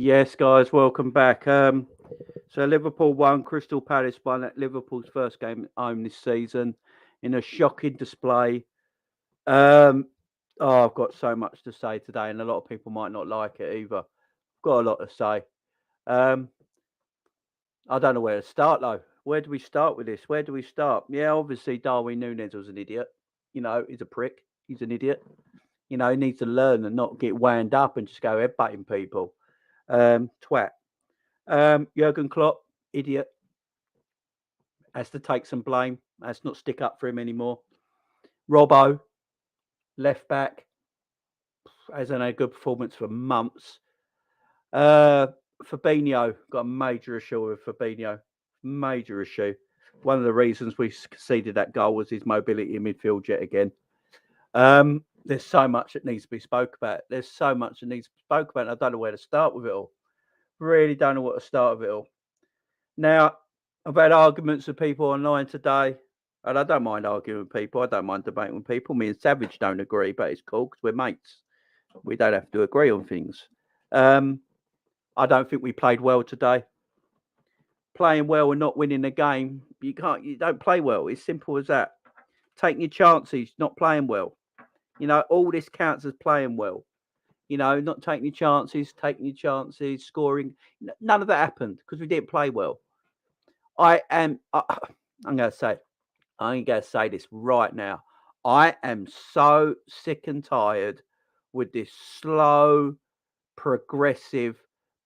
Yes, guys, welcome back. So Liverpool won, Crystal Palace won at Liverpool's first game at home this season in a shocking display. Um, I've got so much to say today, and a lot of people might not like it either. Got a lot to say. Um, I don't know where to start though. Where do we start with this? Where do we start? Yeah, obviously Darwin Nunez was an idiot. He's a prick. He's an idiot. He needs to learn and not get wound up and just go headbutting people. Twat. Jurgen Klopp, idiot, has to take some blame. Has not stick up for him anymore. Robbo, left back, hasn't had a good performance for months. Fabinho, got a major issue with Fabinho. Major issue. One of the reasons we conceded that goal was his mobility in midfield yet again. There's so much that needs to be spoke about. There's so much that needs to be spoke about. I don't know where to start with it all. Really don't know what to start with it all. Now, I've had arguments with people online today, and I don't mind arguing with people. I don't mind debating with people. Me and Savage don't agree, but it's cool because we're mates. We don't have to agree on things. I don't think we played well today. Playing well and not winning the game, you don't play well. It's simple as that. Taking your chances, not playing well. All this counts as playing well. Not taking your chances, scoring. None of that happened because we didn't play well. I'm going to say, I'm going to say this right now. I am so sick and tired with this slow, progressive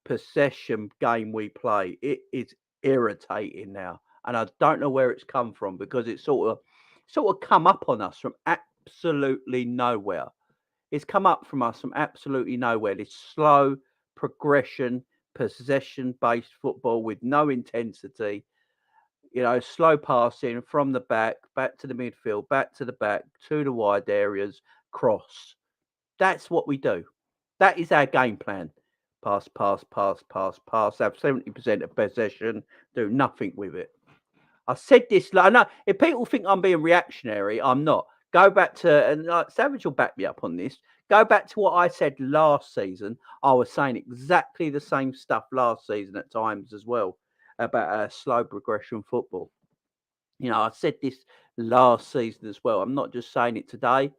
possession game we play. It is irritating now, and I don't know where it's come from because it's sort of come up on us from absolutely nowhere. It's come up from us from absolutely nowhere. This slow progression, possession-based football with no intensity. Slow passing from the back to the midfield, back to the back, to the wide areas, cross. That's what we do. That is our game plan. Pass, pass, pass, pass, pass. Have 70% of possession, do nothing with it. I said this, I know if people think I'm being reactionary, I'm not. Go back to, and Savage will back me up on this. Go back to what I said last season. I was saying exactly the same stuff last season at times as well about slow progression football. I said this last season as well. I'm not just saying it today.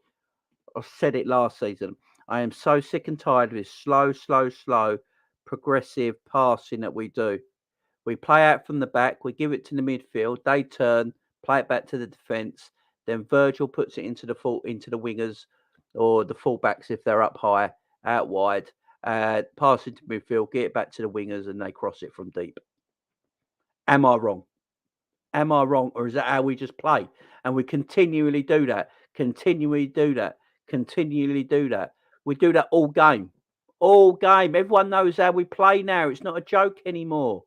I said it last season. I am so sick and tired of this slow, progressive passing that we do. We play out from the back. We give it to the midfield. They turn, play it back to the defence. Then Virgil puts it into the wingers or the fullbacks if they're up high, out wide. Pass into midfield, get it back to the wingers, and they cross it from deep. Am I wrong? Am I wrong? Or is that how we just play? And we continually do that. Continually do that. We do that all game. All game. Everyone knows how we play now. It's not a joke anymore.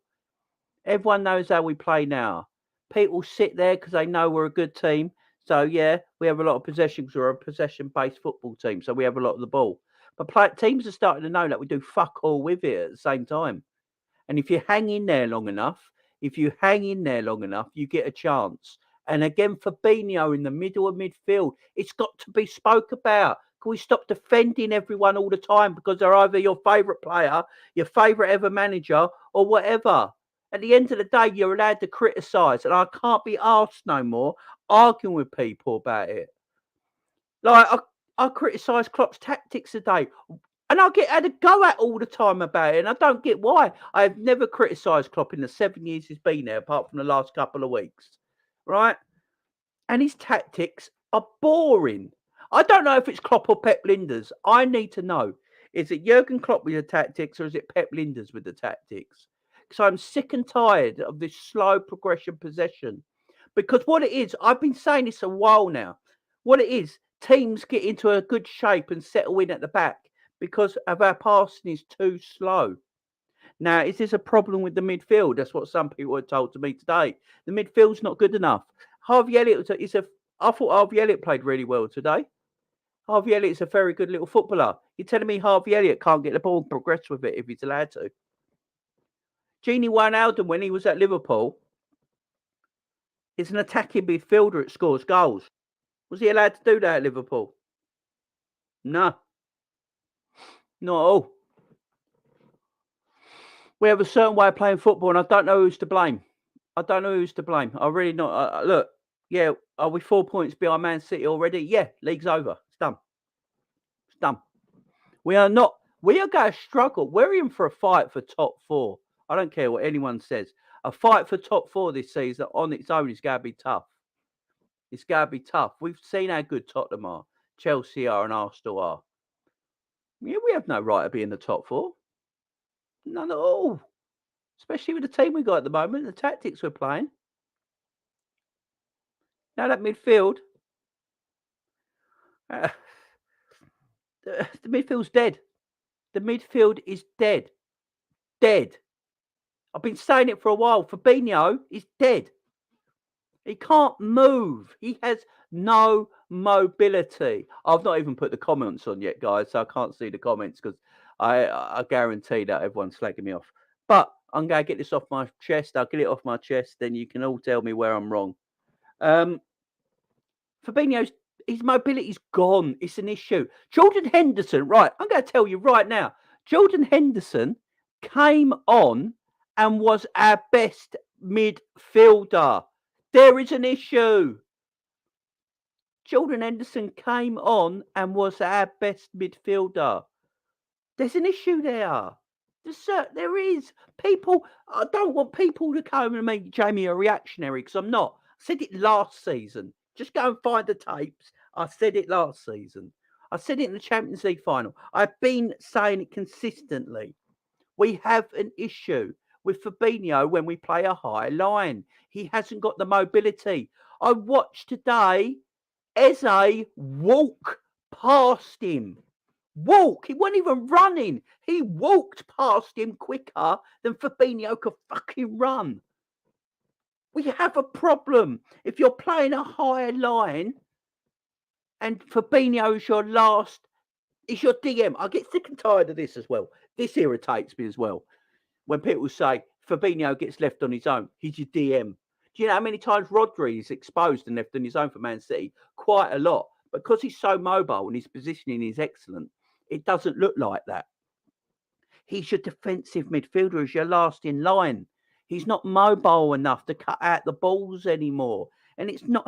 Everyone knows how we play now. People sit there because they know we're a good team. So, yeah, we have a lot of possession because we're a possession-based football team. So we have a lot of the ball. But teams are starting to know that we do fuck all with it at the same time. And if you hang in there long enough, you get a chance. And again, Fabinho in the middle of midfield, it's got to be spoke about. Can we stop defending everyone all the time because they're either your favourite player, your favourite ever manager, or whatever? At the end of the day, you're allowed to criticise, and I can't be arsed no more arguing with people about it. Like, I criticise Klopp's tactics today. And I get had a go at all the time about it, and I don't get why. I've never criticised Klopp in the 7 years he's been there, apart from the last couple of weeks, right? And his tactics are boring. I don't know if it's Klopp or Pep Linders. I need to know. Is it Jurgen Klopp with the tactics, or is it Pep Linders with the tactics? Because I'm sick and tired of this slow progression possession. Because what it is, I've been saying this a while now. What it is, teams get into a good shape and settle in at the back because of our passing is too slow. Now, is this a problem with the midfield? That's what some people have told to me today. The midfield's not good enough. Harvey Elliott I thought Harvey Elliott played really well today. Harvey Elliott's a very good little footballer. You're telling me Harvey Elliott can't get the ball and progress with it if he's allowed to? Gini Wijnaldum, when he was at Liverpool, is an attacking midfielder that scores goals. Was he allowed to do that at Liverpool? No. Not at all. We have a certain way of playing football, and I don't know who's to blame. I don't know who's to blame. I really not. Look, yeah, are we 4 points behind Man City already? Yeah, league's over. It's done. It's done. We are not. We are going to struggle. We're in for a fight for top 4. I don't care what anyone says. A fight for top 4 this season on its own is going to be tough. It's going to be tough. We've seen how good Tottenham are, Chelsea are, and Arsenal are. Yeah, we have no right to be in the top 4. None at all. Especially with the team we got at the moment, the tactics we're playing. Now that midfield, the midfield's dead. The midfield is dead. Dead. I've been saying it for a while. Fabinho is dead. He can't move. He has no mobility. I've not even put the comments on yet, guys, so I can't see the comments because I guarantee that everyone's slagging me off. But I'm going to get this off my chest. I'll get it off my chest, then you can all tell me where I'm wrong. Fabinho's his mobility's gone. It's an issue. Jordan Henderson, right, I'm going to tell you right now. Jordan Henderson came on and was our best midfielder. There is an issue. Jordan Henderson came on and was our best midfielder. There's an issue there. There is. People, I don't want people to come and make Jamie a reactionary because I'm not. I said it last season. Just go and find the tapes. I said it last season. I said it in the Champions League final. I've been saying it consistently. We have an issue with Fabinho when we play a high line. He hasn't got the mobility. I watched today Eze walk past him. Walk. He wasn't even running. He walked past him quicker than Fabinho could fucking run. We have a problem. If you're playing a higher line and Fabinho is your DM. I get sick and tired of this as well. This irritates me as well. When people say Fabinho gets left on his own, he's your DM. Do you know how many times Rodri is exposed and left on his own for Man City? Quite a lot. Because he's so mobile and his positioning is excellent, it doesn't look like that. He's your defensive midfielder, he's your last in line. He's not mobile enough to cut out the balls anymore. And it's not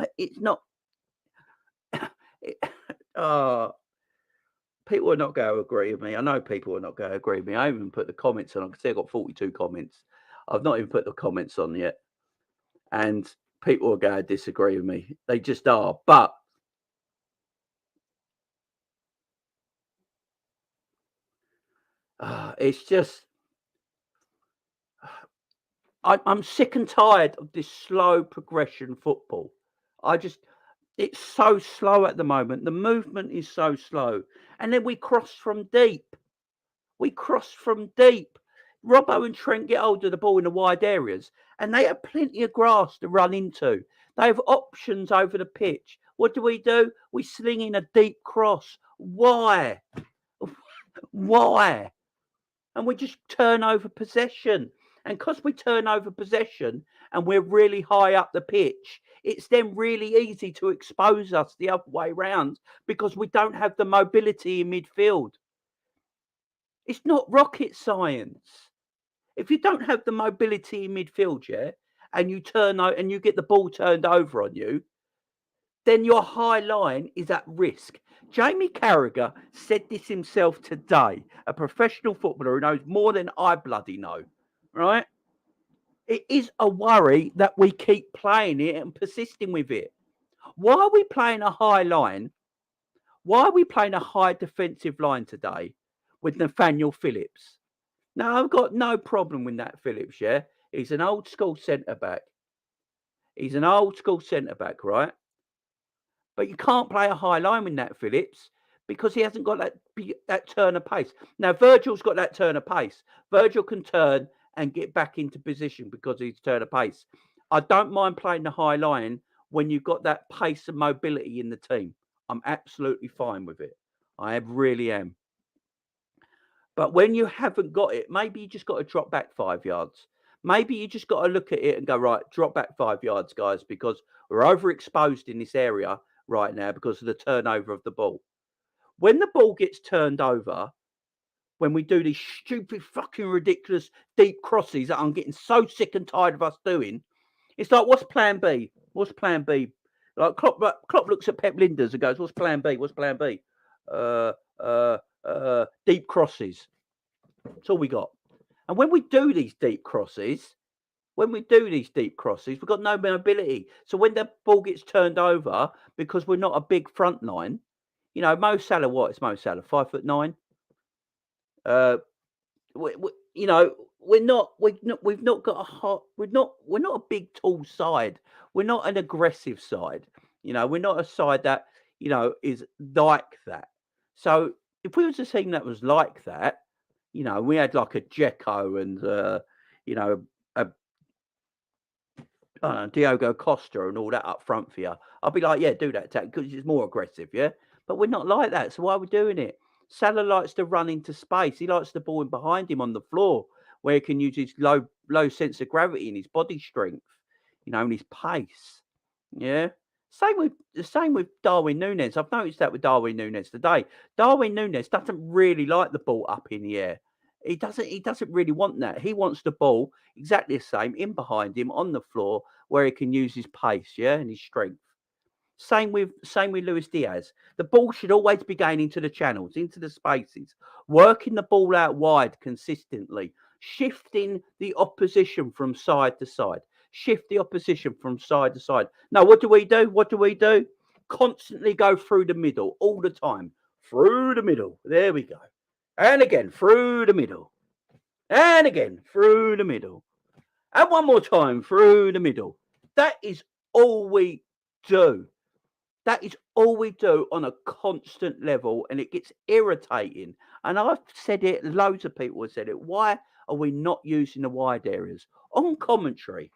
people are not going to agree with me. I know people are not going to agree with me. I haven't even put the comments on. I can see I've got 42 comments. I've not even put the comments on yet. And people are going to disagree with me. They just are. But it's just... I'm sick and tired of this slow progression football. It's so slow at the moment. The movement is so slow. And then we cross from deep. Robbo and Trent get hold of the ball in the wide areas and they have plenty of grass to run into. They have options over the pitch. What do? We sling in a deep cross. Why? Why? And we just turn over possession. And because we turn over possession and we're really high up the pitch, it's then really easy to expose us the other way round because we don't have the mobility in midfield. It's not rocket science. If you don't have the mobility in midfield, and you turn out and you get the ball turned over on you, then your high line is at risk. Jamie Carragher said this himself today, a professional footballer who knows more than I bloody know. Right? It is a worry that we keep playing it and persisting with it. Why are we playing a high line? Why are we playing a high defensive line today with Nathaniel Phillips? Now, I've got no problem with that Phillips, He's an old school centre-back. Right? But you can't play a high line with Nat Phillips because he hasn't got that turn of pace. Now, Virgil's got that turn of pace. Virgil can turn and get back into position because he's turn of pace. I don't mind playing the high line when you've got that pace and mobility in the team. I'm absolutely fine with it. I really am. But when you haven't got it, maybe you just got to drop back 5 yards. Maybe you just got to look at it and go, right, drop back 5 yards, guys, because we're overexposed in this area right now because of the turnover of the ball. When the ball gets turned over, when we do these stupid, fucking ridiculous deep crosses that I'm getting so sick and tired of us doing. It's like, what's plan B? What's plan B? Like Klopp looks at Pep Linders and goes, "What's plan B? What's plan B?" Deep crosses. That's all we got. And when we do these deep crosses, we've got no mobility. So when the ball gets turned over, because we're not a big front line, you know, Mo Salah, what is Mo Salah? 5'9". You know, we've not got a hot. We're not a big tall side. We're not an aggressive side. You know, we're not a side that, you know, is like that. So if we was a team that was like that, you know, we had like a Dzeko and you know, Diogo Costa and all that up front for you, I'll be like, yeah, do that because it's more aggressive, yeah. But we're not like that, so why are we doing it? Salah likes to run into space. He likes the ball in behind him on the floor, where he can use his low sense of gravity and his body strength, you know, and his pace. Yeah. Same with Darwin Nunez. I've noticed that with Darwin Nunez today. Darwin Nunez doesn't really like the ball up in the air. He doesn't really want that. He wants the ball exactly the same in behind him on the floor where he can use his pace, yeah, and his strength. Same with Luis Diaz. The ball should always be going into the channels, into the spaces, working the ball out wide consistently, shifting the opposition from side to side. Shift the opposition from side to side. No, what do we do? What do we do? Constantly go through the middle all the time. Through the middle. There we go. And again, through the middle. And again, through the middle. And one more time, through the middle. That is all we do. That is all we do on a constant level, and it gets irritating. And I've said it, loads of people have said it. Why are we not using the wide areas? On commentary,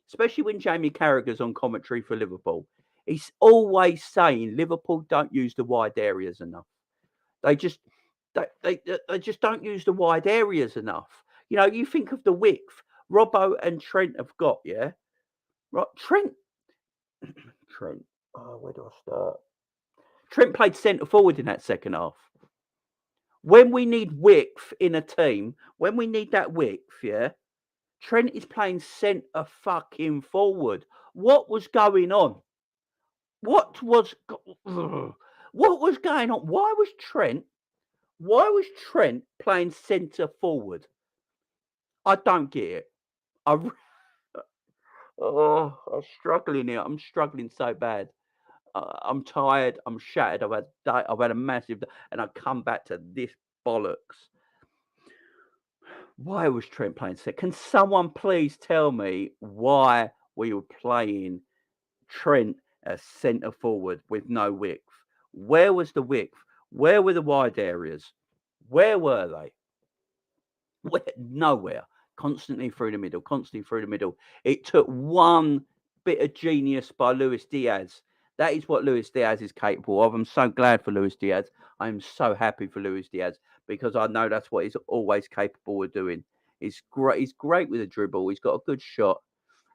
especially when Jamie Carragher's on commentary for Liverpool, he's always saying Liverpool don't use the wide areas enough. They just don't use the wide areas enough. You know, you think of the width Robbo and Trent have got, yeah? Right, Trent. Oh, where do I start? Trent played centre forward in that second half. When we need width in a team, when we need that width, yeah, Trent is playing centre fucking forward. What was going on? What was going on? Why was Trent playing centre forward? I don't get it. I'm struggling here. I'm struggling so bad. I'm tired. I'm shattered. I've had a massive, and I come back to this bollocks. Why was Trent playing set? Can someone please tell me why we were playing Trent as centre forward with no width? Where was the width? Where were the wide areas? Where were they? Nowhere. Constantly through the middle. Constantly through the middle. It took one bit of genius by Luis Diaz. That is what Luis Diaz is capable of. I'm so glad for Luis Diaz. I'm so happy for Luis Diaz because I know that's what he's always capable of doing. He's great. He's great with a dribble. He's got a good shot,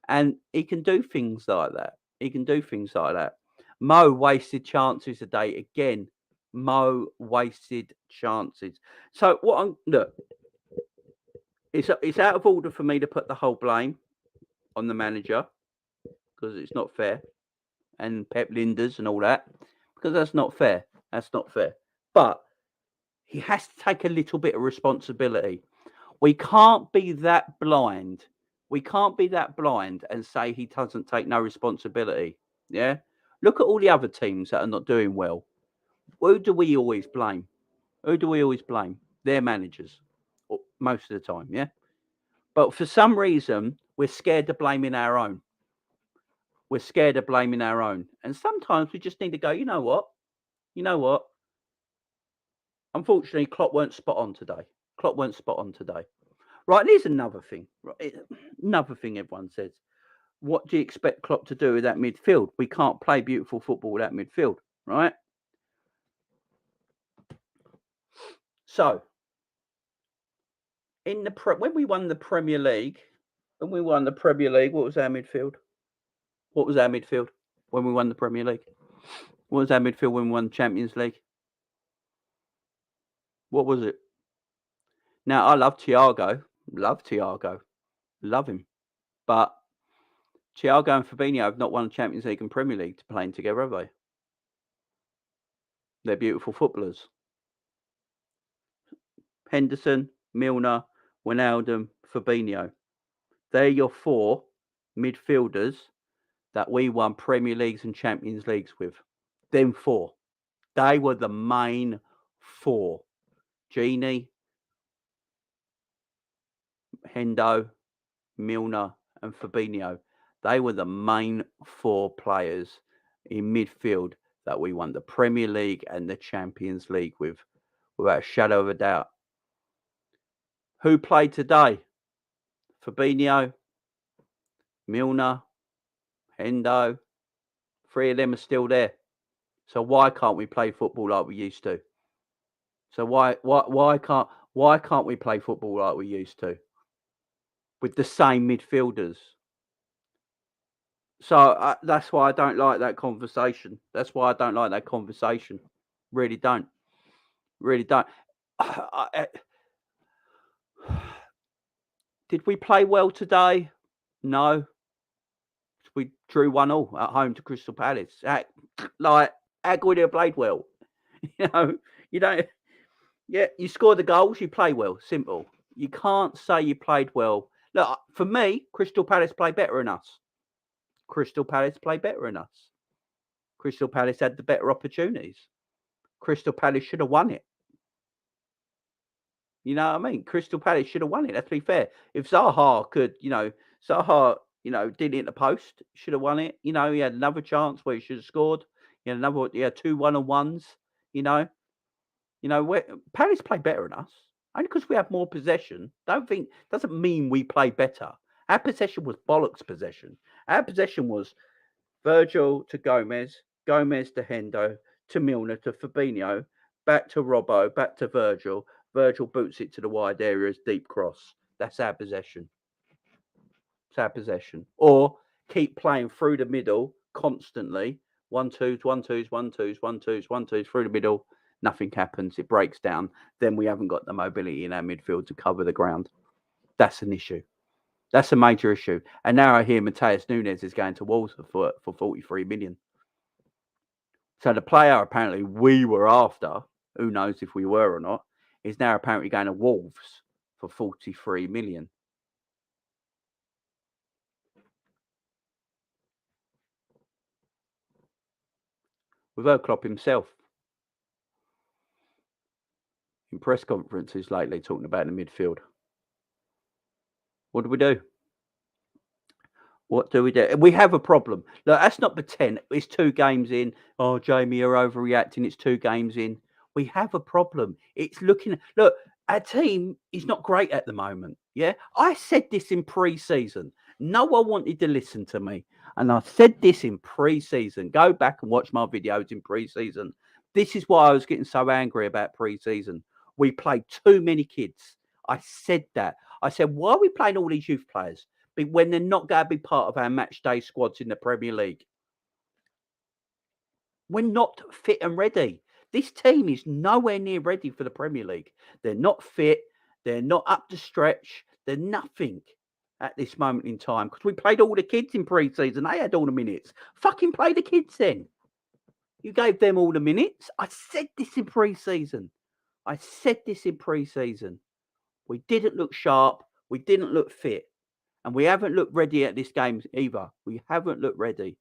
and he can do things like that. He can do things like that. Mo wasted chances today again. Mo wasted chances. So what I'm look. It's out of order for me to put the whole blame on the manager because it's not fair, and Pep Linders and all that, because that's not fair. That's not fair. But he has to take a little bit of responsibility. We can't be that blind. We can't be that blind and say he doesn't take no responsibility. Yeah. Look at all the other teams that are not doing well. Who do we always blame? Who do we always blame? Their managers, most of the time. Yeah. But for some reason, we're scared of blaming our own. We're scared of blaming our own. And sometimes we just need to go, you know what? You know what? Unfortunately, Klopp weren't spot on today. Klopp weren't spot on today. Right, and here's another thing. Right, another thing everyone says. What do you expect Klopp to do with that midfield? We can't play beautiful football with that midfield, right? So, when we won the Premier League, what was our midfield? What was our midfield when we won the Premier League? What was our midfield when we won the Champions League? What was it? Now, I love Thiago. Love him. But Thiago and Fabinho have not won Champions League and Premier League playing together, have they? They're beautiful footballers. Henderson, Milner, Wijnaldum, Fabinho. They're your 4 midfielders that we won Premier Leagues and Champions Leagues with. Them 4. They were the main 4. Gini, Hendo, Milner and Fabinho. They were the main 4 players in midfield that we won the Premier League and the Champions League with, without a shadow of a doubt. Who played today? Fabinho, Milner, Hendo. 3 of them are still there. So why can't we play football like we used to? So why can't we play football like we used to with the same midfielders? So that's why I don't like that conversation. Really don't. Did we play well today? No. We drew 1-1 at home to Crystal Palace. Like, how could we have played well? You don't. Yeah, you score the goals, you play well. Simple. You can't say you played well. Look, for me, Crystal Palace played better than us. Crystal Palace had the better opportunities. Crystal Palace should have won it. You know what I mean? Crystal Palace should have won it. Let's be fair. If Zaha could, did it in the post, should have won it. He had another chance where he should have scored. He had 2 1-on-1s. Palace play better than us. Only because we have more possession. Doesn't mean we play better. Our possession was bollocks possession. Our possession was Virgil to Gomez, Gomez to Hendo, to Milner, to Fabinho, back to Robbo, back to Virgil. Virgil boots it to the wide areas, deep cross. That's our possession. It's our possession. Or keep playing through the middle constantly. 1-2s, 1-2s, 1-2s, 1-2s, 1-2s through the middle. Nothing happens. It breaks down. Then we haven't got the mobility in our midfield to cover the ground. That's an issue. That's a major issue. And now I hear Matheus Nunez is going to Wolves for 43 million. So the player apparently we were after, who knows if we were or not, is now apparently going to Wolves for 43 million. We've heard Klopp himself in press conferences lately talking about the midfield. What do we do? What do we do? We have a problem. Look, that's not pretend. It's 2 games in. Oh, Jamie, you're overreacting. It's 2 games in. We have a problem. It's looking. Look, our team is not great at the moment. Yeah, I said this in pre-season. No one wanted to listen to me, and I said this in pre-season. Go back and watch my videos in pre-season. This is why I was getting so angry about pre-season. We played too many kids. I said that. I said, why are we playing all these youth players when they're not going to be part of our match day squads in the Premier League? We're not fit and ready. This team is nowhere near ready for the Premier League. They're not fit. They're not up to stretch. They're nothing at this moment in time because we played all the kids in pre-season. They had all the minutes. Fucking play the kids then. You gave them all the minutes. I said this in pre-season. We didn't look sharp. We didn't look fit. And we haven't looked ready at this game either. We haven't looked ready.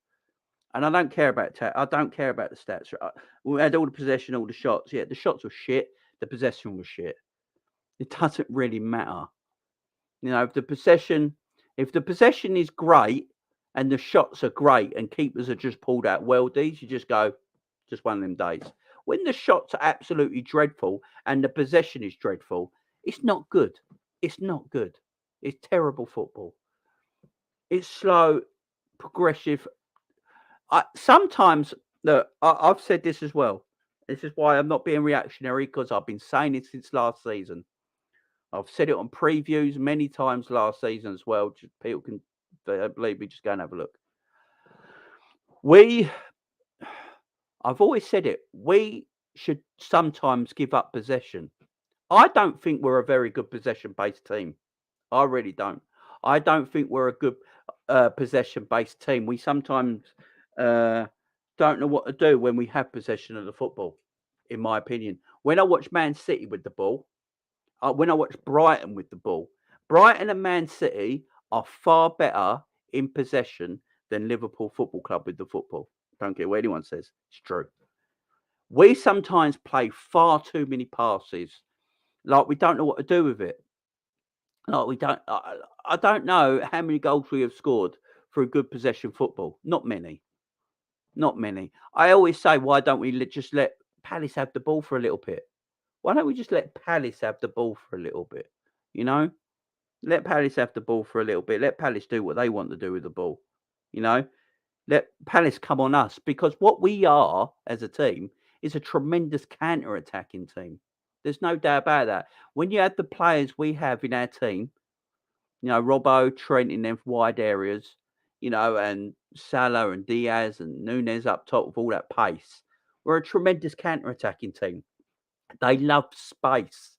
And I don't care about I don't care about the stats. We had all the possession, all the shots. Yeah, the shots were shit. The possession was shit. It doesn't really matter. If the possession is great and the shots are great and keepers are just pulled out worldies, you just go, just one of them days. When the shots are absolutely dreadful and the possession is dreadful, it's not good. It's not good. It's terrible football. It's slow, progressive. Sometimes, look, I've said this as well. This is why I'm not being reactionary, because I've been saying it since last season. I've said it on previews many times last season as well. Just people can believe me, just go and have a look. I've always said it. We should sometimes give up possession. I don't think we're a very good possession-based team. I really don't. I don't think we're a good possession-based team. We sometimes uh, don't know what to do when we have possession of the football, in my opinion. When I watch Man City with the ball, when I watch Brighton with the ball, Brighton and Man City are far better in possession than Liverpool Football Club with the football. Don't care what anyone says. It's true. We sometimes play far too many passes, like we don't know what to do with it. Like we don't. I don't know how many goals we have scored through good possession football. Not many. Not many. I always say, why don't we just let Palace have the ball for a little bit? Why don't we just let Palace have the ball for a little bit? You know, let Palace have the ball for a little bit. Let Palace do what they want to do with the ball. You know, let Palace come on us, because what we are as a team is a tremendous counter-attacking team. There's no doubt about that. When you have the players we have in our team, Robbo, Trent in them wide areas, and Salah and Diaz and Nunez up top with all that pace, we're a tremendous counter-attacking team. They love space.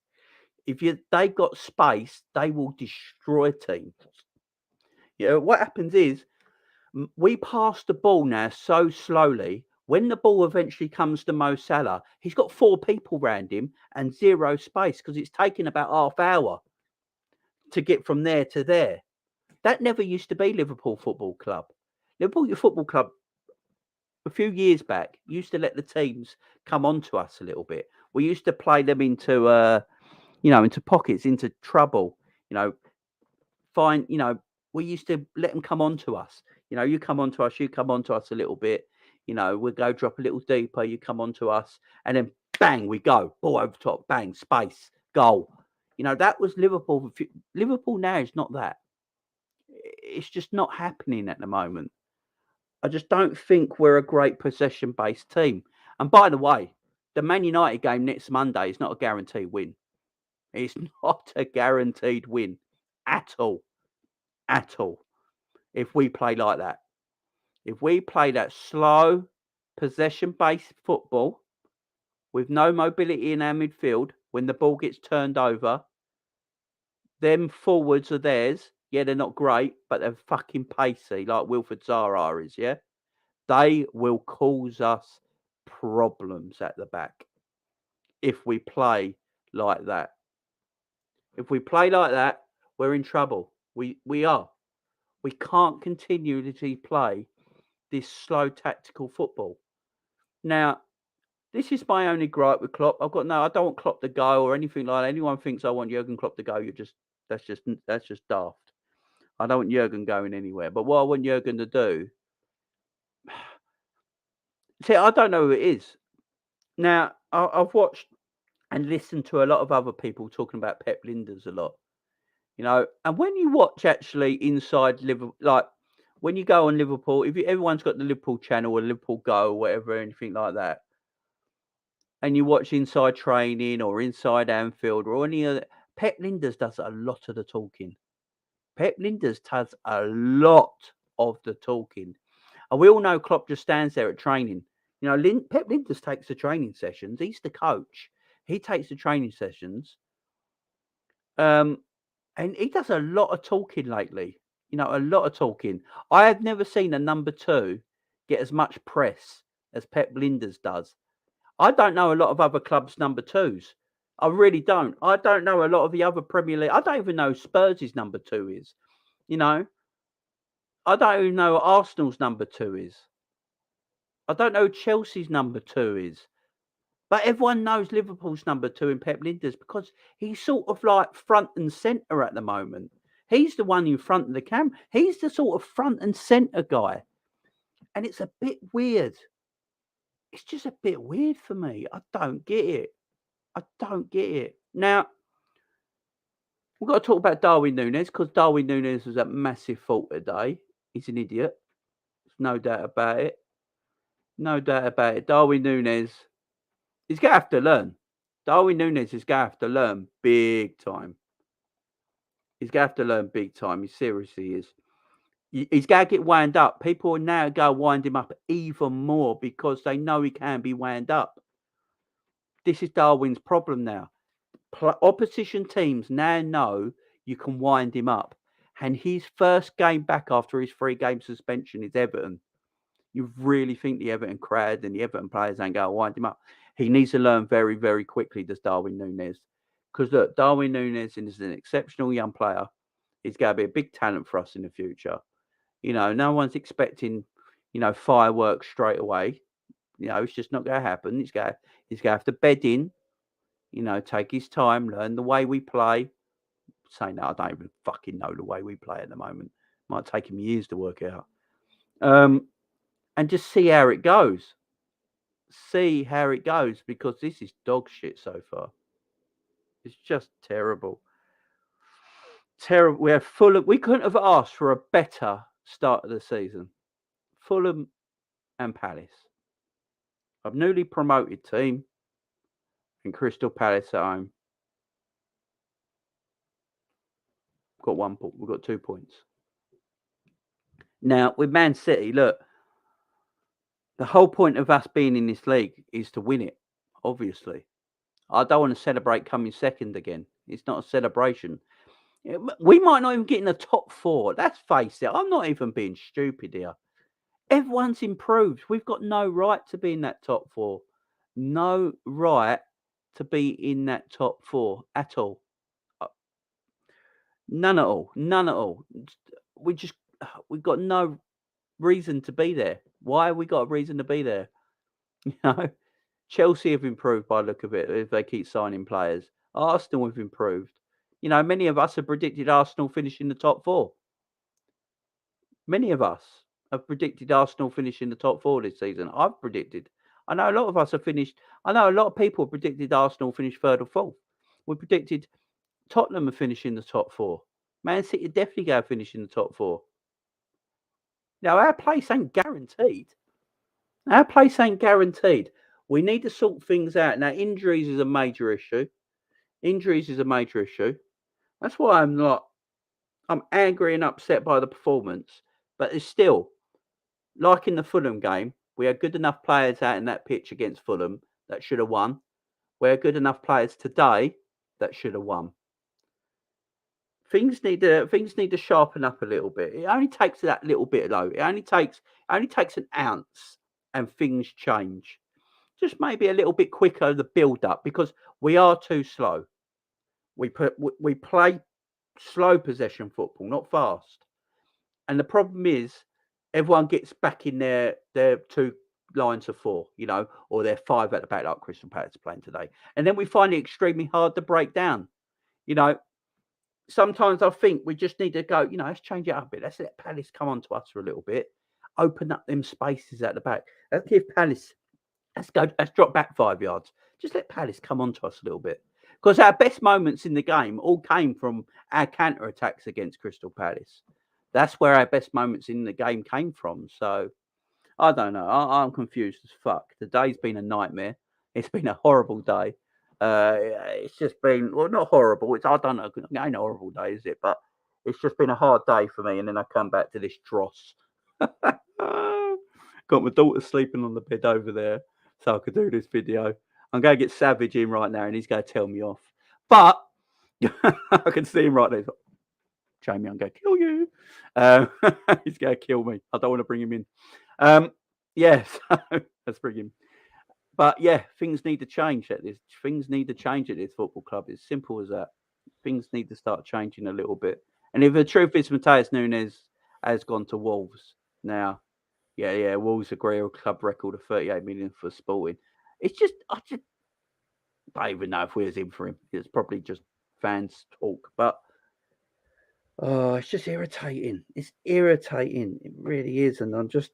If they got space, they will destroy teams. What happens is we pass the ball now so slowly. When the ball eventually comes to Mo Salah, he's got 4 people around him and 0 space, because it's taken about half hour to get from there to there. That never used to be Liverpool Football Club. Liverpool Football Club, a few years back, used to let the teams come onto us a little bit. We used to play them into into pockets, into trouble. Find we used to let them come onto us. You come onto us, you come onto us a little bit. We'll go drop a little deeper. You come onto us, and then bang, we go ball over top, bang, space, goal. That was Liverpool. Liverpool now is not that. It's just not happening at the moment. I just don't think we're a great possession-based team. And by the way, the Man United game next Monday is not a guaranteed win. It's not a guaranteed win at all. At all. If we play like that. If we play that slow, possession-based football with no mobility in our midfield, when the ball gets turned over, them forwards are theirs. Yeah, they're not great, but they're fucking pacey, like Wilfred Zaha is, yeah? They will cause us problems at the back if we play like that. If we play like that, we're in trouble. We are. We can't continue to play this slow tactical football. Now, this is my only gripe with Klopp. I don't want Klopp to go or anything like that. Anyone thinks I want Jurgen Klopp to go, that's just daft. I don't want Jurgen going anywhere. But what I want Jurgen to do, see, I don't know who it is. Now, I've watched and listened to a lot of other people talking about Pep Linders a lot, and when you watch actually inside Liverpool, like when you go on Liverpool, everyone's got the Liverpool channel or Liverpool Go or whatever, anything like that, and you watch inside training or inside Anfield or any other, Pep Linders does a lot of the talking. Pep Linders does a lot of the talking. And we all know Klopp just stands there at training. Pep Linders takes the training sessions. He's the coach. He takes the training sessions. And he does a lot of talking lately. A lot of talking. I have never seen a number 2 get as much press as Pep Linders does. I don't know a lot of other clubs' number 2s. I really don't. I don't know a lot of the other Premier League. I don't even know Spurs' number 2 is. I don't even know what Arsenal's number 2 is. I don't know who Chelsea's number 2 is. But everyone knows Liverpool's number 2 in Pep Linders, because he's sort of like front and centre at the moment. He's the one in front of the camera. He's the sort of front and centre guy. And it's a bit weird. It's just a bit weird for me. I don't get it. I don't get it. Now, we've got to talk about Darwin Nunez, because Darwin Nunez was at massive fault today. He's an idiot. There's no doubt about it. No doubt about it. Darwin Nunez, he's going to have to learn. Darwin Nunez is going to have to learn big time. He's going to have to learn big time. He seriously is. He's going to get wound up. People are now going to wind him up even more, because they know he can be wound up. This is Darwin's problem now. opposition teams now know you can wind him up. And his first game back after his 3-game suspension is Everton. You really think the Everton crowd and the Everton players ain't going to wind him up? He needs to learn very, very quickly, does Darwin Nunez. Because look, Darwin Nunez is an exceptional young player. He's going to be a big talent for us in the future. No one's expecting, fireworks straight away. It's just not going to happen. He's going to have to bed in, take his time, learn the way we play. Saying that, I don't even fucking know the way we play at the moment. Might take him years to work out. And just see how it goes. Because this is dog shit so far. It's just terrible. Terrible. We're Fulham. We couldn't have asked for a better start of the season. Fulham and Palace. A newly promoted team and Crystal Palace at home. Got 1 point. We've got 2 points. Now, with Man City, look, the whole point of us being in this league is to win it, obviously. I don't want to celebrate coming second again. It's not a celebration. We might not even get in the top 4. Let's face it. I'm not even being stupid here. Everyone's improved. We've got no right to be in that top 4. No right to be in that top 4 at all. None at all. We've got no reason to be there. Why have we got a reason to be there? Chelsea have improved by the look of it if they keep signing players. Arsenal have improved. Many of us have predicted Arsenal finishing the top 4. Many of us have predicted Arsenal finishing the top 4 this season. I've predicted. I know a lot of us have finished. I know a lot of people predicted Arsenal finish 3rd or 4th. We predicted Tottenham are finishing the top 4. Man City definitely go finish in the top 4. Now, our place ain't guaranteed. We need to sort things out. Now, injuries is a major issue. That's why I'm angry and upset by the performance. But it's still, like in the Fulham game, we had good enough players out in that pitch against Fulham that should have won. We had good enough players today that should have won. Things need to sharpen up a little bit. It only takes that little bit, though. It only takes an ounce, and things change. Just maybe a little bit quicker the build up, because we are too slow. We play slow possession football, not fast. And the problem is, everyone gets back in their 2 lines of 4, or their 5 at the back, like Crystal Palace playing today. And then we find it extremely hard to break down. Sometimes I think we just need to go, let's change it up a bit. Let's let Palace come on to us for a little bit. Open up them spaces at the back. Let's give Palace, let's drop back 5 yards. Just let Palace come on to us a little bit. Because our best moments in the game all came from our counter-attacks against Crystal Palace. That's where our best moments in the game came from. So, I don't know. I'm confused as fuck. The day's been a nightmare. It's been a horrible day. It's just been, well, not horrible. I don't know. It ain't a horrible day, is it? But it's just been a hard day for me. And then I come back to this dross. Got my daughter sleeping on the bed over there so I could do this video. I'm going to get Savage in right now and he's going to tell me off. But I can see him right there. Jamie, I'm going to kill you. He's going to kill me. I don't want to bring him in. Yes, let's bring him. But yeah, things need to change at this. Things need to change at this football club. It's simple as that. Things need to start changing a little bit. And if the truth is, Matheus Nunes has gone to Wolves now. Yeah. Wolves agree a club record of 38 million for Sporting. It's just, I just don't even know if we was in for him. It's probably just fans talk. But it's just irritating. It's irritating. It really is. And I'm just,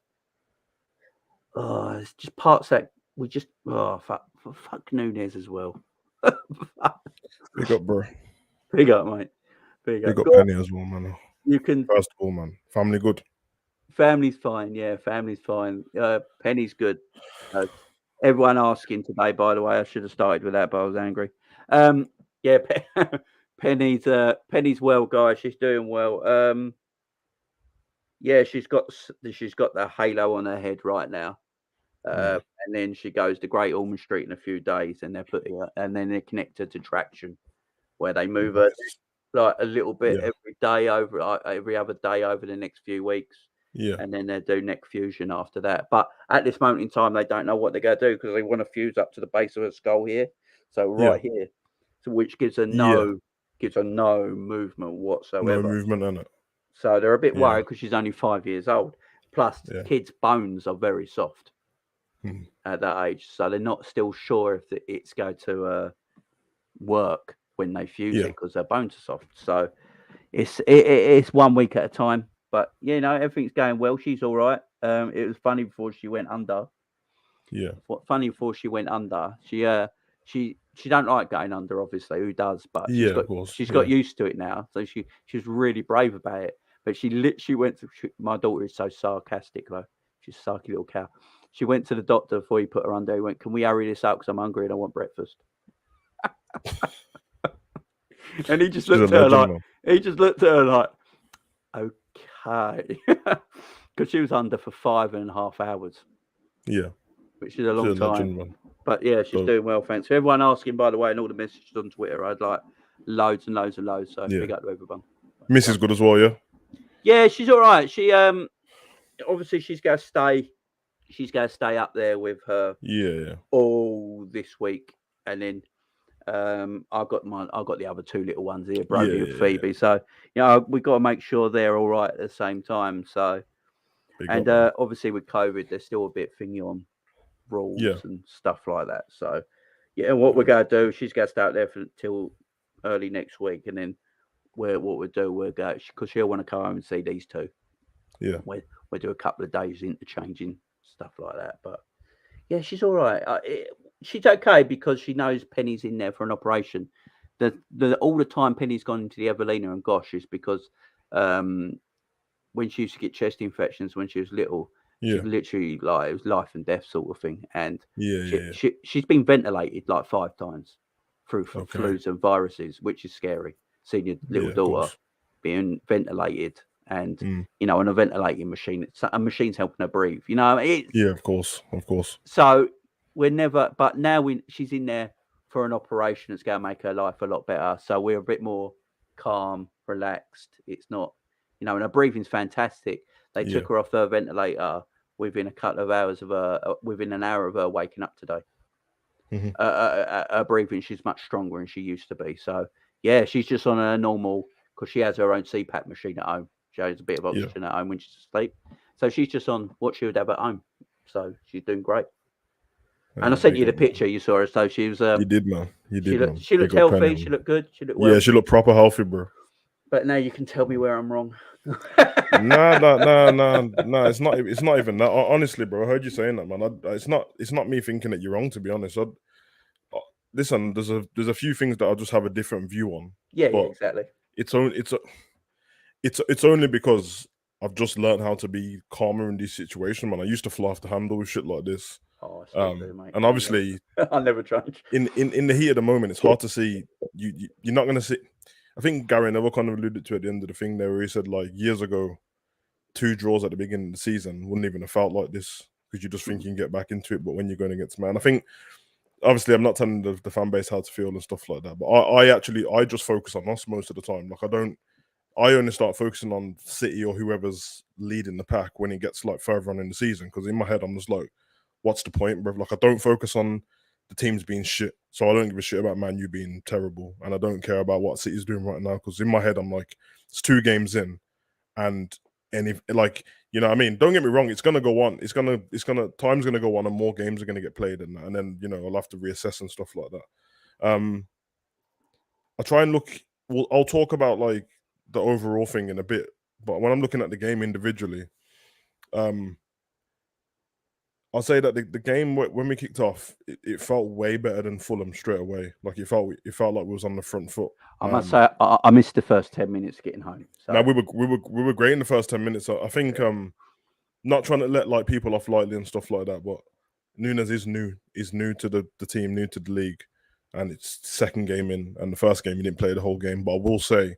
it's just parts that we just, fuck Nunez as well. Big up, bro. Big up, mate. Big up Penny as well, man. You can. First of all, man. Family good. Family's fine. Yeah, family's fine. Penny's good. Everyone asking today, by the way, I should have started with that, but I was angry. Yeah, Penny's well, guys. She's doing well. Yeah, she's got the halo on her head right now. And then she goes to Great Ormond Street in a few days, and then they connect her to traction. where they move her like a little bit Yeah. every other day over the next few weeks. Yeah. And then they do neck fusion after that. But at this moment in time, they don't know what they're going to do because they want to fuse up to the base of her skull here. So here, so which gives her no movement whatsoever. No movement in it. So they're a bit worried because she's only 5 years old. Plus, kids' bones are very soft at that age, so they're not still sure if it's going to work when they fuse it because their bones are soft. So it's 1 week at a time. But everything's going well. She's all right. It was funny before she went under. Yeah. Funny before she went under. She don't like going under. Obviously, who does? But she's got used to it now. So she was really brave about it. But she literally went to. My daughter is so sarcastic though. She's a sarky little cow. She went to the doctor before he put her under. He went, "Can we hurry this up? Because I'm hungry and I want breakfast." And he just looked at her like, okay, because she was under for 5.5 hours. Yeah, which is a long time. But yeah, she's doing well, thanks. So everyone asking, by the way, and all the messages on Twitter, I'd like loads and loads and loads. So big up to everyone. Miss is good as well, yeah. Yeah, she's all right. She obviously she's going to stay. She's going to stay up there with her. Yeah. All this week, and then I've got the other two little ones here, Brody and Phoebe. Yeah. So we've got to make sure they're all right at the same time. So, obviously with COVID, there's still a bit thingy on rules and stuff like that. So, and what we're going to do, she's going to stay out there till early next week, and then we'll go because she'll want to come home and see these two. Yeah, we'll do a couple of days interchanging stuff like that. But yeah, she's all right. She's okay because she knows Penny's in there for an operation. All the time Penny's gone into the Evelina and Gosh is because when she used to get chest infections when she was little, she literally it was life and death sort of thing. And she's been ventilated like 5 times through flus and viruses, which is scary. Seeing your little daughter being ventilated and on a ventilating machine, a machine's helping her breathe. Of course. So we're never, but now she's in there for an operation that's going to make her life a lot better. So we're a bit more calm, relaxed. It's not, and her breathing's fantastic. They took her off her ventilator within a couple of hours of within an hour of her waking up today. Her breathing, she's much stronger than she used to be. So yeah, she's just on her normal because she has her own CPAP machine at home. She has a bit of oxygen at home when she's asleep. So she's just on what she would have at home. So she's doing great. And I sent you the picture. You saw her, so she was. You did, man. She looked healthy. She looked good. She looked well. Yeah, she looked proper healthy, bro. But now you can tell me where I'm wrong. No. It's not even that. Honestly, bro, I heard you saying that, man. It's not me thinking that you're wrong. To be honest, listen. There's a few things that I just have a different view on. Yeah, exactly. It's only because I've just learned how to be calmer in these situations, man. I used to fly off the handle with shit like this. Oh, I still do, mate. And obviously, I never tried. In the heat of the moment, it's hard to see. You're not going to see. I think Gary Neville kind of alluded to at the end of the thing there, where he said like years ago, 2 draws at the beginning of the season wouldn't even have felt like this because you just think you can get back into it. But when you're going against man, I think obviously I'm not telling the fan base how to feel and stuff like that. But I just focus on us most of the time. Like I only start focusing on City or whoever's leading the pack when it gets like further on in the season. Because in my head, I'm just like, what's the point, bro? Like I don't focus on the teams being shit. So I don't give a shit about Man U being terrible. And I don't care about what City's doing right now. Because in my head, I'm like, it's 2 games in. And if like, you know what I mean? Don't get me wrong, it's gonna go on. Time's gonna go on and more games are gonna get played and then, I'll have to reassess and stuff like that. I try and I'll talk about like the overall thing in a bit, but when I'm looking at the game individually, I'll say that the game when we kicked off, it felt way better than Fulham straight away. Like it felt like we was on the front foot. I must say I missed the first 10 minutes getting home. So. Now we were great in the first 10 minutes. I think not trying to let like people off lightly and stuff like that, but Nunez is new to the team, new to the league, and it's second game in, and the first game he didn't play the whole game. But I will say,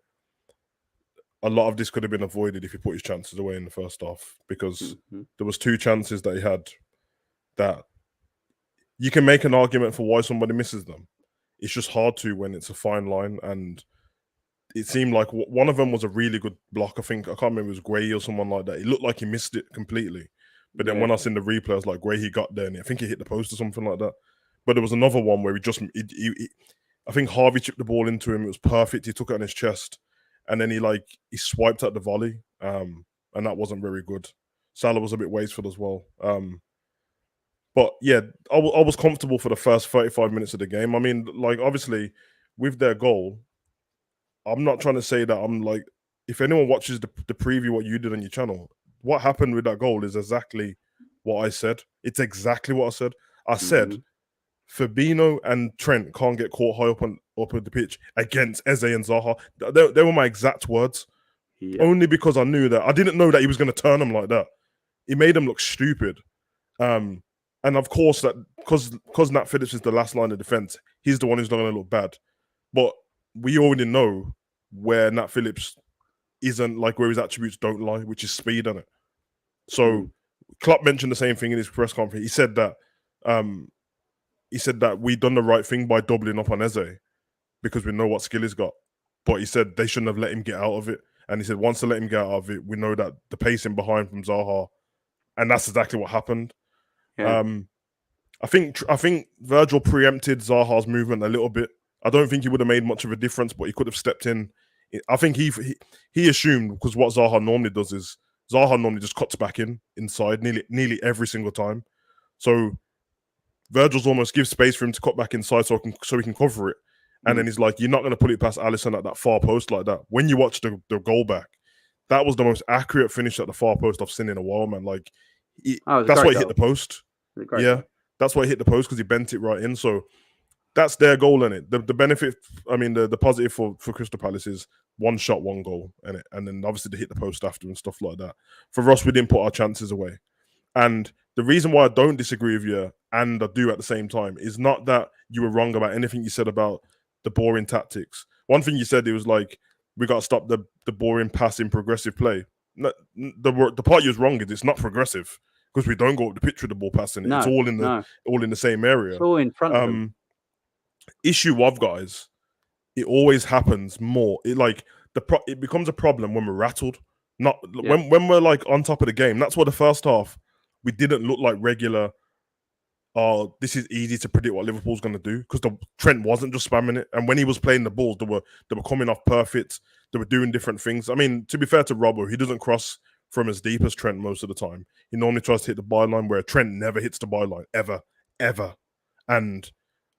a lot of this could have been avoided if he put his chances away in the first half because there was 2 chances that he had that you can make an argument for why somebody misses them. it's just hard to when it's a fine line. And it seemed like one of them was a really good block. I think, I can't remember, it was Gray or someone like that. It looked like he missed it completely. But then when I seen the replay, I was like, Gray, he got there, and I think he hit the post or something like that. But there was another one where I think Harvey chipped the ball into him. It was perfect. He took it on his chest, and then he swiped at the volley, and that wasn't very good. Salah was a bit wasteful as well. But yeah, I was comfortable for the first 35 minutes of the game. I mean, like, obviously, with their goal, I'm not trying to say that I'm like, if anyone watches the preview, what you did on your channel, what happened with that goal is exactly what I said. It's exactly what I said. I said Fabinho and Trent can't get caught high up on the pitch against Eze and Zaha. They were my exact words. Yep. Only because I knew that. I didn't know that he was going to turn them like that. He made them look stupid. And of course, that because Nat Phillips is the last line of defense, he's the one who's not going to look bad. But we already know where Nat Phillips isn't, like, where his attributes don't lie, which is speed, isn't it? So Klopp mentioned the same thing in his press conference. He said that we done the right thing by doubling up on Eze because we know what skill he's got. But he said they shouldn't have let him get out of it. And he said once they let him get out of it, we know that the pacing behind from Zaha, and that's exactly what happened. Yeah. I think Virgil preempted Zaha's movement a little bit. I don't think he would have made much of a difference, but he could have stepped in. I think he assumed, because what Zaha normally does is Zaha normally just cuts back inside nearly every single time. So Virgil's almost gives space for him to cut back inside so he can cover it. And then he's like, you're not going to put it past Alisson at that far post like that. When you watch the goal back, that was the most accurate finish at the far post I've seen in a while, man. Like, that's why he hit the post. Yeah, that's why he hit the post, because he bent it right in. So that's their goal, innit? The benefit, I mean, the positive for Crystal Palace is one shot, one goal, innit? And then obviously they hit the post after and stuff like that. For us, we didn't put our chances away. And the reason why I don't disagree with you, and I do at the same time, is not that you were wrong about anything you said about the boring tactics. One thing you said, it was like, we got to stop the boring passing progressive play. No, the part you was wrong is it's not progressive, because we don't go up the pitch with the ball passing. It's all in the same area. It's all in front of them. Issue I've got is it always happens more. It becomes a problem when we're rattled. Not when we're like on top of the game. That's why the first half we didn't look like regular. This is easy to predict what Liverpool's going to do, because Trent wasn't just spamming it, and when he was playing the balls, they were coming off perfect. They were doing different things. I mean, to be fair to Robbo, he doesn't cross from as deep as Trent most of the time. He normally tries to hit the byline, where Trent never hits the byline ever. And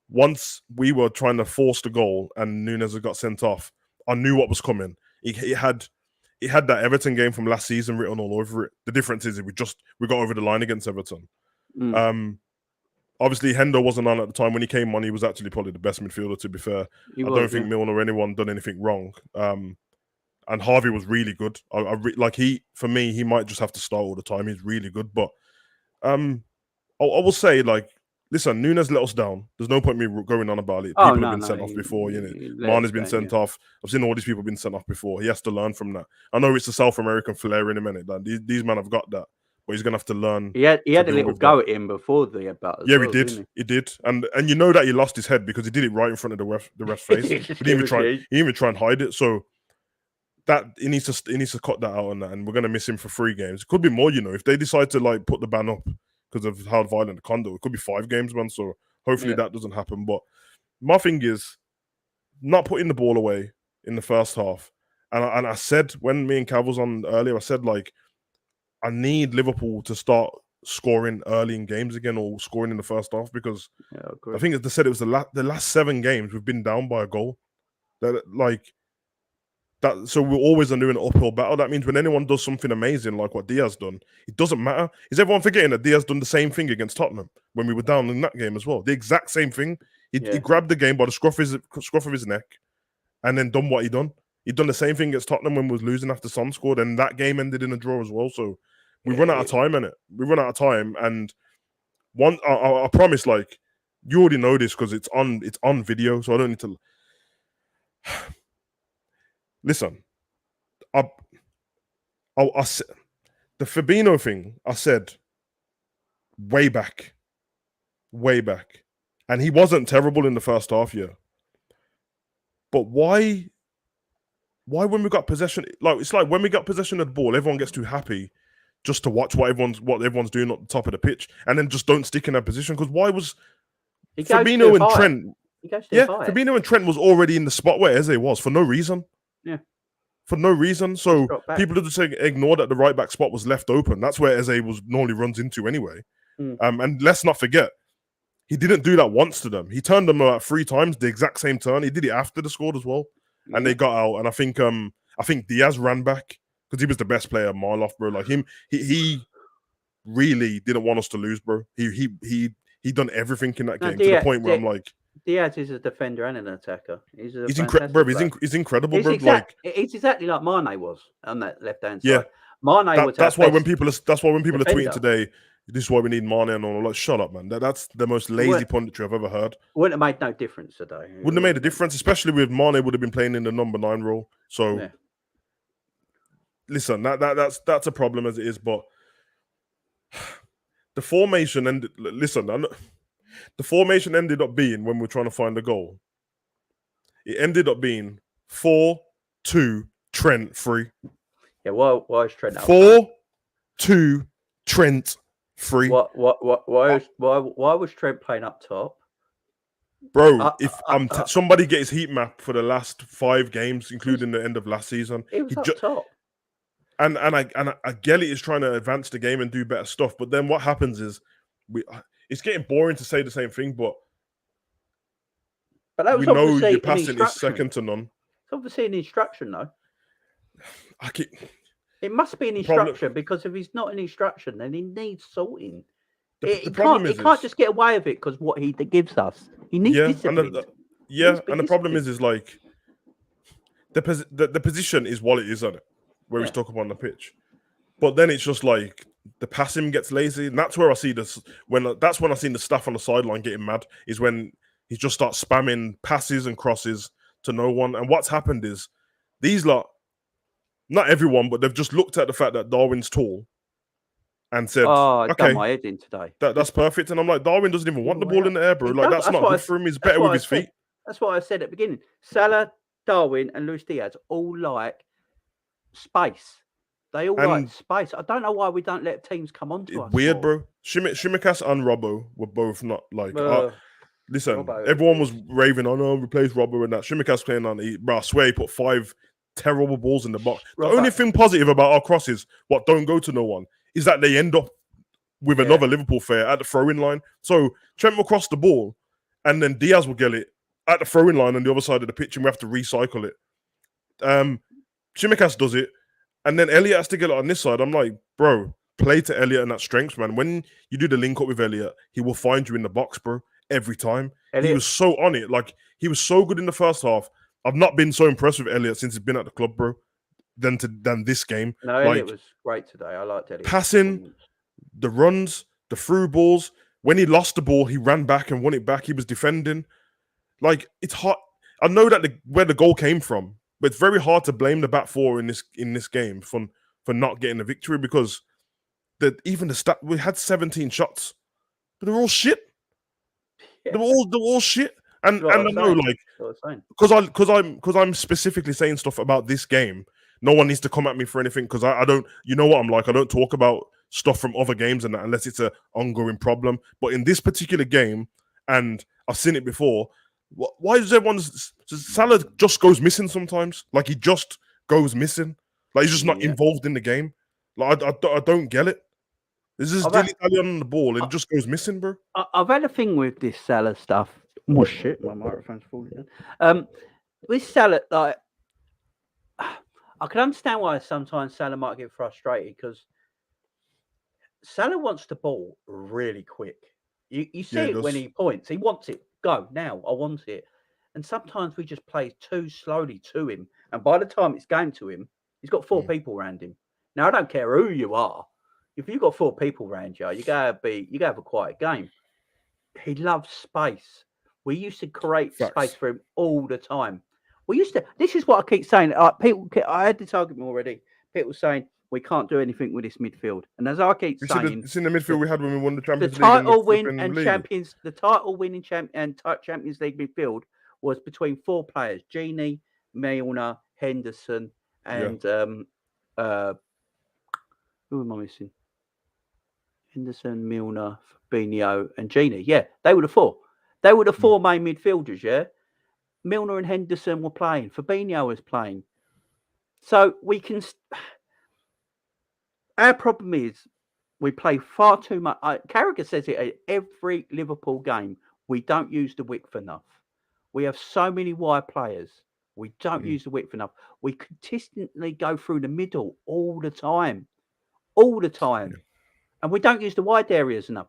once we were trying to force the goal and Nunez had got sent off, I knew what was coming. He had that Everton game from last season written all over it. The difference is we got over the line against Everton. Obviously, Hendo wasn't on at the time. When he came on, he was actually probably the best midfielder, to be fair. I don't think Milner or anyone done anything wrong. And Harvey was really good. For me, he might just have to start all the time. He's really good. But I will say, like, listen, Nunez let us down. There's no point me going on about it. People have been sent off before. Mane has been sent off. I've seen all these people been sent off before. He has to learn from that. I know it's a South American flair in a minute. These men have got that. But he's gonna have to learn. He had a little go at him before the about. Yeah, he did. He did, and you know that he lost his head because he did it right in front of the ref's face. He didn't even try and hide it. So that he needs to cut that out on that, and we're gonna miss him for 3 games. It could be more, if they decide to like put the ban up because of how violent the conduct. It could be 5 games, man. So hopefully that doesn't happen. But my thing is not putting the ball away in the first half. And I said, when me and Cav was on earlier, I said, like, I need Liverpool to start scoring early in games again, or scoring in the first half, because I think they said it was the last 7 games we've been down by a goal. So we're always doing an uphill battle. That means when anyone does something amazing like what Diaz done, it doesn't matter. Is everyone forgetting that Diaz done the same thing against Tottenham when we were down in that game as well? The exact same thing. He grabbed the game by the scruff of his neck, and then done what he done. He done the same thing against Tottenham when we was losing after Son scored, and that game ended in a draw as well. So we run out of time, innit? We run out of time, and I promise, like, you already know this because it's on video, so I don't need to. Listen, I said the Fabinho thing. I said way back, and he wasn't terrible in the first half. Yeah, But why when we got possession, like it's like when we got possession of the ball, everyone gets too happy just to watch what everyone's doing at the top of the pitch, and then just don't stick in their position. Because why was Fabinho and Trent? Fabinho and Trent was already in the spot where Eze was for no reason. Yeah. For no reason. So people are just saying ignore that the right back spot was left open. That's where Eze normally runs into anyway. And let's not forget, he didn't do that once to them. He turned them about 3 times, the exact same turn. He did it after the score as well. And they got out. And I think Diaz ran back because he was the best player, Marloff, bro. Like he really didn't want us to lose, bro. He done everything in that game to the point where I'm like, Diaz is a defender and an attacker. He's incredible, bro. He's incredible, bro. It's exactly like Mane was on that left hand side. Yeah, Mane was. That's why when people are tweeting today, this is why we need Mane and all. Like, shut up, man. That's the most lazy punditry I've ever heard. Wouldn't have made no difference today. Wouldn't have made a difference, especially with Mane would have been playing in the number 9 role. So, listen, that's a problem as it is. But the formation and the formation ended up being, when we're trying to find a goal, it ended up being 4-2 Trent 3. Yeah, why is Trent out? 4-2 Trent 3. Why was Trent playing up top? Bro, somebody get his heat map for the last 5 games, including the end of last season. He was up top. And I get it, is trying to advance the game and do better stuff. But then what happens is it's getting boring to say the same thing, but that was we know your passing is second to none. It's obviously an instruction, though. It must be an instruction, because if he's not an instruction, then he needs sorting. He can't just get away with it because what he gives us. He needs discipline. And the problem is like the position is what it is, on it, where he's stuck up on the pitch. But then it's just like the passing gets lazy, and that's where I see this. That's when I seen the staff on the sideline getting mad. Is when he just starts spamming passes and crosses to no one. And what's happened is these lot, not everyone, but they've just looked at the fact that Darwin's tall and said, "Okay, done my head in today. That's perfect." And I'm like, Darwin doesn't even want the ball in the air, bro. Like that's not good for him. He's better with his feet. That's what I said at the beginning. Salah, Darwin, and Luis Diaz all like space. They all like space. I don't know why we don't let teams come onto us. Weird, bro. Shimikas and Robbo were both not like. Listen, Robbo, everyone was raving, "Oh no, replace Robbo," and that. Shimikas playing on. Bro, I swear he put 5 terrible balls in the box. The only thing positive about our crosses, what don't go to no one, is that they end up with another Liverpool player at the throwing line. So Trent will cross the ball, and then Diaz will get it at the throwing line on the other side of the pitch, and we have to recycle it. Shimikas does it. And then Elliot has to get it on this side. I'm like, bro, play to Elliot and that strength, man. When you do the link up with Elliot, he will find you in the box, bro, every time. He was so on it. Like, he was so good in the first half. I've not been so impressed with Elliot since he's been at the club, bro, than this game. No, Elliot was great today. I liked Elliot. Passing, the runs, the through balls. When he lost the ball, he ran back and won it back. He was defending. Like, it's hard. I know that where the goal came from, but it's very hard to blame the back four in this game for not getting the victory, because we had 17 shots, but they're all shit. Yeah. They're all shit. And I know, like, because I'm specifically saying stuff about this game, no one needs to come at me for anything, because I don't. You know what I'm like. I don't talk about stuff from other games and that unless it's an ongoing problem. But in this particular game, and I've seen it before. Why does Salah just goes missing sometimes? Like, he just goes missing. Like, he's just not involved in the game. Like, I don't get it. This is dilly-dally on the ball, and it just goes missing, bro. I've had a thing with this Salah stuff. Oh shit, my microphone's falling down. With Salah, like, I can understand why sometimes Salah might get frustrated, because Salah wants the ball really quick. You see it when he points. He wants it. Go now. I want it. And sometimes we just play too slowly to him. And by the time it's game to him, he's got 4 people around him. Now, I don't care who you are. If you've got 4 people around you, you gotta have a quiet game. He loves space. We used to create space for him all the time. This is what I keep saying. I had this argument already. People saying we can't do anything with this midfield. And as I keep saying, it's in the midfield we had when we won the Champions League. The title win and Champions League midfield was between 4 players: Genie, Milner, Henderson, and who am I missing? Henderson, Milner, Fabinho, and Genie. Yeah, they were the 4. They were the 4 main midfielders. Yeah, Milner and Henderson were playing. Fabinho was playing. So we can. Our problem is we play far too much. Carragher says it at every Liverpool game. We don't use the width enough. We have so many wide players. We don't use the width enough. We consistently go through the middle all the time. All the time. Yeah. And we don't use the wide areas enough.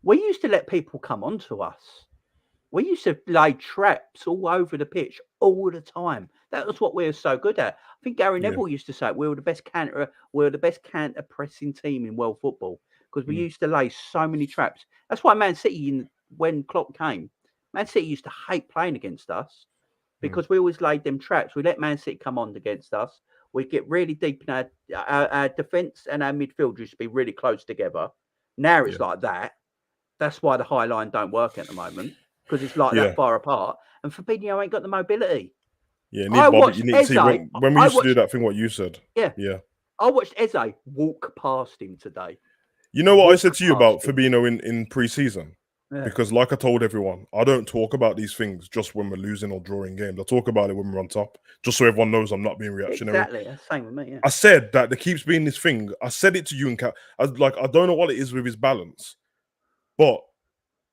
We used to let people come onto us. We used to lay traps all over the pitch all the time. That was what we were so good at. I think Gary Neville used to say we were the best counter pressing team in world football because we used to lay so many traps. That's why Man City, when Klopp came, Man City used to hate playing against us because we always laid them traps. We let Man City come on against us. We get really deep in our defence and our midfield used to be really close together. Now it's like that. That's why the high line don't work at the moment because it's like that far apart. And Fabinho ain't got the mobility. Yeah, you need to see when we used to do that thing. What you said. Yeah. I watched Eze walk past him today. You know what I said to you about Fabinho in pre-season? Yeah. Because like I told everyone, I don't talk about these things just when we're losing or drawing games. I talk about it when we're on top, just so everyone knows I'm not being reactionary. Exactly, that's the same with me. Yeah. I said that there keeps being this thing. I said it to you and Kat. I don't know what it is with his balance, but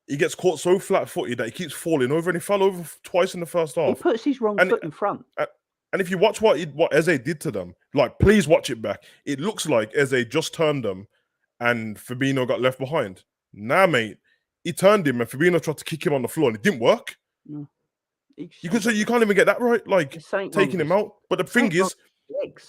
he gets caught so flat-footed that he keeps falling over, and he fell over twice in the first half. He puts his wrong foot in front. And if you watch what Eze did to them, like, please watch it back. It looks like Eze just turned them, and Fabinho got left behind. Nah, mate, he turned him, and Fabinho tried to kick him on the floor, and it didn't work. No. You can't even get that right, like taking him out. But the thing is,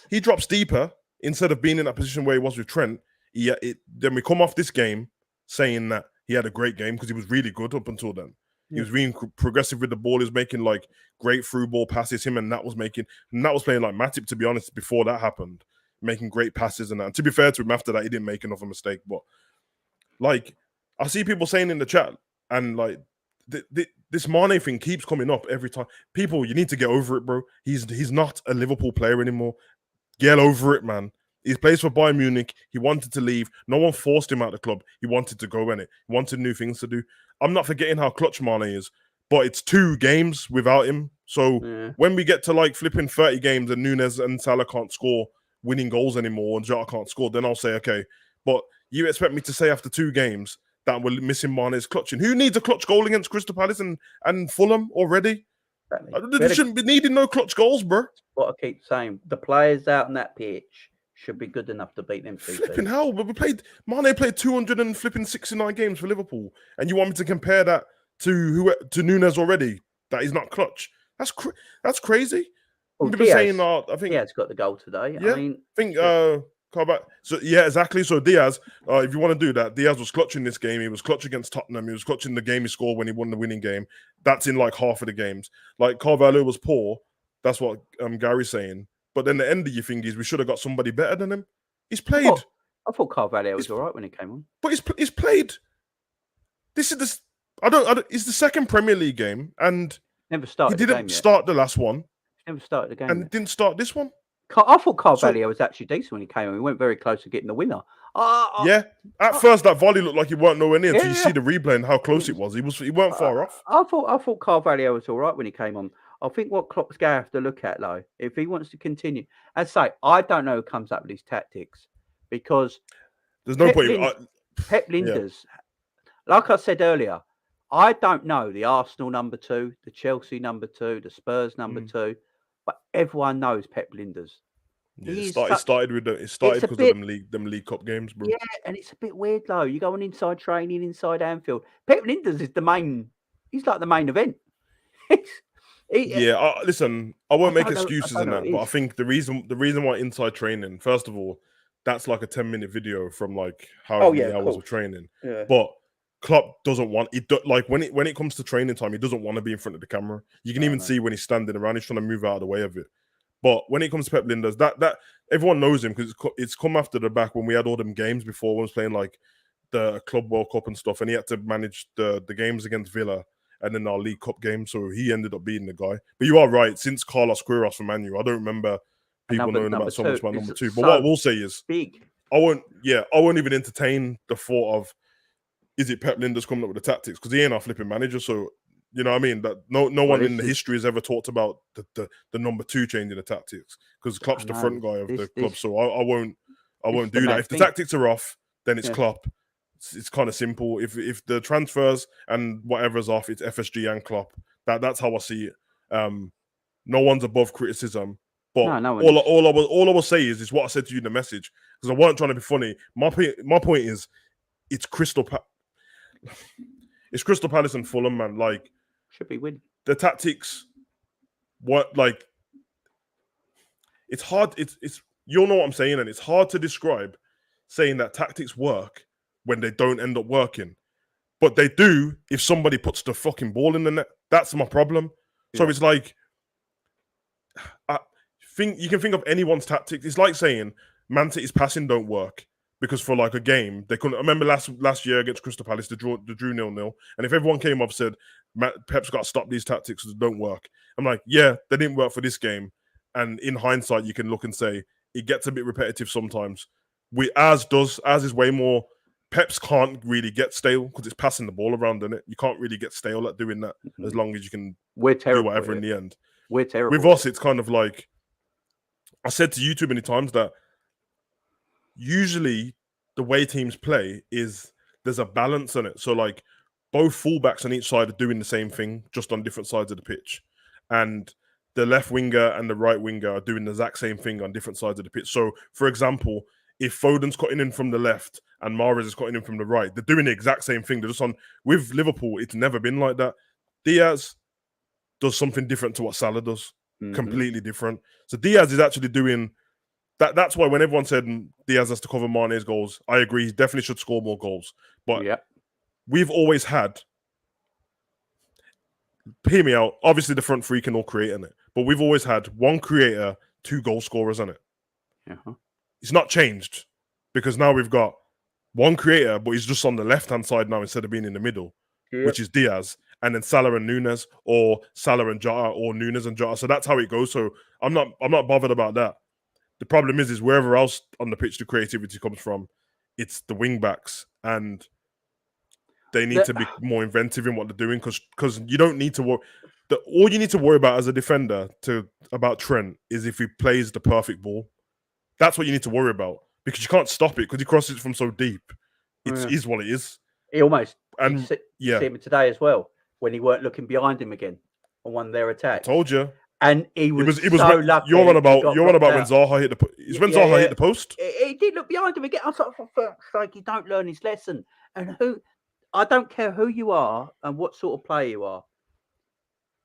he drops deeper instead of being in that position where he was with Trent. Then we come off this game saying that he had a great game because he was really good up until then. He was being progressive with the ball. He was making like great through ball passes. Him and that was playing like Matip, to be honest, before that happened, making great passes and that. And to be fair to him, after that, he didn't make enough of a mistake. But like, I see people saying in the chat, and like this Mane thing keeps coming up every time. People, you need to get over it, bro. He's not a Liverpool player anymore. Get over it, man. He plays for Bayern Munich. He wanted to leave. No one forced him out of the club. He wanted to go in it. He wanted new things to do. I'm not forgetting how clutch Mane is, but it's 2 games without him. So when we get to like flipping 30 games and Nunez and Salah can't score winning goals anymore and Jota can't score, then I'll say, okay. But you expect me to say after 2 games that we're missing Mane's clutching? Who needs a clutch goal against Crystal Palace and Fulham already? They shouldn't be needing no clutch goals, bro. What I keep saying, the players out on that pitch should be good enough to beat them. Flipping hell, but Mane played 269 games for Liverpool, and you want me to compare that to Nunez already? That is not clutch. That's crazy. Well, Diaz, I think Diaz got the goal today. Yeah, I think so yeah, exactly. So Diaz, if you want to do that, Diaz was clutching this game. He was clutch against Tottenham. He was clutching the game he scored when he won the winning game. That's in like half of the games. Like Carvalho was poor. That's what Gary's saying. But then the end of your thing is we should have got somebody better than him. He's played. I thought Carvalho was all right when he came on. But he's played. This is this. I don't. It's the second Premier League game, and never started. He didn't start the last one. Never started the game, and didn't start this one. I thought Carvalho was actually decent when he came on. He went very close to getting the winner. At first that volley looked like he weren't nowhere near until you see the replay and how close it was. He weren't far off. I thought Carvalho was all right when he came on. I think what Klopp's going to have to look at, though, if he wants to continue, and say, I don't know who comes up with these tactics because there's no point. Pep Linders, like I said earlier, I don't know the Arsenal number 2, the Chelsea number 2, the Spurs number 2, but everyone knows Pep Linders. Yeah, it started because of them League Cup games, bro. Yeah, and it's a bit weird though. You go on inside training inside Anfield. Pep Linders is he's like the main event. Listen, I won't make excuses in that, but I think the reason why inside training, first of all, that's like a 10-minute video from like how many hours of training. Yeah. But Klopp doesn't want it. Like when it comes to training time, he doesn't want to be in front of the camera. You can even see when he's standing around, he's trying to move out of the way of it. But when it comes to Pep Linders, that everyone knows him because it's come after the back when we had all them games before when he was playing like the Club World Cup and stuff, and he had to manage the games against Villa and then our League Cup game. So he ended up being the guy. But you are right. Since Carlos Queiroz for Man U, I don't remember people knowing about so much about number 2. But what I will say is, big. I won't even entertain the thought of, is it Pep Lijnders coming up with the tactics? Because he ain't our flipping manager. So, you know what I mean? That no one in the history has ever talked about the number 2 changing the tactics, because Klopp's the front guy of the club. So I won't do that. If the tactics are off, then it's Klopp. It's kind of simple. If the transfers and whatever's off, it's FSG and Klopp. That's how I see it. No one's above criticism. But no all I will say is what I said to you in the message, because I weren't trying to be funny. My point is, it's Crystal Palace and Fulham, man. Like, should be winning. The tactics, it's hard. It's you'll know what I'm saying, and it's hard to describe saying that tactics work when they don't end up working, but they do if somebody puts the fucking ball in the net. That's my problem. Yeah. So it's like, you can think of anyone's tactics. It's like saying Man City's passing don't work because for like a game they couldn't. I remember last year against Crystal Palace, they drew 0-0, and if everyone came up and said Pep's got to stop these tactics, that don't work. I'm like, yeah, they didn't work for this game, and in hindsight, you can look and say it gets a bit repetitive sometimes. As is way more. Pep's can't really get stale because it's passing the ball around, isn't it? You can't really get stale at doing that as long as you can do whatever in the end. We're terrible. With us, it's kind of like, I said to you too many times that usually the way teams play is there's a balance in it. So like both fullbacks on each side are doing the same thing, just on different sides of the pitch. And the left winger and the right winger are doing the exact same thing on different sides of the pitch. So, for example, if Foden's cutting in from the left and Mahrez is cutting in from the right, they're doing the exact same thing. They're just on. With Liverpool, it's never been like that. Diaz does something different to what Salah does, completely different. So Diaz is actually doing that. That's why when everyone said Diaz has to cover Mane's goals, I agree. He definitely should score more goals. But we've always had, hear me out, obviously the front three can all create in it, but we've always had one creator, 2 goal scorers in it. It's not changed because now we've got one creator, but he's just on the left-hand side now instead of being in the middle, which is Diaz, and then Salah and Nunez, or Salah and Jota, or Nunez and Jota. So that's how it goes. So I'm not bothered about that. The problem is wherever else on the pitch the creativity comes from, it's the wing backs, and they need to be more inventive in what they're doing because you don't need to worry. All you need to worry about as a defender about Trent is if he plays the perfect ball. That's what you need to worry about because you can't stop it because he crosses it from so deep. It is what it is. He almost see him today as well when he weren't looking behind him again on one of their attacks. I told you. And he was so lucky. You're on about when Zaha hit the post. It's when Zaha hit the post. He did look behind him again. I was like, you don't learn his lesson. And I don't care who you are and what sort of player you are.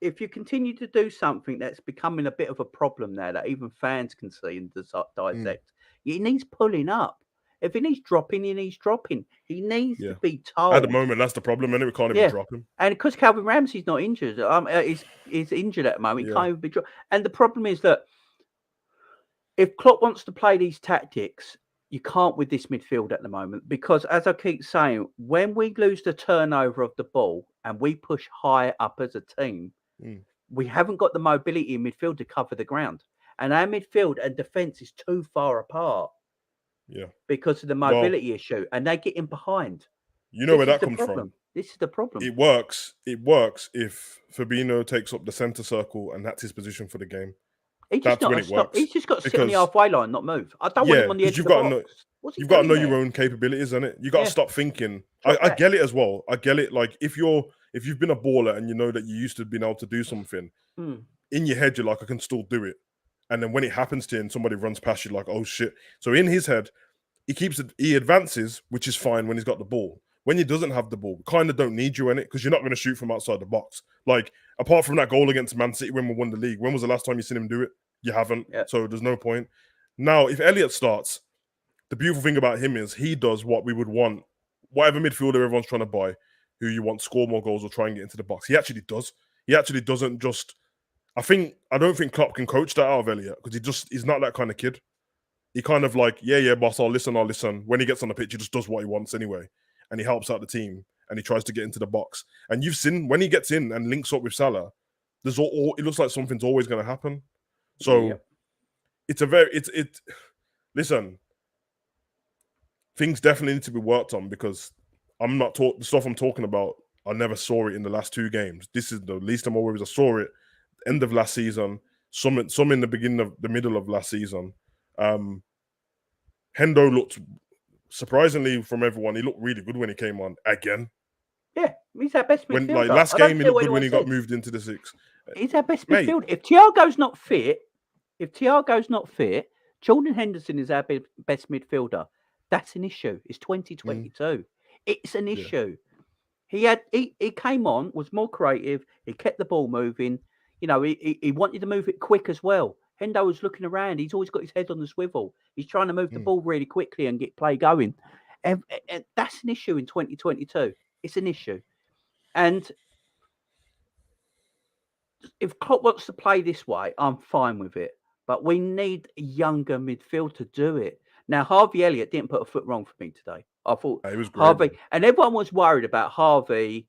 If you continue to do something that's becoming a bit of a problem now that even fans can see and dissect, he needs pulling up. If he needs dropping, he needs dropping. He needs to be told. At the moment, that's the problem, and we can't even drop him. And because Calvin Ramsey's not injured, he's injured at the moment. He can't even be dropped. And the problem is that if Klopp wants to play these tactics, you can't with this midfield at the moment because, as I keep saying, when we lose the turnover of the ball and we push high up as a team, we haven't got the mobility in midfield to cover the ground. And our midfield and defence is too far apart. Yeah. Because of the mobility issue. And they get in behind. You know where that comes from. This is the problem. It works if Fabinho takes up the centre circle and that's his position for the game. That's when it works. He's just got to sit on the halfway line, not move. I don't want him on the edge of the box. You've got to know your own capabilities, innit? You got to stop thinking. I get it as well. I get it. Like if you've been a baller and you know that you used to be able to do something, in your head you're like, I can still do it. And then when it happens to you and somebody runs past you, like, oh shit. So in his head, he advances, which is fine when he's got the ball. When he doesn't have the ball, kind of don't need you in it because you're not going to shoot from outside the box. Like, apart from that goal against Man City when we won the league, when was the last time you seen him do it? You haven't. Yeah. So there's no point. Now, if Elliott starts, the beautiful thing about him is he does what we would want. Whatever midfielder everyone's trying to buy, who you want score more goals or try and get into the box, he actually does. He actually doesn't just... I don't think Klopp can coach that out of Elliott because he's not that kind of kid. He kind of like, yeah, boss, I'll listen. When he gets on the pitch, he just does what he wants anyway. And he helps out the team. and he tries to get into the box. And you've seen when he gets in and links up with Salah, there's it looks like something's always going to happen. So listen, things definitely need to be worked on because the stuff I'm talking about, I never saw it in the last 2 games. This is the least of my worries. I saw it end of last season, some in the middle of last season. Hendo looked, surprisingly from everyone, he looked really good when he came on again. Yeah, he's our best midfielder. Last game, he looked good when he got moved into the 6. He's our best midfielder. If Thiago's not fit, Jordan Henderson is our best midfielder. That's an issue. It's 2022. It's an issue. He came on, was more creative. He kept the ball moving. You know, he wanted to move it quick as well. Hendo was looking around. He's always got his head on the swivel. He's trying to move the ball really quickly and get play going. And that's an issue in 2022. It's an issue. And if Klopp wants to play this way, I'm fine with it. But we need a younger midfield to do it. Now, Harvey Elliott didn't put a foot wrong for me today. I thought it was great, Harvey, and everyone was worried about Harvey,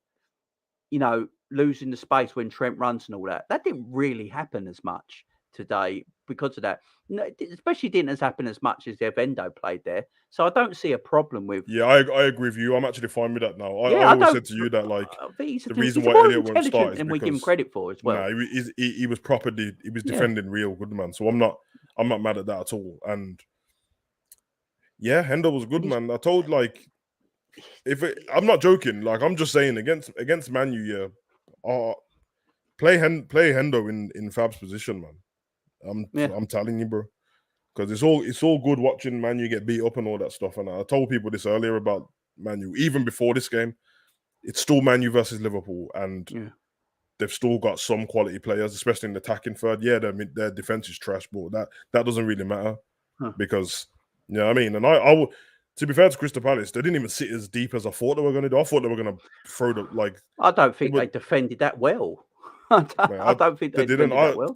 you know, losing the space when Trent runs and all that. That didn't really happen as much today because of that. No, especially didn't happen as much as if Endo played there. So I don't see a problem with. Yeah, I agree with you. I'm actually fine with that now. I always said to you that the reason why Elliott won't start is and because we give him credit for as well. No, he was defending real good, man. So I'm not mad at that at all. And yeah, Hendo was good, man. I told I'm not joking. Like I'm just saying against Man U, play Hendo in Fab's position, man. I'm telling you, bro. Because it's all good watching Man U get beat up and all that stuff. And I told people this earlier about Man U, even before this game. It's still Man U versus Liverpool, and they've still got some quality players, especially in the attacking third. Yeah, their defense is trash, but that doesn't really matter because you know what I mean. And I to be fair to Crystal Palace, they didn't even sit as deep as I thought they were going to do. I thought they were going to throw I don't think they defended that well. I don't think they didn't. That well.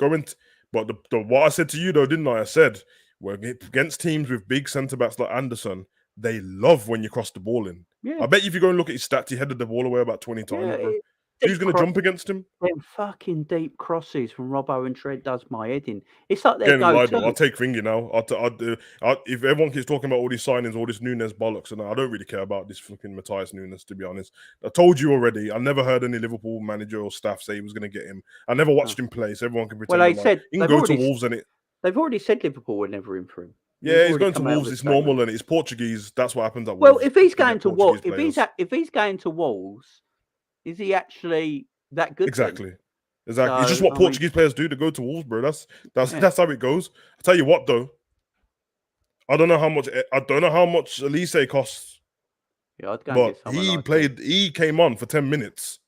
But what I said to you though, didn't I? I said we're against teams with big centre backs like Anderson. They love when you cross the ball in. Yeah. I bet if you go and look at his stats, he headed the ball away about 20 times. Bro. Who's going to jump against him? Them fucking deep crosses from Robbo and Trent does my head in. It's like they're I'll take Thingy now. If everyone keeps talking about all these signings, all this Nunez bollocks, and I don't really care about this fucking Matthias Nunez, to be honest. I told you already. I never heard any Liverpool manager or staff say he was going to get him. I never watched him play, so everyone can pretend. Well, they said he can go to Wolves and it. They've already said Liverpool were never in for him. Yeah, he's going to Wolves. It's normal, and it's Portuguese. That's what happens at Wolves. Well, if he's going to Wolves, if he's going to Wolves, is he actually that good? Exactly. So, it's just what Portuguese players do to go to Wolves, bro. That's how it goes. I tell you what, though, I don't know how much Elise costs. Yeah, I'd go but he came on for 10 minutes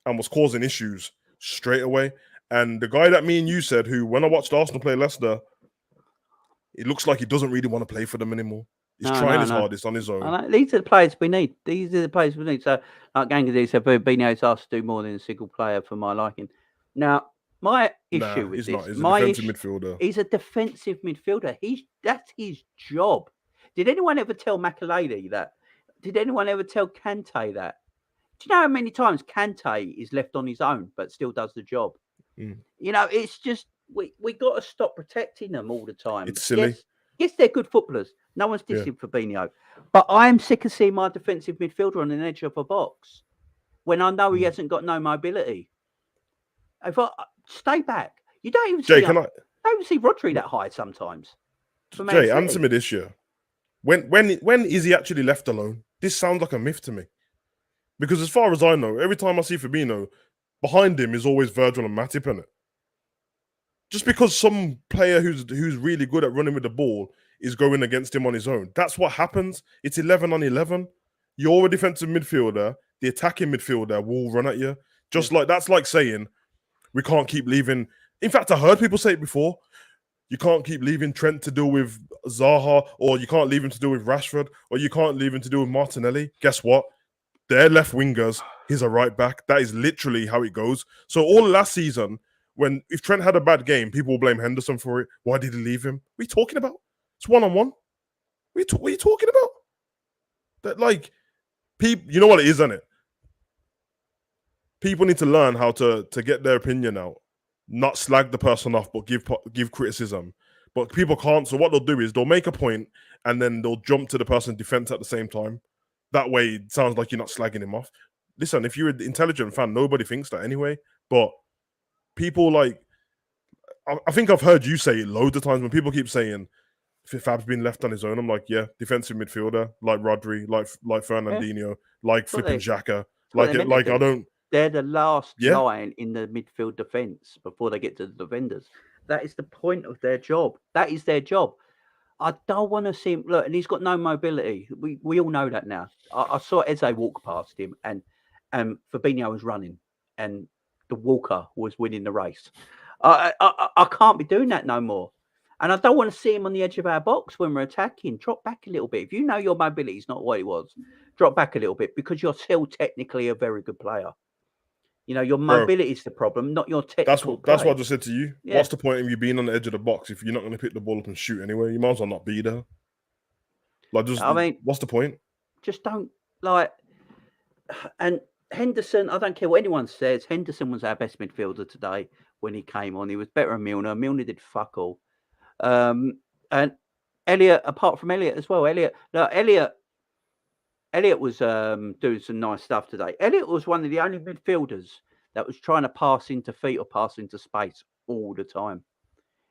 and was causing issues straight away. And the guy that me and you said, who when I watched Arsenal play Leicester, it looks like he doesn't really want to play for them anymore. He's trying his hardest on his own. These are the players we need. So, like Gangazee said, Fabinho's asked to do more than a single player for my liking. Now, my issue with this, he's a defensive midfielder. He's a defensive midfielder. That's his job. Did anyone ever tell Makelele that? Did anyone ever tell Kante that? Do you know how many times Kante is left on his own but still does the job? You know, it's just we got to stop protecting them all the time. It's silly. Yes, they're good footballers. No one's dissing Fabinho. But I'm sick of seeing my defensive midfielder on the edge of a box when I know he hasn't got no mobility. If I stay back, you don't even see. Don't even see Rodri that high sometimes. Jay, answer me this year. When is he actually left alone? This sounds like a myth to me. Because as far as I know, every time I see Fabinho, behind him is always Virgil and Matip in it. Just because some player who's really good at running with the ball is going against him on his own. That's what happens. It's 11 on 11. You're a defensive midfielder. The attacking midfielder will run at you. That's like saying, we can't keep leaving. In fact, I heard people say it before. You can't keep leaving Trent to deal with Zaha, or you can't leave him to deal with Rashford, or you can't leave him to deal with Martinelli. Guess what? They're left wingers. He's a right back. That is literally how it goes. So all last season, if Trent had a bad game, people will blame Henderson for it. Why did he leave him? What are you talking about? It's one-on-one. What are you talking about? That people, you know what it is, isn't it? people need to learn how to get their opinion out, not slag the person off, but give criticism. But people can't. So what they'll do is they'll make a point and then they'll jump to the person's defense at the same time. That way, it sounds like you're not slagging him off. Listen, if you're an intelligent fan, nobody thinks that anyway. But people like, I think I've heard you say it loads of times when people keep saying Fab's been left on his own. I'm like, yeah, defensive midfielder, like Rodri, like Fernandinho, like flipping Xhaka. Like I don't. They're the last line in the midfield defence before they get to the defenders. That is the point of their job. That is their job. I don't want to see him look, and he's got no mobility. We all know that now. I saw Eze walk past him, and Fabinho was running, and the Walker was winning the race. I can't be doing that no more. And I don't want to see him on the edge of our box when we're attacking. Drop back a little bit. If you know your mobility is not what it was, drop back a little bit because you're still technically a very good player. You know, your mobility is the problem, not your technical That's what I just said to you. Yeah. What's the point of you being on the edge of the box if you're not going to pick the ball up and shoot anyway? You might as well not be there. Like, just, I mean, what's the point? Just don't, like... And Henderson, I don't care what anyone says, Henderson was our best midfielder today when he came on. He was better than Milner. Milner did fuck all. And Elliot, apart from Elliot as well, Elliot was doing some nice stuff today. Elliot was one of the only midfielders that was trying to pass into feet or pass into space all the time.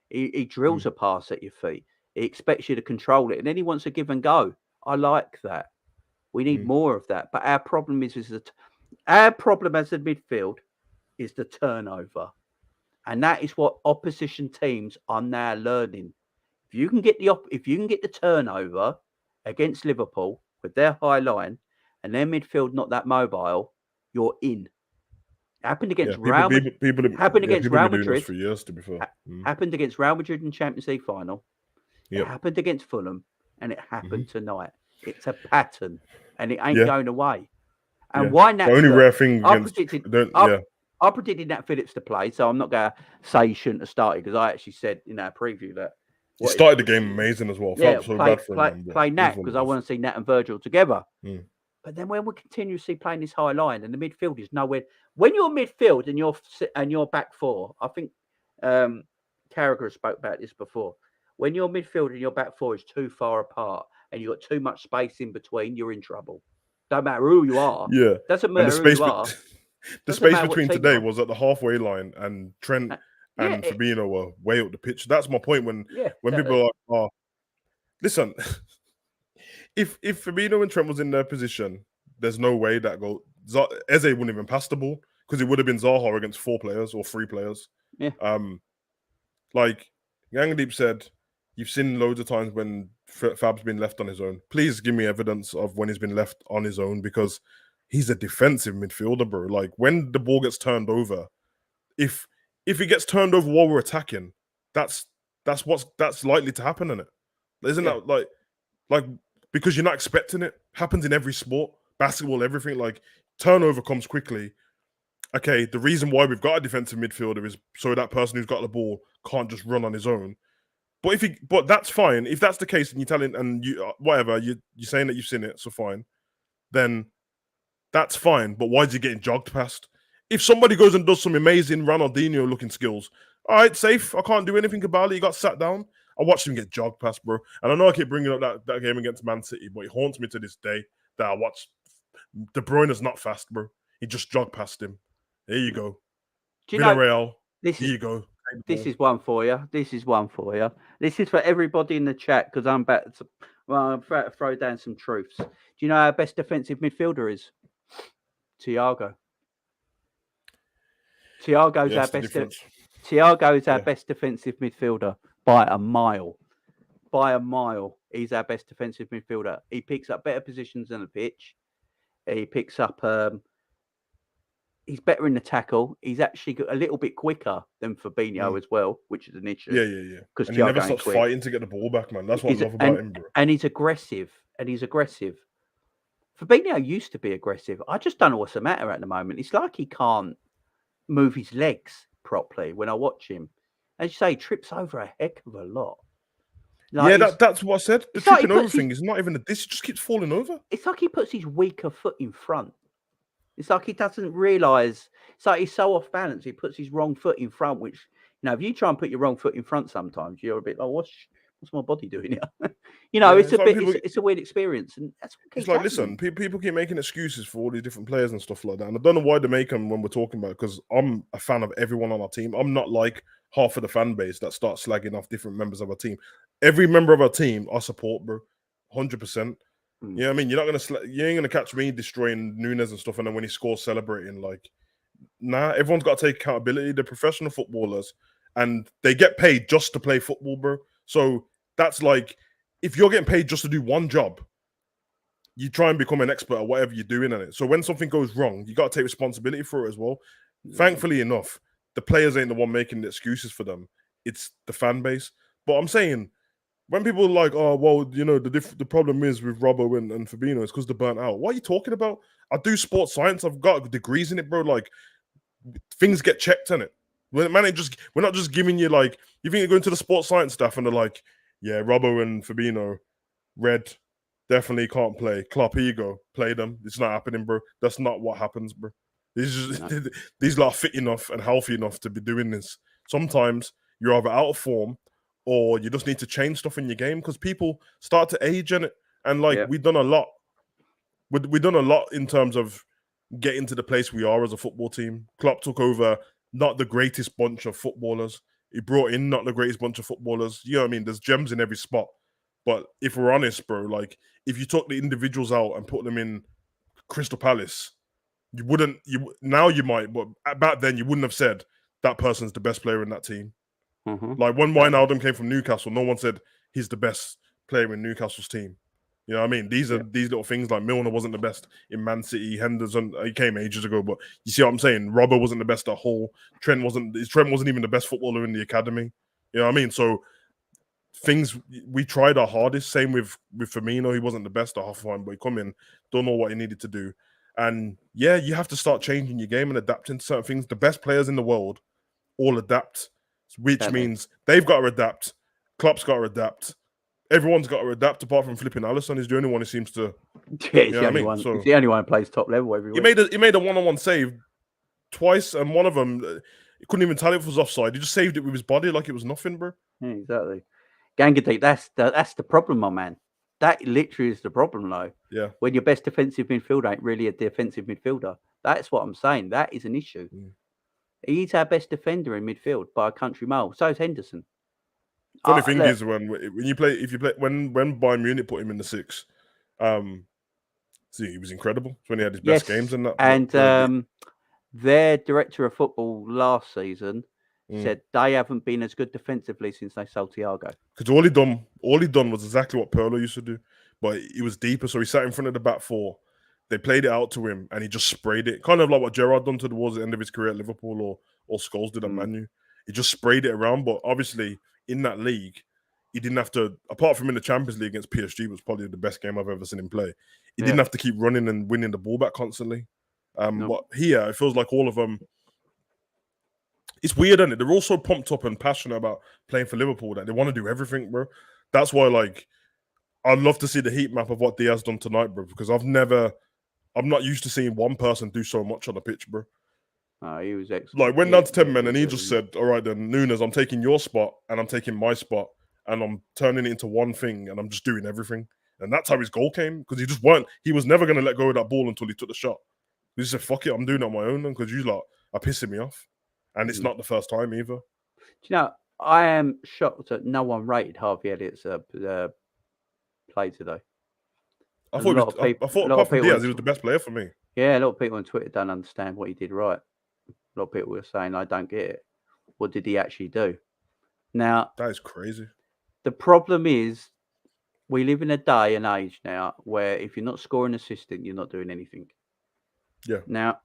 He drills a pass at your feet. He expects you to control it, and then he wants to give and go. I like that. We need more of that. But our problem our problem as a midfield is the turnover. And that is what opposition teams are now learning. If you can get the turnover against Liverpool with their high line and their midfield not that mobile, you're in. It happened against Real Madrid. Real Madrid for years, to be fair. Happened against Real Madrid in Champions League final. It happened against Fulham, and it happened tonight. It's a pattern, and it ain't going away. And why not? The only rare thing I predicted Nat Phillips to play, so I'm not going to say he shouldn't have started because I actually said in our preview that he started the game amazing as well. Play Nat because I want to see Nat and Virgil together. But then when we're continuously playing this high line and the midfield is nowhere, when you're midfield and you're back four, I think Carragher spoke about this before. When your midfield and your back four is too far apart and you've got too much space in between, you're in trouble. Don't matter who you are. Yeah, doesn't matter who you are. The space between today was at the halfway line, and Trent and Fabinho were way up the pitch. That's my point. When people are like, "Oh, listen, if Fabinho and Trent was in their position, there's no way that goal. Eze wouldn't even pass the ball because it would have been Zaha against 4 players or 3 players." Yeah. Like Yangadeep said, you've seen loads of times when Fab's been left on his own. Please give me evidence of when he's been left on his own because he's a defensive midfielder, bro. Like when the ball gets turned over, if it gets turned over while we're attacking, that's likely to happen, isn't it? Isn't that like because you're not expecting it? Happens in every sport, basketball, everything. Like turnover comes quickly. Okay, the reason why we've got a defensive midfielder is so that person who's got the ball can't just run on his own. But that's fine. If that's the case, and you're telling and you whatever you're saying that you've seen it, so fine. Then that's fine. But why is he getting jogged past? If somebody goes and does some amazing Ronaldinho looking skills, all right, safe. I can't do anything about it. He got sat down. I watched him get jogged past, bro. And I know I keep bringing up that game against Man City, but it haunts me to this day that I watched. De Bruyne's not fast, bro. He just jogged past him. There you go. Villarreal. Here you go. This is one for you. This is for everybody in the chat because I'm about to throw down some truths. Do you know our best defensive midfielder is? Thiago. Thiago's our best. Thiago is our best defensive midfielder by a mile. By a mile, he's our best defensive midfielder. He picks up better positions than the pitch. He picks up. He's better in the tackle. He's actually a little bit quicker than Fabinho as well, which is an issue. Yeah. Because he never stops fighting to get the ball back, man. That's what I love about him, bro. And he's aggressive. Fabinho used to be aggressive. I just don't know what's the matter at the moment. It's like he can't move his legs properly when I watch him. As you say, he trips over a heck of a lot. Like that's what I said. The tripping over thing is not even this. He just keeps falling over. It's like he puts his weaker foot in front. It's like he doesn't realise. It's like he's so off balance. He puts his wrong foot in front, which, if you try and put your wrong foot in front sometimes, you're a bit like, what's my body doing here? Yeah, It's it's a like bit, people. it's a weird experience. And that's what It's keeps like, happening. listen, people keep making excuses for all these different players and stuff like that, and I don't know why they make them when we're talking about it. Because I'm a fan of everyone on our team. I'm not like half of the fan base that start slagging off different members of our team. Every member of our team, I support, bro, 100%. Mm. You know what I mean? You're not gonna, you ain't gonna catch me destroying Nunez and stuff, and then when he scores, celebrating. Like, nah, everyone's got to take accountability. They're professional footballers, and they get paid just to play football, bro. So that's like, if you're getting paid just to do one job, you try and become an expert at whatever you're doing in it. So when something goes wrong, you got to take responsibility for it as well. Yeah. Thankfully enough, the players ain't the one making the excuses for them. It's the fan base. But I'm saying, when people are like, oh, well, you know, the problem is with Robbo and Fabinho is because they're burnt out. What are you talking about? I do sports science. I've got degrees in it, bro. Like, things get checked in it. We're not just giving you, like, you think you're going to the sports science stuff and they're like, yeah, Robbo and Fabinho, red, definitely can't play. Klopp, here you go, play them. It's not happening, bro. That's not what happens, bro. These lot are fit enough and healthy enough to be doing this. Sometimes you're either out of form or you just need to change stuff in your game because people start to age in it. And like, we've done a lot. We've done a lot in terms of getting to the place we are as a football team. Klopp took over not the greatest bunch of footballers. He brought in not the greatest bunch of footballers. You know what I mean? There's gems in every spot. But if we're honest, bro, like, if you took the individuals out and put them in Crystal Palace, now you might, but back then you wouldn't have said that person's the best player in that team. Mm-hmm. Like, when Wijnaldum came from Newcastle, no one said he's the best player in Newcastle's team. You know what I mean? These are these little things. Like, Milner wasn't the best in Man City. Henderson, he came ages ago, but you see what I'm saying? Robbo wasn't the best at Hull. Trent wasn't even the best footballer in the academy. You know what I mean? So we tried our hardest. Same with Firmino. He wasn't the best at Hoffenheim, but he come in, don't know what he needed to do. And yeah, you have to start changing your game and adapting to certain things. The best players in the world all adapt, which means they've got to adapt. Klopp's got to adapt. Everyone's got to adapt, apart from flipping Alisson. He's the only one who seems to. Yeah, he's the only one. So, he's the only one who plays top level everywhere. He made a one-on-one save twice, and one of them he couldn't even tell if it was offside. He just saved it with his body like it was nothing, bro. Yeah, exactly. Gangadek, that's the problem, my man. That literally is the problem, though. Yeah. When your best defensive midfielder ain't really a defensive midfielder. That's what I'm saying. That is an issue. He's our best defender in midfield by a country mile. So is Henderson. Funny thing is, when Bayern Munich put him in the six, he was incredible. It's when he had his best games in that. And their director of football last season said they haven't been as good defensively since they sold Thiago. Because all he done was exactly what Pirlo used to do, but he was deeper. So he sat in front of the back four. They played it out to him, and he just sprayed it, kind of like what Gerrard done towards the end of his career at Liverpool, or Scholes did at Man U. He just sprayed it around. But obviously, in that league, he didn't have to. Apart from in the Champions League against PSG, was probably the best game I've ever seen him play. He didn't have to keep running and winning the ball back constantly. But here, it feels like all of them. It's weird, isn't it? They're all so pumped up and passionate about playing for Liverpool that they want to do everything, bro. That's why, like, I'd love to see the heat map of what Diaz done tonight, bro, because I'm not used to seeing one person do so much on the pitch, bro. Oh, he was excellent. Like, went down to 10 men and he just said, all right, then, Nunez, I'm taking your spot and I'm taking my spot and I'm turning it into one thing and I'm just doing everything. And that's how his goal came, because he was never going to let go of that ball until he took the shot. He just said, fuck it, I'm doing it on my own, because you lot are pissing me off. And it's not the first time either. Do you know, I am shocked that no one rated Harvey Elliott's play today. I thought apart from Diaz, he was the best player for me. Yeah, a lot of people on Twitter don't understand what he did right. A lot of people were saying, I don't get it. What did he actually do? Now, that is crazy. The problem is, we live in a day and age now where if you're not scoring assistant, you're not doing anything. Yeah. Now,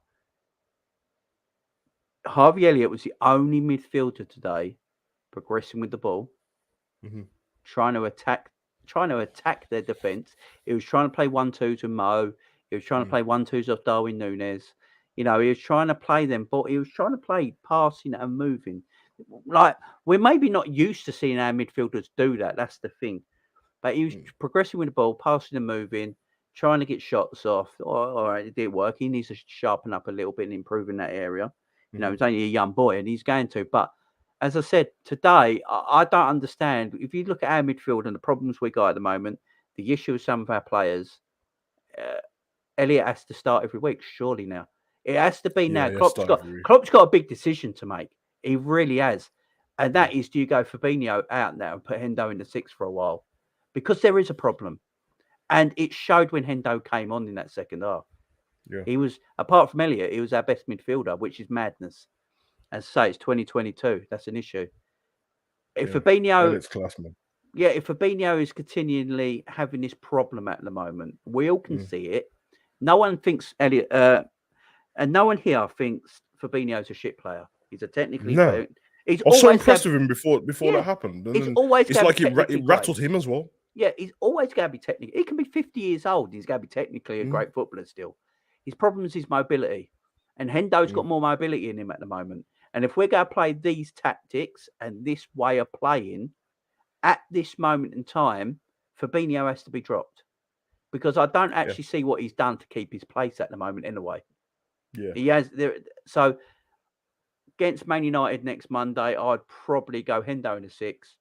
Harvey Elliott was the only midfielder today progressing with the ball, trying to attack their defence. He was trying to play 1-2 to Mo. He was trying to play 1-2s off Darwin Nunez. You know, he was trying to play them, but he was trying to play passing and moving. Like, we're maybe not used to seeing our midfielders do that. That's the thing. But he was progressing with the ball, passing and moving, trying to get shots off. All right, it didn't work. He needs to sharpen up a little bit and improve in that area. You know, he's only a young boy and he's going to. But as I said today, I don't understand. If you look at our midfield and the problems we got at the moment, the issue with some of our players, Elliot has to start every week, surely now. It has to be now. Klopp's got a big decision to make. He really has. And that is, do you go Fabinho out now and put Hendo in the 6 for a while? Because there is a problem. And it showed when Hendo came on in that second half. Yeah. He was, apart from Elliot, he was our best midfielder, which is madness. As I say, it's 2022. That's an issue. If Fabinho... it's class, man. Yeah, if Fabinho is continually having this problem at the moment, we all can see it. No one thinks Elliot... and no one here thinks Fabinho's a shit player. He's a technically... No. He's I was so impressed with him before that happened. And it's like it rattled him as well. Yeah, he's always going to be technical. He can be 50 years old and he's going to be technically a great footballer still. His problem is his mobility. And Hendo's got more mobility in him at the moment. And if we're going to play these tactics and this way of playing at this moment in time, Fabinho has to be dropped. Because I don't actually see what he's done to keep his place at the moment anyway. Yeah. He has there. So against Man United next Monday, I'd probably go Hendo in the 6.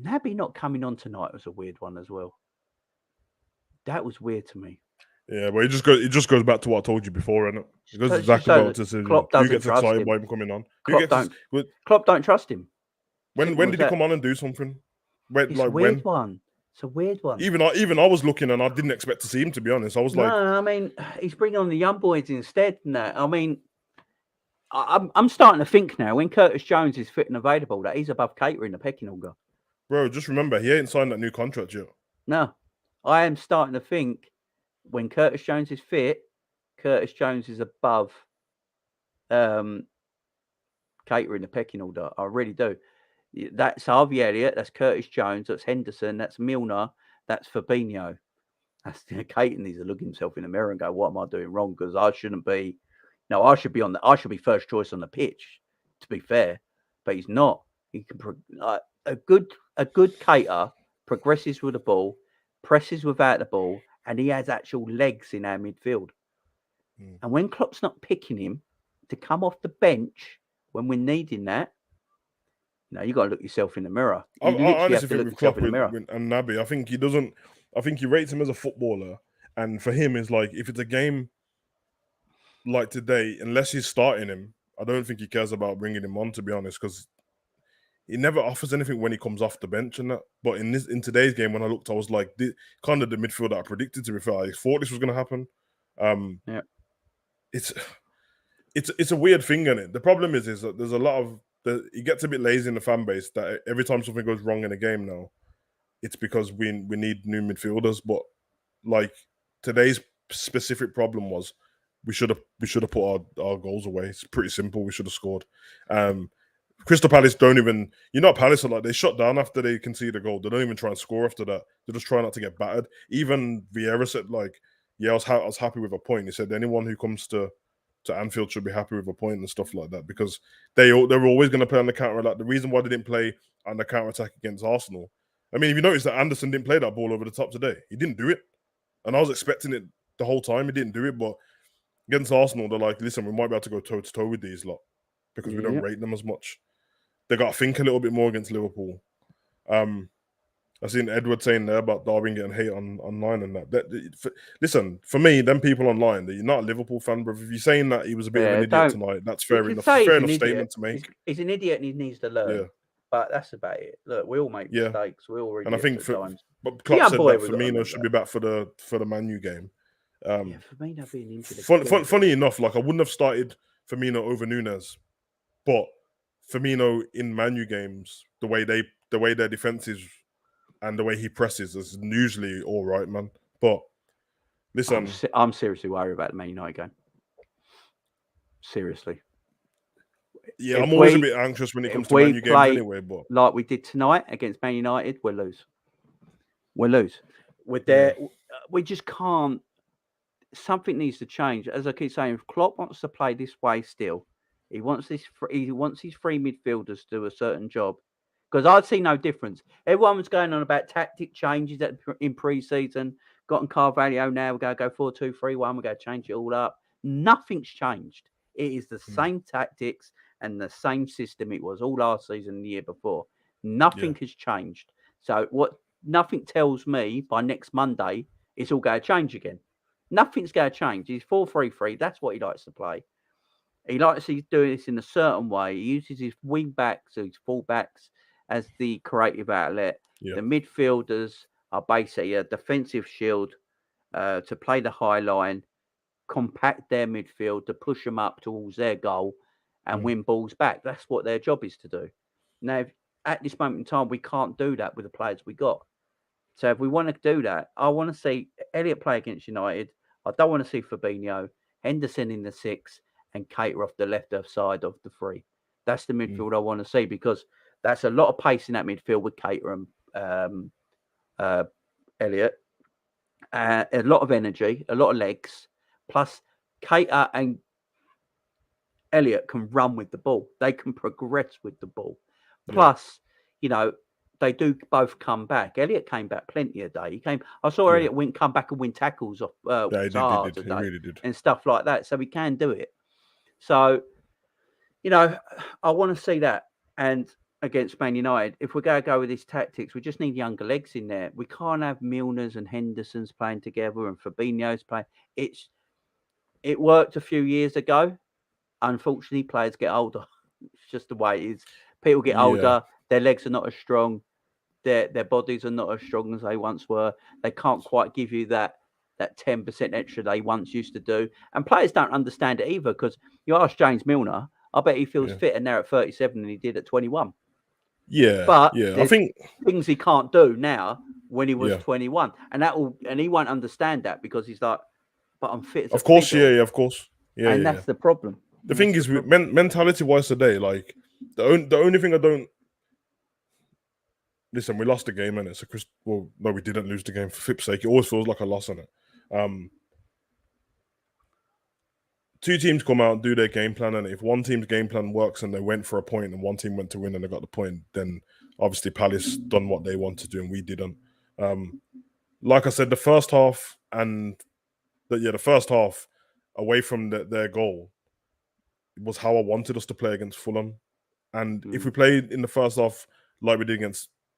Naby not coming on tonight was a weird one as well. That was weird to me. Yeah, but it just goes back to what I told you before, and it goes exactly about this. Klopp doesn't who gets trust excited him. by him coming on? Klopp don't trust him. When did he come on and do something? It's a weird one. It's a weird one. Even I was looking and I didn't expect to see him, to be honest. I was like, no, I mean, he's bringing on the young boys instead. No, I mean, I'm starting to think now when Curtis Jones is fit and available that he's above catering the pecking order. Bro, just remember he ain't signed that new contract yet. No, I am starting to think when Curtis Jones is fit, Curtis Jones is above catering the pecking order. I really do. That's Harvey Elliott, that's Curtis Jones, that's Henderson, that's Milner, that's Fabinho. That's Caton needs to look himself in the mirror and go, what am I doing wrong? Because I shouldn't be. No, I should be first choice on the pitch, to be fair. But he's not. He can a good cater progresses with the ball, presses without the ball, and he has actual legs in our midfield. And when Klopp's not picking him to come off the bench when we're needing that, you got to look yourself in the mirror. I honestly think with Klopp and Naby, I think he rates him as a footballer, and for him, it's like if it's a game like today, unless he's starting him, I don't think he cares about bringing him on, to be honest, because he never offers anything when he comes off the bench and that. But in today's game, when I looked, I was like, kind of the midfield that I predicted, to be fair. I thought this was going to happen. It's a weird thing, isn't it? The problem is that there's a lot of he gets a bit lazy in the fan base that every time something goes wrong in a game now, it's because we need new midfielders. But like today's specific problem was we should have put our goals away. It's pretty simple. We should have scored. Crystal Palace Palace are like, they shut down after they concede a goal. They don't even try and score after that. They just try not to get battered. Even Vieira said, like, yeah, I was happy with a point. He said anyone who comes to Anfield should be happy with a point and stuff like that, because they were always going to play on the counter attack. The reason why they didn't play on the counter attack against Arsenal, I mean, if you notice that Anderson didn't play that ball over the top today, he didn't do it, and I was expecting it the whole time. He didn't do it, but against Arsenal, they're like, listen, we might be able to go toe to toe with these lot because we don't rate them as much. They got to think a little bit more against Liverpool. I've seen Edward saying there about Darwin getting hate online and that. Listen, for me, them people online, you're not a Liverpool fan, bro. If you're saying that he was a bit of an idiot tonight, that's fair enough. Fair enough statement to make. He's an idiot and he needs to learn. Yeah. But that's about it. Look, we all make mistakes. We all really. And I think times. But Klopp said that Firmino should be back for the Man U game. Firmino being injured. Funny enough, like I wouldn't have started Firmino over Nunez, but Firmino in Man U games, the way their defense is and the way he presses is usually all right, man. But listen, I'm seriously worried about the Man United game. Seriously. Yeah, I'm always a bit anxious when it comes to Man U games anyway. But like we did tonight against Man United, we'll lose. We'll lose. We just can't. Something needs to change. As I keep saying, if Klopp wants to play this way still, he wants his three midfielders to do a certain job. Because I'd see no difference. Everyone was going on about tactic changes in pre-season. Got Carvalho now. We're going to go 4-2-3-1. We're going to change it all up. Nothing's changed. It is the same tactics and the same system it was all last season and the year before. Nothing has changed. So nothing tells me by next Monday it's all going to change again. Nothing's going to change. He's 4-3-3. That's what he likes to play. He likes to do this in a certain way. He uses his wing backs, his full backs as the creative outlet. Yeah. The midfielders are basically a defensive shield to play the high line, compact their midfield, to push them up towards their goal and win balls back. That's what their job is to do. Now, at this moment in time, we can't do that with the players we got. So if we want to do that, I want to see Elliott play against United. I don't want to see Fabinho, Henderson in the 6, and Cater off the left side of the 3. That's the midfield I want to see, because that's a lot of pace in that midfield with Cater and Elliott. A lot of energy, a lot of legs. Plus, Cater and Elliott can run with the ball. They can progress with the ball. Plus, they do both come back. Elliott came back plenty a day. I saw Elliott come back and win tackles off Zaha today, he really did. and stuff like that. So he can do it. So, I want to see that. And against Man United, if we're going to go with these tactics, we just need younger legs in there. We can't have Milners and Hendersons playing together and Fabinho's playing. It worked a few years ago. Unfortunately, players get older. It's just the way it is. People get older. Their legs are not as strong. Their bodies are not as strong as they once were. They can't quite give you that 10% extra they once used to do. And players don't understand it either, because you ask James Milner, I bet he feels fitter now at 37 than he did at 21. Yeah, but I think things he can't do now when he was 21, and he won't understand that, because he's like, but I'm fit. Of course, of course, and that's the problem. The thing is, mentality-wise today, like the only thing I don't listen. We lost the game, and no, we didn't lose the game. For flip's sake, it always feels like a loss on it. Two teams come out and do their game plan, and if one team's game plan works and they went for a point, and one team went to win and they got the point, then obviously Palace done what they wanted to do and we didn't. Like I said, the first half away from their goal was how I wanted us to play against Fulham. And if we played in the first half like we did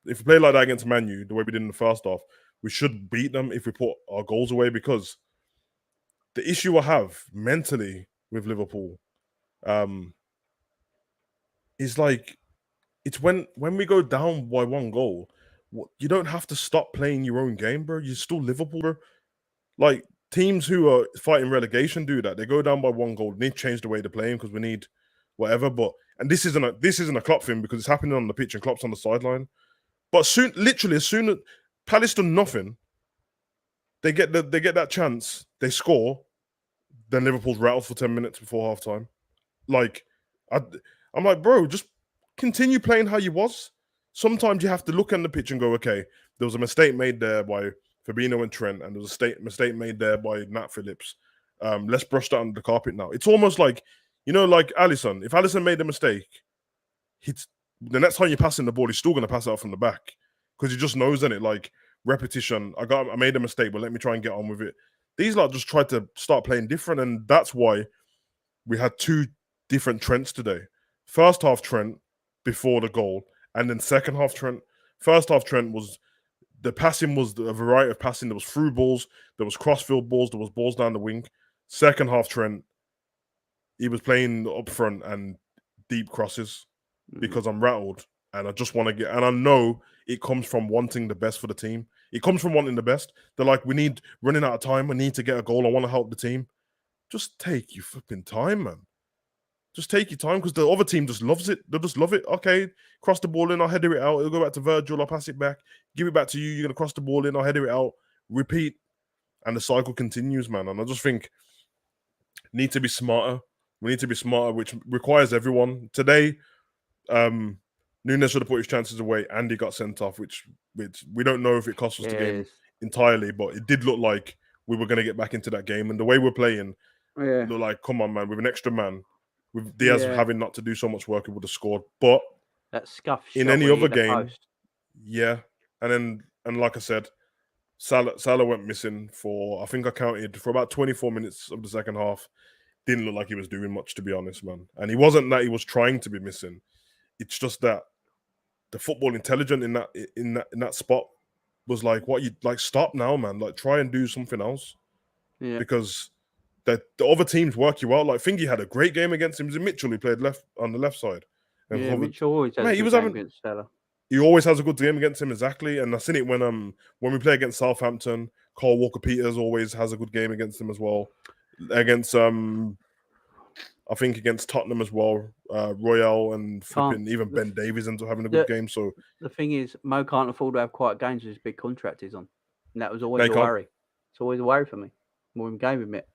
if we play like that against Man Utd, the way we did in the first half, we should beat them if we put our goals away, because the issue I have mentally with Liverpool is like, it's when we go down by one goal, you don't have to stop playing your own game, bro. You're still Liverpool, bro. Like, teams who are fighting relegation do that. They go down by one goal. They need to change the way they're playing because we need whatever. And this isn't a Klopp thing, because it's happening on the pitch and Klopp's on the sideline. But as soon as Palace done nothing, they get that chance, they score, then Liverpool's rattled for 10 minutes before halftime. Like, I'm like, bro, just continue playing how you was. Sometimes you have to look at the pitch and go, okay, there was a mistake made there by Fabinho and Trent, and there was a mistake made there by Nat Phillips. Let's brush that under the carpet now. It's almost like, like Alisson. If Alisson made a mistake, the next time you're passing the ball, he's still going to pass out from the back, because he just knows, in it, like, repetition. I made a mistake, but let me try and get on with it. These lot just tried to start playing different, and that's why we had two different Trents today. First half Trent before the goal, and then second half Trent. First half Trent the passing was a variety of passing. There was through balls, there was crossfield balls, there was balls down the wing. Second half Trent, he was playing up front and deep crosses, because I'm rattled and I just want to and I know it comes from wanting the best for the team. It comes from wanting the best. They're like, running out of time. We need to get a goal. I want to help the team. Just take your flipping time, man. Just take your time, because the other team just loves it. They'll just love it. Okay, cross the ball in, I'll header it out. It'll go back to Virgil, I'll pass it back. Give it back to you. You're going to cross the ball in, I'll header it out. Repeat. And the cycle continues, man. And I just think need to be smarter. We need to be smarter, which requires everyone. Today, Nunez should have put his chances away, and he got sent off, which we don't know if it cost us the game entirely, but it did look like we were going to get back into that game. And the way we're playing, look like, come on, man, with an extra man, with Diaz having not to do so much work, he would have scored. But that scuff in any other game, and like I said, Salah went missing for, I think I counted, for about 24 minutes of the second half. Didn't look like he was doing much, to be honest, man. And he wasn't that he was trying to be missing. It's just that the football intelligence in that spot was like, what you like, stop now, man. Like, try and do something else. Yeah. Because the other teams work you out. Like, Fingy had a great game against him. Was it Mitchell who played left on the left side? And Yeah, covered. Mitchell always has a good game against Salah. He always has a good game against him, exactly. And I've seen it when we play against Southampton. Carl Walker-Peters always has a good game against them as well. Against I think against Tottenham as well. Royale and flipping, even Ben Davies ends up having a good game. So the thing is, Mo can't afford to have quiet games with his big contract he's on. And that was always a worry. It's always a worry for me. More than game with it.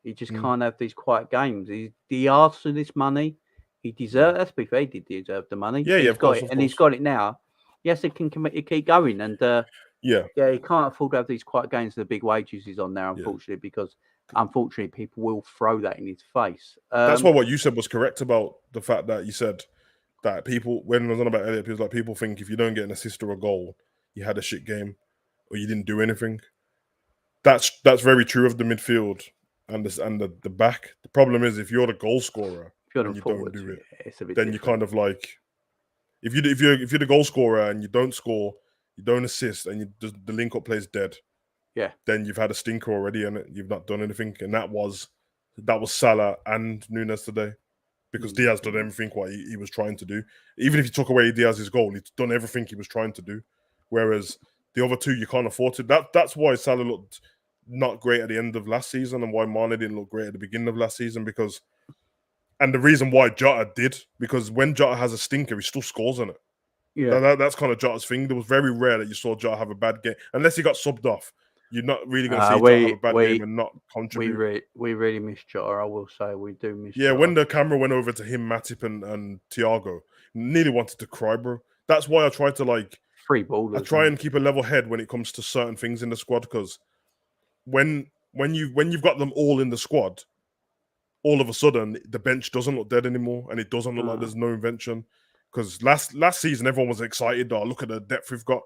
He just can't have these quiet games. He asked for this money. He deserved. Let's be fair, he did deserve the money. Yeah, he's got it, and he's got it now. Yes, he can keep going, and he can't afford to have these quiet games. The big wages he's on now, unfortunately, because people will throw that in his face. That's what you said was correct about the fact that you said that people, when I was on about Elliot, it was like people think if you don't get an assist or a goal, you had a shit game or you didn't do anything. That's very true of the midfield and the back. The problem is if you're the goal scorer and you don't do it, then you kind of like if you're the goal scorer and you don't score, you don't assist, and the link up plays dead. Yeah. Then you've had a stinker already, and you've not done anything. And that was Salah and Nunez today, because Diaz done everything what he was trying to do. Even if you took away Diaz's goal, he's done everything he was trying to do. Whereas the other two, you can't afford to. That's why Salah looked not great at the end of last season, and why Mane didn't look great at the beginning of last season. And the reason why Jota did, because when Jota has a stinker, he still scores on it. Yeah, that's kind of Jota's thing. It was very rare that you saw Jota have a bad game, unless he got subbed off. You're not really going to see Jota have a bad game and not contribute. We really miss Jota, I will say. We do miss Jota. Jota. When the camera went over to him, Matip and Thiago, nearly wanted to cry, bro. That's why I try to free ballers. I try and keep a level head when it comes to certain things in the squad, because when you've got them all in the squad, all of a sudden the bench doesn't look dead anymore, and it doesn't look like there's no invention. Because last season everyone was excited. Oh, look at the depth we've got.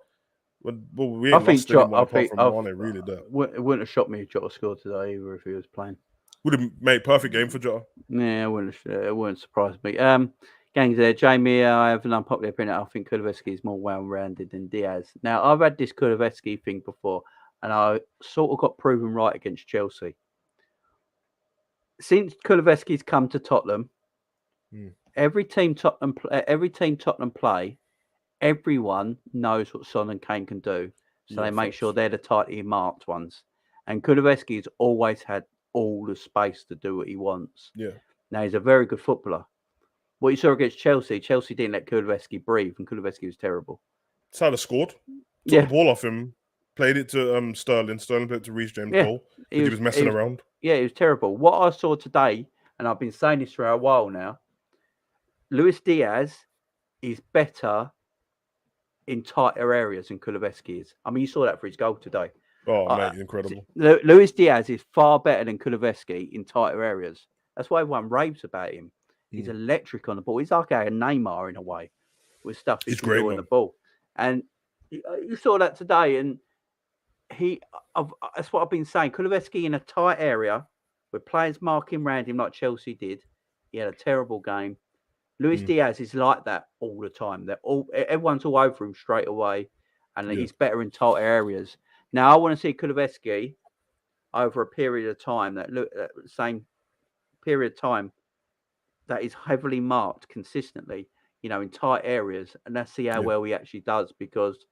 Well, we ain't lost anyone apart from Mane, really. There. It wouldn't have shocked me if Jota scored today either if he was playing. Would have made a perfect game for Jota. Yeah, it wouldn't surprise me. Gangs there, Jamie. I have an unpopular opinion. I think Kulusevski is more well-rounded than Diaz. Now, I've had this Kulusevski thing before, and I sort of got proven right against Chelsea. Since Kulusevski's come to Tottenham, every team Tottenham play, everyone knows what Son and Kane can do, so they make sure they're the tightly marked ones. And Kulusevski's always had all the space to do what he wants. Yeah. Now he's a very good footballer. What you saw against Chelsea didn't let Kulusevski breathe, and Kulusevski was terrible. Salah scored. Took the ball off him, played it to Sterling. Sterling played it to Reece James' goal. He was messing around. Yeah, it was terrible. What I saw today, and I've been saying this for a while now, Luis Diaz is better in tighter areas than Kulusevski is. I mean, you saw that for his goal today. Oh, mate, incredible. Luis Diaz is far better than Kulusevski in tighter areas. That's why everyone raves about him. He's electric on the ball. He's like a Neymar in a way with stuff he's great on the ball. And you saw that today, and that's what I've been saying. Kulusevski in a tight area with players marking around him like Chelsea did. He had a terrible game. Luis Diaz is like that all the time. Everyone's all over him straight away, and he's better in tight areas. Now I want to see Kulusevski over a period of time same period of time that is heavily marked consistently, in tight areas, and let's see how well he actually does, because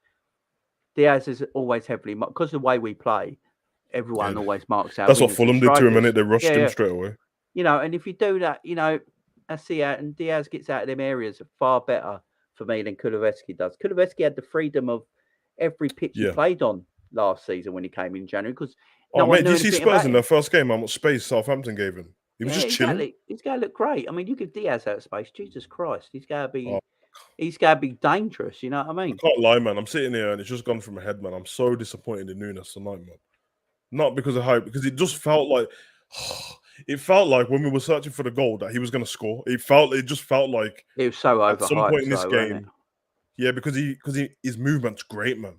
Diaz is always heavily marked. Because of the way we play, everyone always marks out. That's what Fulham did to him, and they rushed him straight away. And if you do that, let's see how, and Diaz gets out of them areas far better for me than Kulusevski does. Kulusevski had the freedom of every pitch he played on last season when he came in January, because did you see Spurs in their first game? How much space Southampton gave him? He was just chilling. He's going to look great. I mean, you give Diaz out of space, Jesus Christ, he's going to be dangerous. You know what I mean? I can't lie, man. I'm sitting here and it's just gone from my head, man. I'm so disappointed in Nunez tonight, man. Not because of hype, because it just felt like when we were searching for the goal that he was going to score. It just felt like it was so overhyped at some point in this game. Yeah, because his movement's great, man.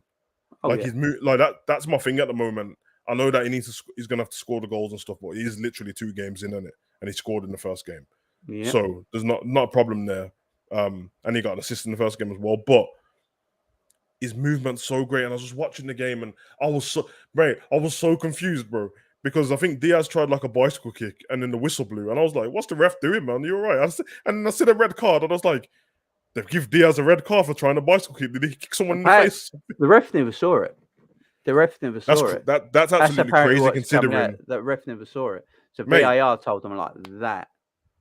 Oh, Like yeah. like that. That's my thing at the moment. I know that he's gonna have to score the goals and stuff, but he's literally 2 games in it, and he scored in the first game. Yeah. So there's not a problem there. And he got an assist in the first game as well. But his movement's so great, and I was just watching the game, and I was so confused, bro. Because I think Diaz tried like a bicycle kick, and then the whistle blew, and I was like, "What's the ref doing, man? You're right." And I see the red card, and I was like, "They've give Diaz a red card for trying a bicycle kick. Did he kick someone in the face?" The ref never saw it. The ref never saw it. That's absolutely crazy considering. The ref never saw it. So Mate, VAR told them like that.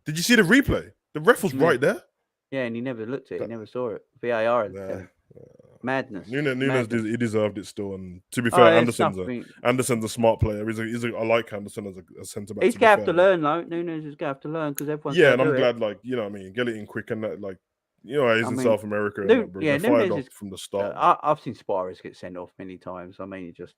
Did you see the replay? The ref was right there. Yeah, and he never looked at it. He never saw it. VAR. Madness. Nunez he deserved it still. And to be fair, Anderson's a smart player. I like Anderson as a centre back. He's gonna have to learn though. Nunez is gonna have to learn because everyone's and I'm glad, like, you know what I mean, get it in quick, and that, like, you know, he's in South America. They're fired off from the start. I've seen Suarez get sent off many times. I mean, he just,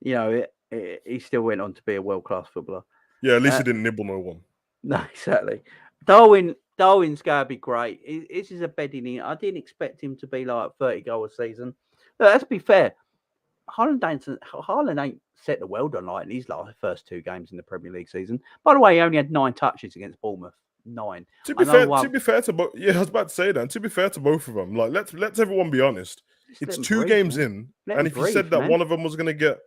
you know, he still went on to be a world-class footballer. Yeah, at least he didn't nibble no one. No, exactly. Darwin's going to be great. This is a bedding in. I didn't expect him to be like 30 goals a season. Look, let's be fair. Haaland ain't set the world on light in his first 2 games in the Premier League season. By the way, he only had 9 touches against Bournemouth. 9. To be fair to both, I was about to say that. To be fair to both of them, like let's everyone be honest. It's 2 games in, and if you said that one of them was going to get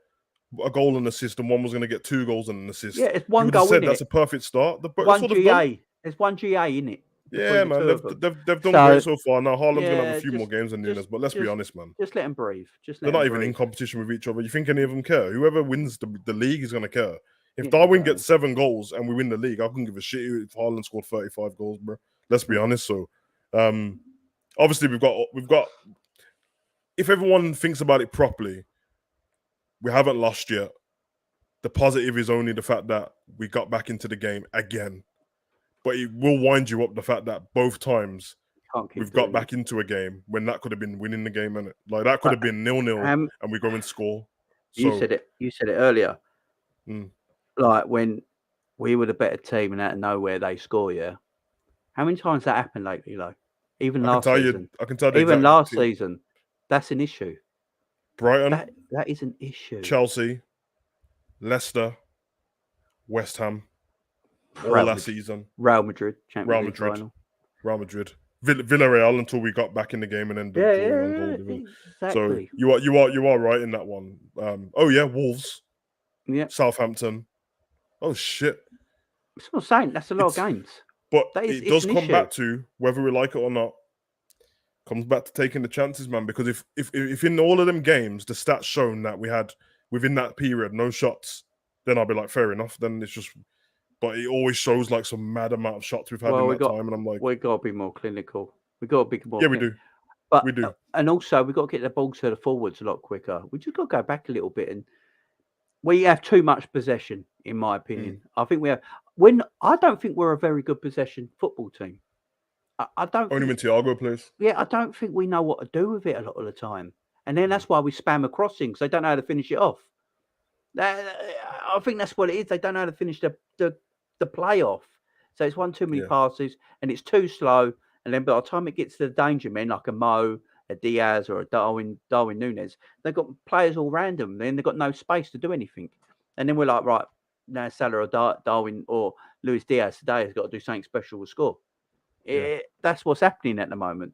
a goal and assist, and one was going to get 2 goals and an assist, yeah, it's 1 goal. Said that's a perfect start. One GA. There's 1 GA in it. Yeah, man, they've done great so far. Now Haaland's gonna have a few more games than Nunez, but let's be honest, man. Just let them breathe. They're not even in competition with each other. You think any of them care? Whoever wins the league is gonna care. If Darwin gets 7 goals and we win the league, I couldn't give a shit if Haaland scored 35 goals, bro. Let's be honest. So, obviously we've got. If everyone thinks about it properly, we haven't lost yet. The positive is only the fact that we got back into the game again. But it will wind you up the fact that both times we've got back into a game when that could have been winning the game, and like that could have been 0-0, and we go and score. So, you said it earlier. Like when we were the better team and out of nowhere they score. Yeah, how many times that happened lately? Like even last season. I can tell you. Even last season, that's an issue. Brighton, that is an issue. Chelsea, Leicester, West Ham. All last season. Real Madrid, Champions League final. Real Madrid. Villarreal until we got back in the game and then exactly. So you are right in that one. Wolves. Yeah. Southampton. Oh shit. That's what I'm saying. That's a lot of games. But it does come back to whether we like it or not. Comes back to taking the chances, man. Because if in all of them games the stats shown that we had within that period no shots, then I'll be like, fair enough. Then it's just. But it always shows like some mad amount of shots we've had in that time, and I'm like, we've got to be more clinical. We've got to be more. Yeah, we do. But we do, and also we've got to get the ball to the forwards a lot quicker. We just got to go back a little bit, and we have too much possession, in my opinion. I think we have. I don't think we're a very good possession football team. I don't. Only when Thiago plays. Yeah, I don't think we know what to do with it a lot of the time, and then that's why we spam a crossing because they don't know how to finish it off. I think that's what it is. They don't know how to finish the play off. So it's one too many passes and it's too slow. And then by the time it gets to the danger men, like a Mo, a Diaz, or a Darwin Nunez, they've got players all random. Then they've got no space to do anything. And then we're like, right, now Salah or Darwin or Luis Diaz today has got to do something special to score. That's what's happening at the moment.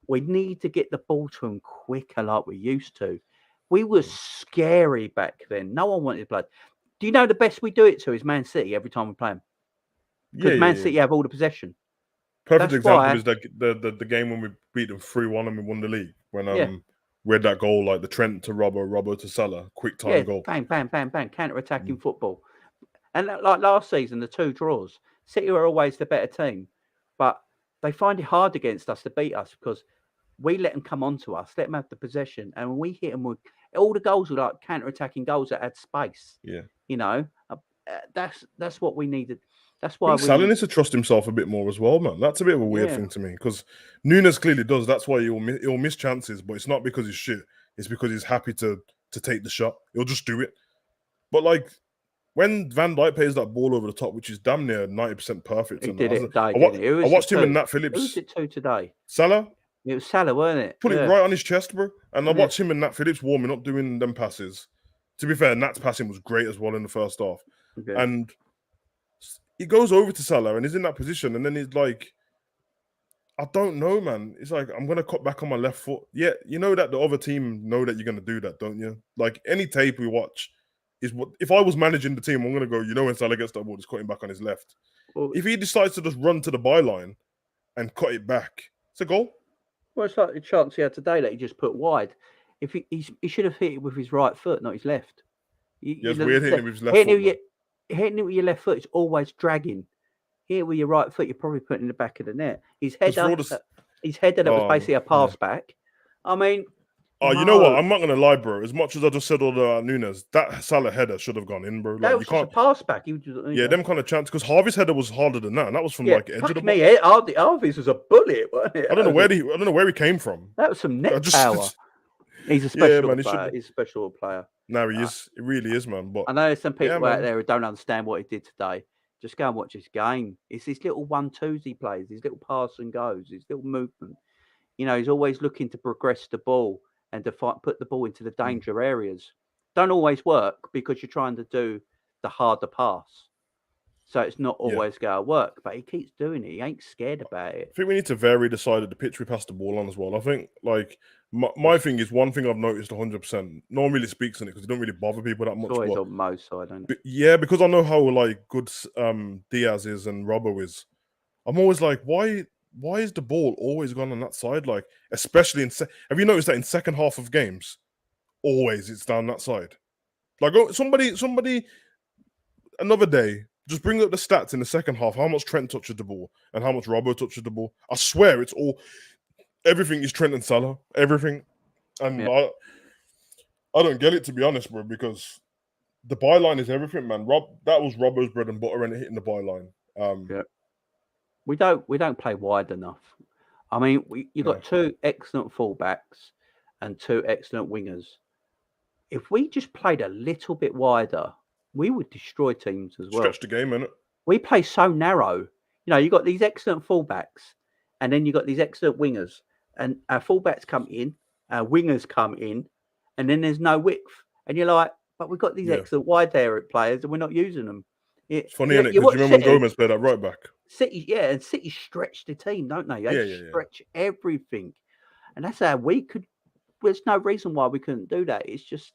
We need to get the ball to them quicker like we used to. We were scary back then. No one wanted to play. Do you know the best we do it to is Man City every time we play them? Because Man City have all the possession. Perfect example is the game when we beat them 3-1 and we won the league. When we had that goal, like the Trent to Robbo to Salah, quick time goal. Bang, bang, bang, bang, counter-attacking football. And like last season, the 2 draws, City were always the better team. But they find it hard against us to beat us because we let them come onto us, let them have the possession. And when we hit them with all the goals were like counter-attacking goals that had space. Yeah. You know, that's what we needed. That's why Salah needs to trust himself a bit more as well, man. That's a bit of a weird thing to me because Nunez clearly does. That's why he'll miss chances, but it's not because he's shit. It's because he's happy to take the shot. He'll just do it. But like when Van Dijk plays that ball over the top, which is damn near 90% perfect, he did it. I watched him and Nat Phillips. Who's it to today? Salah. It was Salah, weren't it? Put it right on his chest, bro. And I watched him and Nat Phillips warming up doing them passes. To be fair, Nat's passing was great as well in the first half. Okay. And he goes over to Salah and he's in that position. And then he's like, I don't know, man. It's like, I'm going to cut back on my left foot. Yeah, you know that the other team know that you're going to do that, don't you? Like, any tape we watch is what... If I was managing the team, I'm going to go, you know, when Salah gets that ball, just cutting back on his left. Well, if he decides to just run to the byline and cut it back, it's a goal. Well, it's like the chance he had today that he just put wide. If he should have hit it with his right foot, not his left. It's weird hitting it with his left foot. Hitting it with your left foot is always dragging. Hit it with your right foot, you're probably putting it in the back of the net. His header that was basically a pass back. I mean... you know what? I'm not going to lie, bro. As much as I just said all about Nunez, that Salah header should have gone in, bro. Like, that was just a pass back. Them kind of chances. Because Harvey's header was harder than that. And that was from like edge of the box. Harvey's was a bullet, wasn't it? I don't know where he came from. That was some net power. He's a special player. He's a special player. No, he is. It really is, man. But I know there's some people out there who don't understand what he did today. Just go and watch his game. It's these little 1-2s he plays, these little pass and goes, his little movement. You know, he's always looking to progress the ball and to put the ball into the danger areas. Don't always work because you're trying to do the harder pass. So it's not always going to work, but he keeps doing it. He ain't scared about it. I think we need to vary the side of the pitch we pass the ball on as well. I think, like, my thing is one thing I've noticed 100%. No one really speaks on it because it don't really bother people that much. It's always on Mo's side, isn't it? Yeah, because I know how, like, good Diaz is and Robbo is. I'm always like, why is the ball always gone on that side? Like, especially have you noticed that in second half of games, always it's down that side? Like, somebody, another day, just bring up the stats in the second half, how much Trent touches the ball and how much Robbo touches the ball. I swear everything is Trent and Salah, everything. And I don't get it, to be honest, bro, because the byline is everything, man. That was Robbo's bread and butter and hitting the byline. We don't play wide enough. I mean, you've got two excellent fullbacks and two excellent wingers. If we just played a little bit wider, we would destroy teams as well. Stretch the game, innit? We play so narrow. You know, you got these excellent fullbacks, and then you got these excellent wingers, and our fullbacks come in, our wingers come in, and then there's no width. And you're like, but we've got these excellent wide area players, and we're not using them. It's funny, isn't it? Because you remember when Gomez played that right back? And City stretch the team, don't they? They stretch everything. And that's how we could. There's no reason why we couldn't do that. It's just.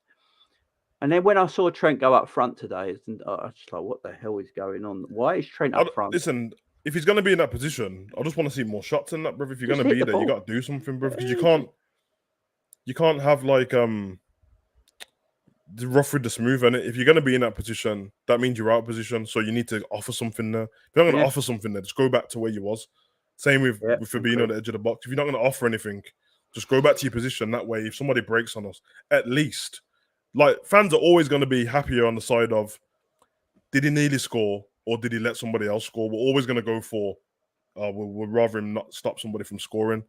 And then when I saw Trent go up front today, I was just like, what the hell is going on? Why is Trent up front? Listen, if he's going to be in that position, I just want to see more shots in that, bro. If you're going to be there, you got to do something, bro. Because you can't have like the rough with the smooth. And if you're going to be in that position, that means you're out of position. So you need to offer something there. If you're not going to offer something there, just go back to where you was. Same with Fabinho at the edge of the box. If you're not going to offer anything, just go back to your position. That way, if somebody breaks on us, at least. Like, fans are always going to be happier on the side of, did he nearly score or did he let somebody else score? We're always going to go for, we'd rather him not stop somebody from scoring.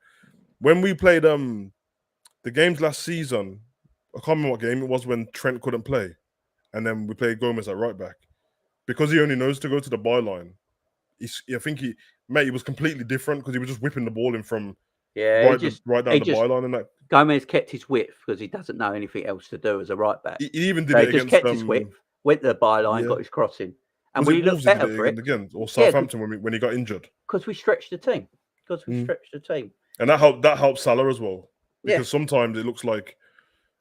When we played the games last season, I can't remember what game it was when Trent couldn't play. And then we played Gomez at right back. Because he only knows to go to the byline, I think he was completely different because he was just whipping the ball in from right down the byline and that. Gomez kept his width because he doesn't know anything else to do as a right back. He even did it against... kept his width, went to the byline, got his crossing. And we looked better for it. Again, or Southampton when he got injured. Because we stretched the team. And that helped Salah as well. Because sometimes it looks like...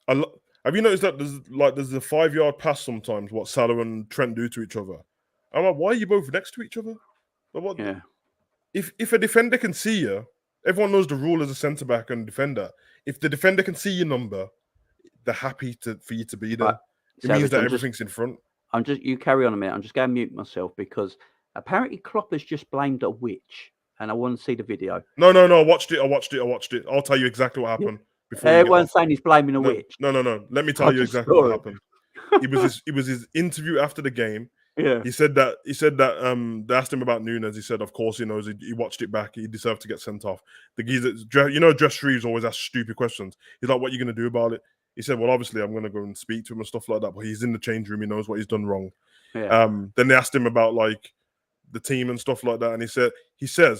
Have you noticed that there's a 5-yard pass sometimes, what Salah and Trent do to each other? I'm like, why are you both next to each other? Like, what? If a defender can see you, everyone knows the rule as a centre-back and defender. If the defender can see your number, they're happy for you to be there. It means that everything's in front. You carry on a minute. I'm just going to mute myself because apparently Klopp has just blamed a witch, and I want to see the video. No. I watched it. I'll tell you exactly what happened. Everyone's saying he's blaming a witch. No. Let me tell you exactly what happened. It was his interview after the game. Yeah. He said that they asked him about Nunez. He said, of course he knows. He watched it back. He deserved to get sent off. The geezer, Jeff Shreves always asks stupid questions. He's like, what are you going to do about it? He said, well, obviously I'm going to go and speak to him and stuff like that. But he's in the change room. He knows what he's done wrong. Yeah. Then they asked him about like the team and stuff like that. And he said,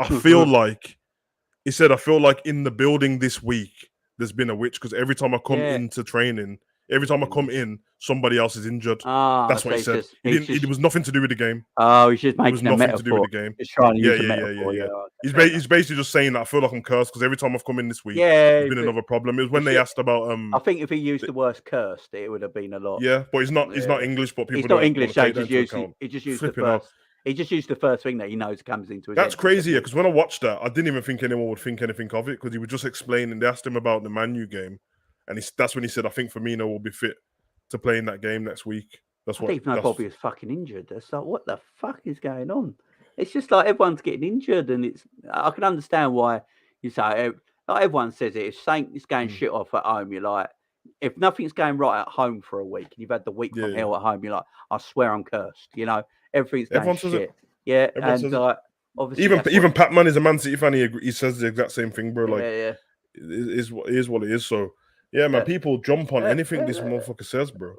I feel like he said, I feel like in the building this week there's been a witch because every time I come into training, every time I come in, somebody else is injured. That's what he said. It was nothing to do with the game. Oh, he's just It was making a nothing to do with metaphor. the game. He's trying to Yeah, use a yeah, yeah, metaphor. yeah. Yeah. He's basically just saying that I feel like I'm cursed because every time I've come in this week, Yeah, there's been another problem. It was when they asked about I think if he used the word cursed, it would have been a lot. Yeah, but he's not English, but people He's not don't English, want so to take that into account. he just used Flipping the out. first. He just used the first thing that he knows comes into his That's head. crazy, because when I watched that, I didn't even think anyone would think anything of it because he was just explaining. They asked him about the Man Utd game, and that's when he said, "I think Firmino will be fit to play in that game next week." That's I didn't even know Bobby was fucking injured. It's like, what the fuck is going on? It's just like everyone's getting injured, and I can understand why you say, like everyone says it. If something is going shit off at home, you're like, if nothing's going right at home for a week, and you've had the week from hell at home, you're like, I swear I'm cursed. You know, everything's going shit. Yeah, and like obviously, even Pat-Man is a Man City fan. He says the exact same thing, bro. Like, yeah. It is what it is. So yeah, man, people jump on anything this motherfucker says, bro.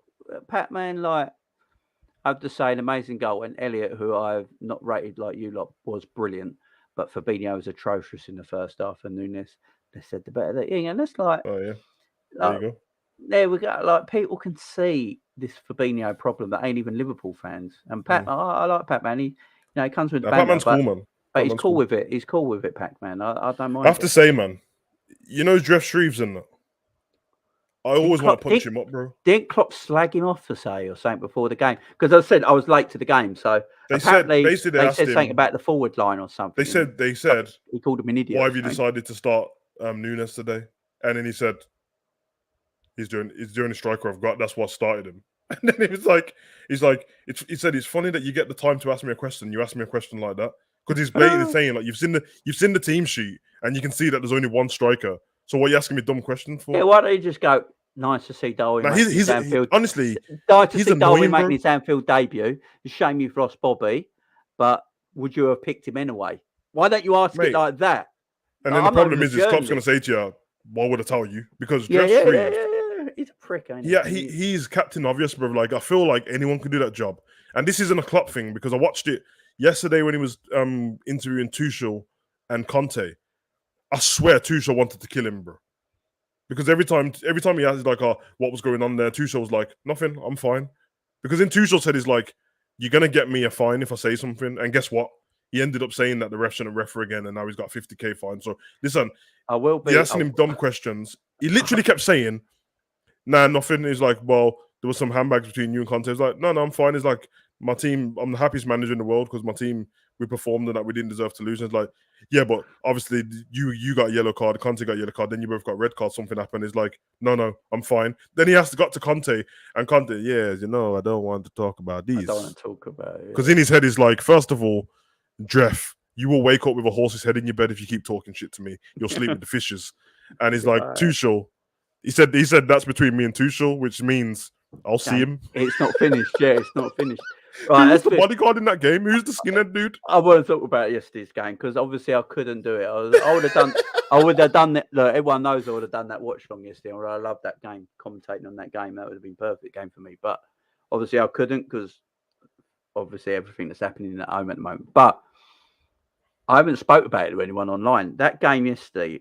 Pat-Man, like, I have to say, an amazing goal. And Elliot, who I've not rated like you lot, was brilliant. But Fabinho was atrocious in the first half. And Nunez, they said the better. And that's like, oh yeah, there you go. There we go. Like, people can see this Fabinho problem that ain't even Liverpool fans. And I like Pat-Man. He comes with the banter. Pat-Man's cool, man. But he's cool with it. He's cool with it, Pac-Man. I don't mind. I have to say, man, you know Jeff Shreves in that. I always want to punch him up, bro. Didn't Klopp slag him off or something before the game? Because I said I was late to the game, so they said something about the forward line or something. They said he called him an idiot. Why have you decided to start Nunez today? And then he said he's doing a striker I've got. That's what started him. And then he said it's funny that you get the time to ask me a question. You ask me a question like that because he's blatantly saying like you've seen the team sheet and you can see that there's only one striker. So what are you asking me dumb questions for? Yeah, why don't you just go? Nice to see Darwin. Now, honestly, nice to see Darwin making his Anfield debut. It's a shame you've lost Bobby, but would you have picked him anyway? Why don't you ask it like that? And then the problem is, Klopp's going to say to you, "Why would I tell you?" Because yeah, he's a prick, ain't he? Yeah, he's Captain Obvious, bro. Like, I feel like anyone could do that job. And this isn't a Klopp thing because I watched it yesterday when he was interviewing Tuchel and Conte. I swear Tuchel wanted to kill him, bro. Because every time he asked like, "Oh, what was going on there?" Tuchel was like, "Nothing, I'm fine." Because then Tuchel said, "He's like, you're gonna get me a fine if I say something." And guess what? He ended up saying that the ref shouldn't refer again, and now he's got 50k fine. So listen, I will be. You're asking him dumb questions. He literally kept saying, "Nah, nothing." He's like, "Well, there was some handbags between you and Conte." He's like, "No, I'm fine." He's like, "My team, I'm the happiest manager in the world because my team, we performed and that we didn't deserve to lose." And it's like, yeah, but obviously you got a yellow card, Conte got a yellow card, then you both got red card, something happened. It's like, no, I'm fine. Then he got to Conte, and Conte, I don't want to talk about these. I don't want to talk about it. Because in his head, he's like, first of all, Jeff, you will wake up with a horse's head in your bed if you keep talking shit to me. You'll sleep with the fishes. And he's like, Tuchel, he said that's between me and Tuchel, which means I'll see him. It's not finished. Yeah, it's not finished. Right, who's the bodyguard in that game? Who's the skinhead dude? I won't talk about yesterday's game because obviously I couldn't do it. I would have done that. Look, everyone knows I would have done that watch long yesterday. I love that game, commentating on that game. That would have been a perfect game for me. But obviously I couldn't because obviously everything that's happening at home at the moment. But I haven't spoke about it to anyone online. That game yesterday,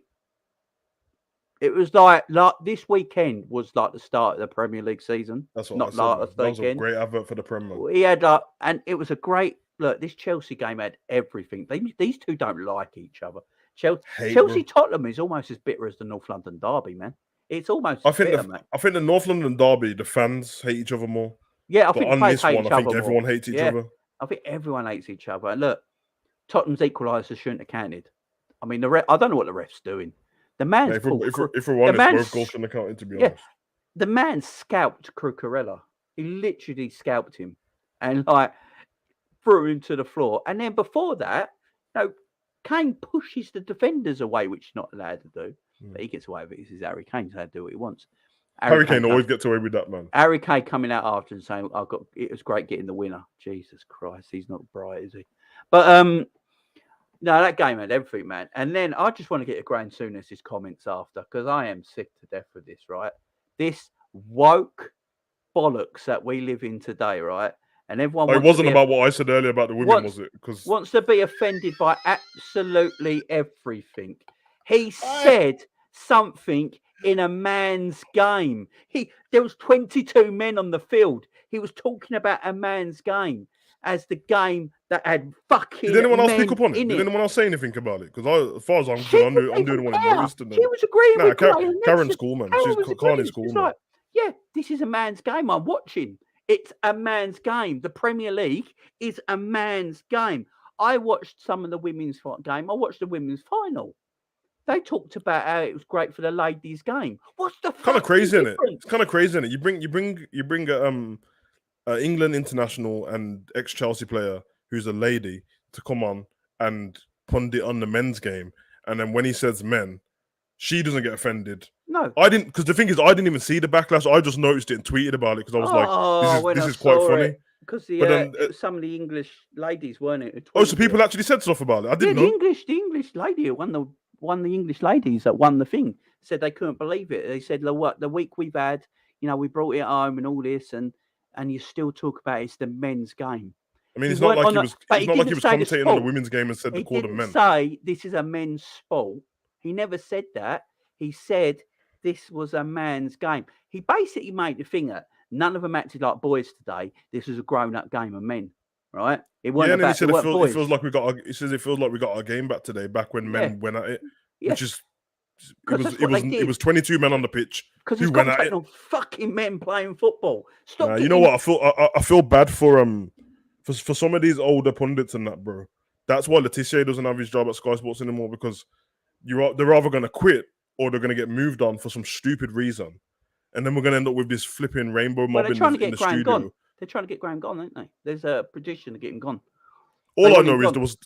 it was like this weekend was like the start of the Premier League season. That's what not I said, last that was weekend. A great advert for the Premier. He had and it was a great look. This Chelsea game had everything. These two don't like each other. Chelsea Tottenham is almost as bitter as the North London derby, man. It's almost. I think the North London derby, the fans hate each other more. Yeah, I think on this one, I think everyone hates each other. I think everyone hates each other. And look, Tottenham's equaliser shouldn't have counted. I mean, I don't know what the ref's doing. The man's if we're one, both goals shouldn't have counted, to be honest. The man scalped Cucurella. He literally scalped him and like threw him to the floor. And then before that, Kane pushes the defenders away, which he's not allowed to do. But he gets away with it. This is Harry Kane. He's allowed to do what he wants. Harry Kane always gets away with that, man. Harry Kane coming out after and saying, it was great getting the winner. Jesus Christ, he's not bright, is he? But no, that game had everything, man. And then I just want to get a Graham Souness's comments after because I am sick to death with this, right? This woke bollocks that we live in today, right? and everyone It wants wasn't to be about what I said earlier about the women, was it? Because wants to be offended by absolutely everything. He said something in a man's game. There was 22 men on the field. He was talking about a man's game as the game that had fucking did anyone else men pick up on it? in Did it. anyone else say anything about it? Because as far as I'm She concerned, I'm didn't doing the one who care. noticed. And She was agreeing with Graham. Karen's cool, man. Karen She's was Carney's agreeing. cool, She's man. like, yeah, this is a man's game I'm watching. It's a man's game. The Premier League is a man's game. I watched some of the women's game. I watched the women's final. They talked about how it was great for the ladies' game. What's the Kind of crazy, isn't it? difference? It's kind of crazy, isn't it? You bring a England international and ex-Chelsea player who's a lady to come on and pundit on the men's game, and then when he says men, she doesn't get offended. No, I didn't, because the thing is, I didn't even see the backlash. I just noticed it and tweeted about it because I was like, "This is quite funny." Because But it was some of the English ladies, weren't it? so people actually said stuff about it. I didn't know. The English lady who won the English ladies that won the thing said they couldn't believe it. They said, "Look, the week we've had, we brought it home and all this, and you still talk about it's the men's game." I mean, it's not like he was commentating on the women's game and said to call them men. He didn't say this is a men's sport. He never said that. He said this was a man's game. He basically made the thing that none of them acted like boys today. This was a grown-up game of men, right? It wasn't about, he said it feels like we got our game back today, back when men went at it, which is it was 22 men on the pitch who went at it. On fucking men playing football. Stop. You know what? I feel bad for some of these older pundits and that, bro. That's why Letitia doesn't have his job at Sky Sports anymore, because they're either going to quit or they're going to get moved on for some stupid reason, and then we're going to end up with this flipping rainbow mob in the studio. Gone. They're trying to get Graham gone, aren't they? There's a petition to get him gone. All I know is there was.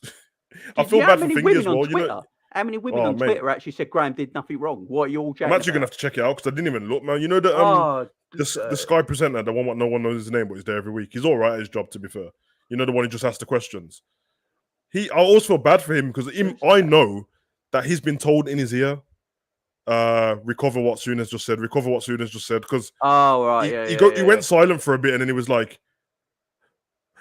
I feel bad for Thingy as well. You know, how many women on Twitter actually said Graham did nothing wrong? What are you all? I'm actually gonna have to check it out because I didn't even look, man. You know the Sky presenter, the one no one knows his name, but he's there every week. He's all right at his job, to be fair. You know, the one who just asks the questions. I always feel bad for him because I know that he's been told in his ear, recover what Souness just said. Recover what Souness just said. Because he went silent for a bit and then he was like,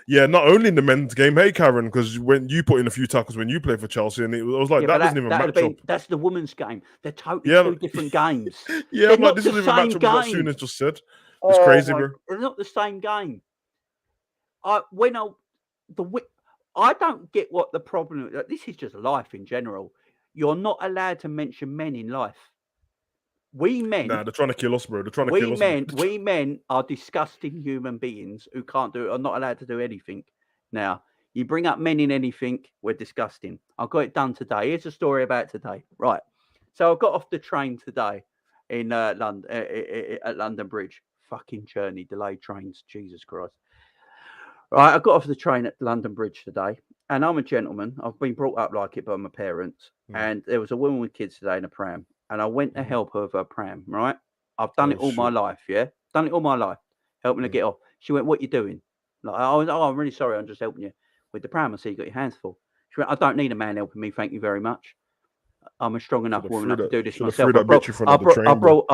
"Yeah, not only in the men's game, hey Karen, because when you put in a few tackles when you play for Chelsea, and I was like, that doesn't even match up. That's the women's game. They're totally two different games. Yeah, I'm like, this doesn't even match up with what Souness just said. It's crazy, bro. They're not the same game. I don't get what the problem is. This is just life in general. You're not allowed to mention men in life. We men, they're trying to kill us, bro. They're trying to kill us. We men are disgusting human beings who are not allowed to do anything. Now, you bring up men in anything, we're disgusting. I got it done today. Here's a story about today. Right. So I got off the train today in London at London Bridge. Fucking journey, delayed trains. Jesus Christ. Right, I got off the train at London Bridge today, and I'm a gentleman. I've been brought up like it by my parents, and there was a woman with kids today in a pram. And I went to help her with her pram, right? I've done it all my life, yeah? Done it all my life, helping her get off. She went, "What you doing?" Like, I'm really sorry, I'm just helping you with the pram. I see you got your hands full. She went, "I don't need a man helping me, thank you very much. I'm a strong enough woman enough to do this myself. I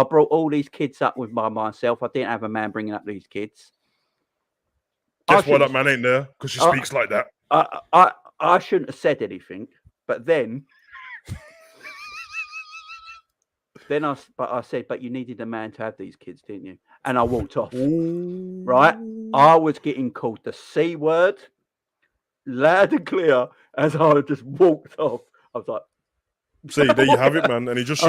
brought all these kids up by myself. I didn't have a man bringing up these kids." Guess why that man ain't there? Because she speaks like that. I shouldn't have said anything, but then... I said, "But you needed a man to have these kids, didn't you?" And I walked off. Ooh. Right? I was getting called the C word loud and clear as I just walked off. I was like, "See, there you have it, man." And it just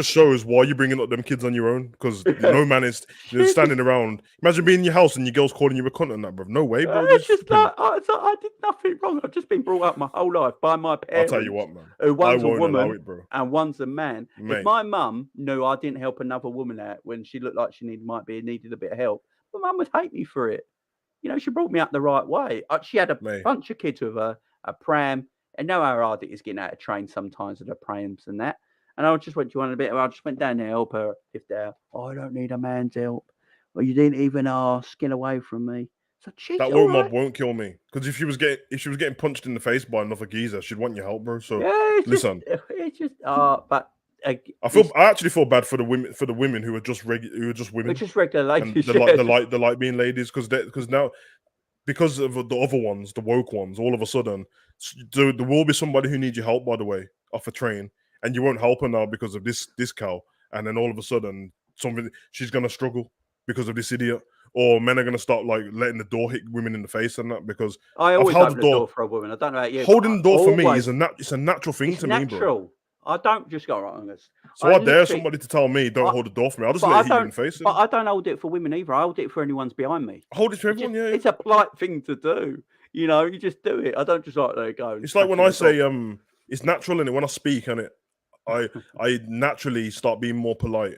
shows why you're bringing up them kids on your own, because no man is standing around. Imagine being in your house and your girl's calling you a cunt and that, bro. No way, bro. It's just like I did nothing wrong. I've just been brought up my whole life by my parents. I'll tell you what, man. One's a woman and one's a man. Mate. If my mum knew I didn't help another woman out when she looked like she needed a bit of help, my mum would hate me for it. You know, she brought me up the right way. She had a bunch of kids with her, a pram. And know how hard it is getting out of train sometimes with the prams and that. And I just went, "Do you want a bit?" I just went down there to help her lift out. "Oh, I don't need a man's help." "Well, you didn't even ask. Get away from me." So that woman mob won't kill me, because if she was getting punched in the face by another geezer, she'd want your help, bro. So listen, it's just but I actually feel bad for the women who are just women, just regular ladies, and they like being ladies, because now because of the other ones, the woke ones, all of a sudden, there will be somebody who needs your help, by the way, off a train, and you won't help her now because of this cow, and then all of a sudden, she's gonna struggle because of this idiot, or men are gonna start like letting the door hit women in the face and that because I always held open the door for a woman. I don't know about you. Holding the door for me is it's a natural thing to me, bro. I don't just go right on this. So I dare somebody to tell me don't hold the door for me. I'll just let it hit you in the face. But I don't hold it for women either. I hold it for anyone's behind me. Hold it for everyone, yeah. It's a polite thing to do. You know, you just do it. I don't just like there you go. It's like when I say it's natural in it when I speak and I naturally start being more polite.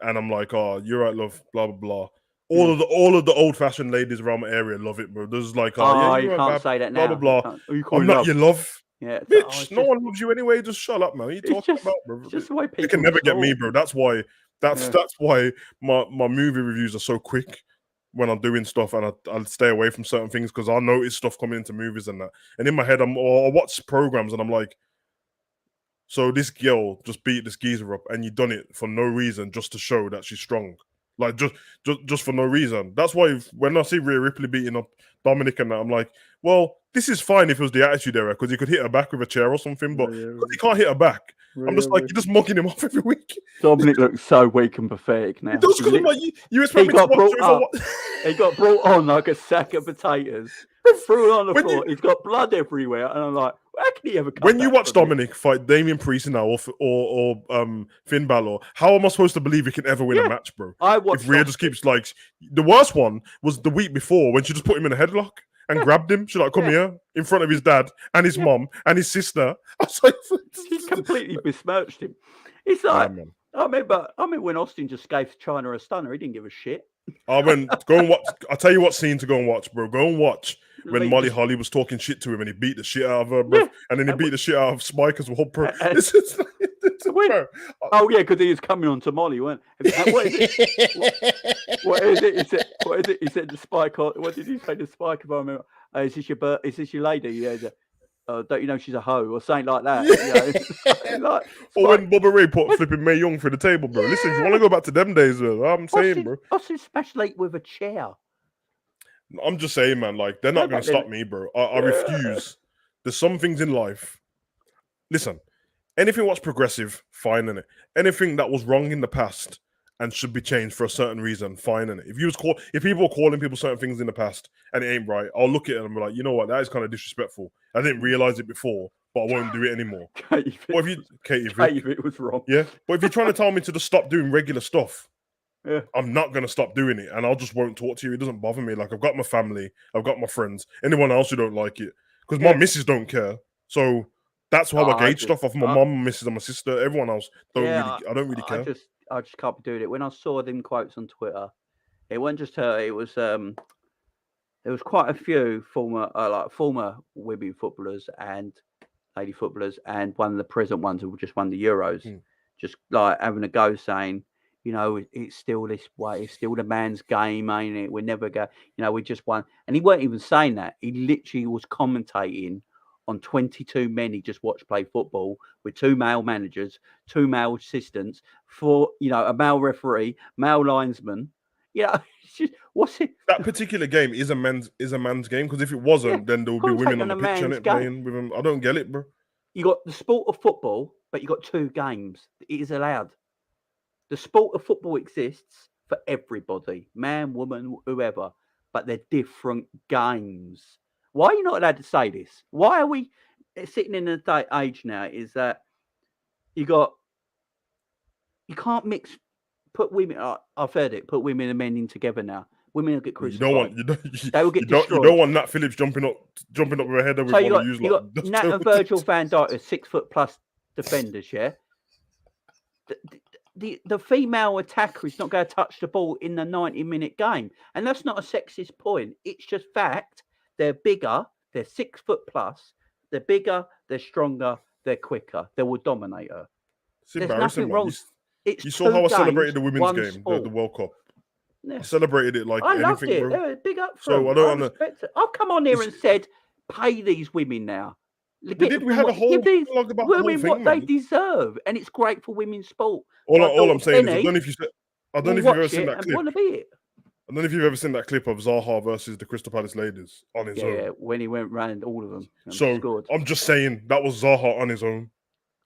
And I'm like, oh, you're right, love, blah blah blah. All of the old fashioned ladies around my area love it, bro. There's like, oh yeah, you can't say that now. Blah blah blah. I'm not your love. Yeah, bitch, no one loves you anyway. Just shut up, man. What are you talking about, bro? It's just the way people you can never get me, bro. That's why my movie reviews are so quick when I'm doing stuff, and I stay away from certain things because I notice stuff coming into movies and that. And in my head, I watch programs and I'm like, so this girl just beat this geezer up, and you done it for no reason, just to show that she's strong. Like just for no reason. That's why when I see Rhea Ripley beating up Dominic and that, I'm like, well, this is fine if it was the Attitude Era because he could hit her back with a chair or something, but because he can't hit her back, I'm just like, you're just mugging him off every week. Dominic looks so weak and pathetic now. He does, because like, you expect me to watch He got brought on like a sack of potatoes, threw it on the floor. He's got blood everywhere, and I'm like, how can he ever come when you watch Dominic fight Damian Priest now or Finn Balor, how am I supposed to believe he can ever win a match, bro? If Rhea just keeps like, the worst one was the week before when she just put him in a headlock and grabbed him. She's like, come here, in front of his dad and his mom and his sister. I was like, she completely besmirched him. It's like, I remember when Austin just gave China a stunner. He didn't give a shit. Go and watch. I'll tell you what scene to go and watch, bro. Go and watch when Molly Holly was talking shit to him and he beat the shit out of her, bro. Yeah. And then he beat the shit out of Spike as well, bro. Oh yeah, because he was coming on to Molly, weren't he? What is it? What is it? He said the Spike. What did he say to Spike? If I remember, is this your lady? Yeah. Don't you know she's a hoe or something like that? Yeah. You know? Or when Bubba Ray put flipping Mae Young through the table, bro. Listen, if you want to go back to them days, bro, I'm saying, bro. Austin smashed Lake with a chair. I'm just saying, man, like, they're not going to stop me, bro. I refuse. There's some things in life. Listen, anything what's progressive, fine, innit? Anything that was wrong in the past and should be changed for a certain reason, fine, innit? If people are calling people certain things in the past and it ain't right, I'll look at it and be like, you know what, that is kind of disrespectful. I didn't realize it before, but I won't do it anymore. Katie Vick was wrong. Yeah, but if you're trying to tell me to just stop doing regular stuff, I'm not going to stop doing it, and I just won't talk to you. It doesn't bother me. Like, I've got my family, I've got my friends, anyone else who don't like it, because my missus don't care. So that's how I gauge stuff off my mum, my missus, and my sister. Everyone else I don't really care. I just can't be doing it. When I saw them quotes on Twitter, it wasn't just her. It was there was quite a few former women footballers and lady footballers, and one of the present ones who just won the Euros, just like having a go, saying, you know, it's still this way. It's still the man's game, ain't it? We never go. You know, we just won. And he weren't even saying that. He literally was commentating on 22 men he just watched play football with 2 male managers, 2 male assistants, a male referee, male linesman. You know, what's it? That particular game is a man's game, because if it wasn't, then there would be women on the pitch and playing with him. I don't get it, bro. You got the sport of football, but you got 2 games. It is allowed. The sport of football exists for everybody, man, woman, whoever, but they're different games. Why are you not allowed to say this? Why are we sitting in a age now? Is that you can't put women. I've heard it. Put women and men in together now. Women will get crucified. They will get destroyed. You don't want Nat Phillips jumping up with her head over. So you got Nat and Virgil van Dijk as 6-foot+ defenders. Yeah. The female attacker is not going to touch the ball in the 90-minute game, and that's not a sexist point. It's just fact. They're bigger. They're 6-foot+. They're bigger. They're stronger. They're quicker. They will dominate her. There's nothing wrong. You saw how I celebrated the women's game, the World Cup. Yeah. I celebrated it like I loved anything, it. bro. They were big up for them. I've come on here and said, pay these women now. We had a whole blog about women what they deserve, and it's great for women's sport. All I'm saying is, I don't know if you've ever seen that clip. Want to be it. I don't know if you've ever seen that clip of Zaha versus the Crystal Palace ladies on his own. Yeah, when he went round all of them and So scored. I'm just saying that was Zaha on his own,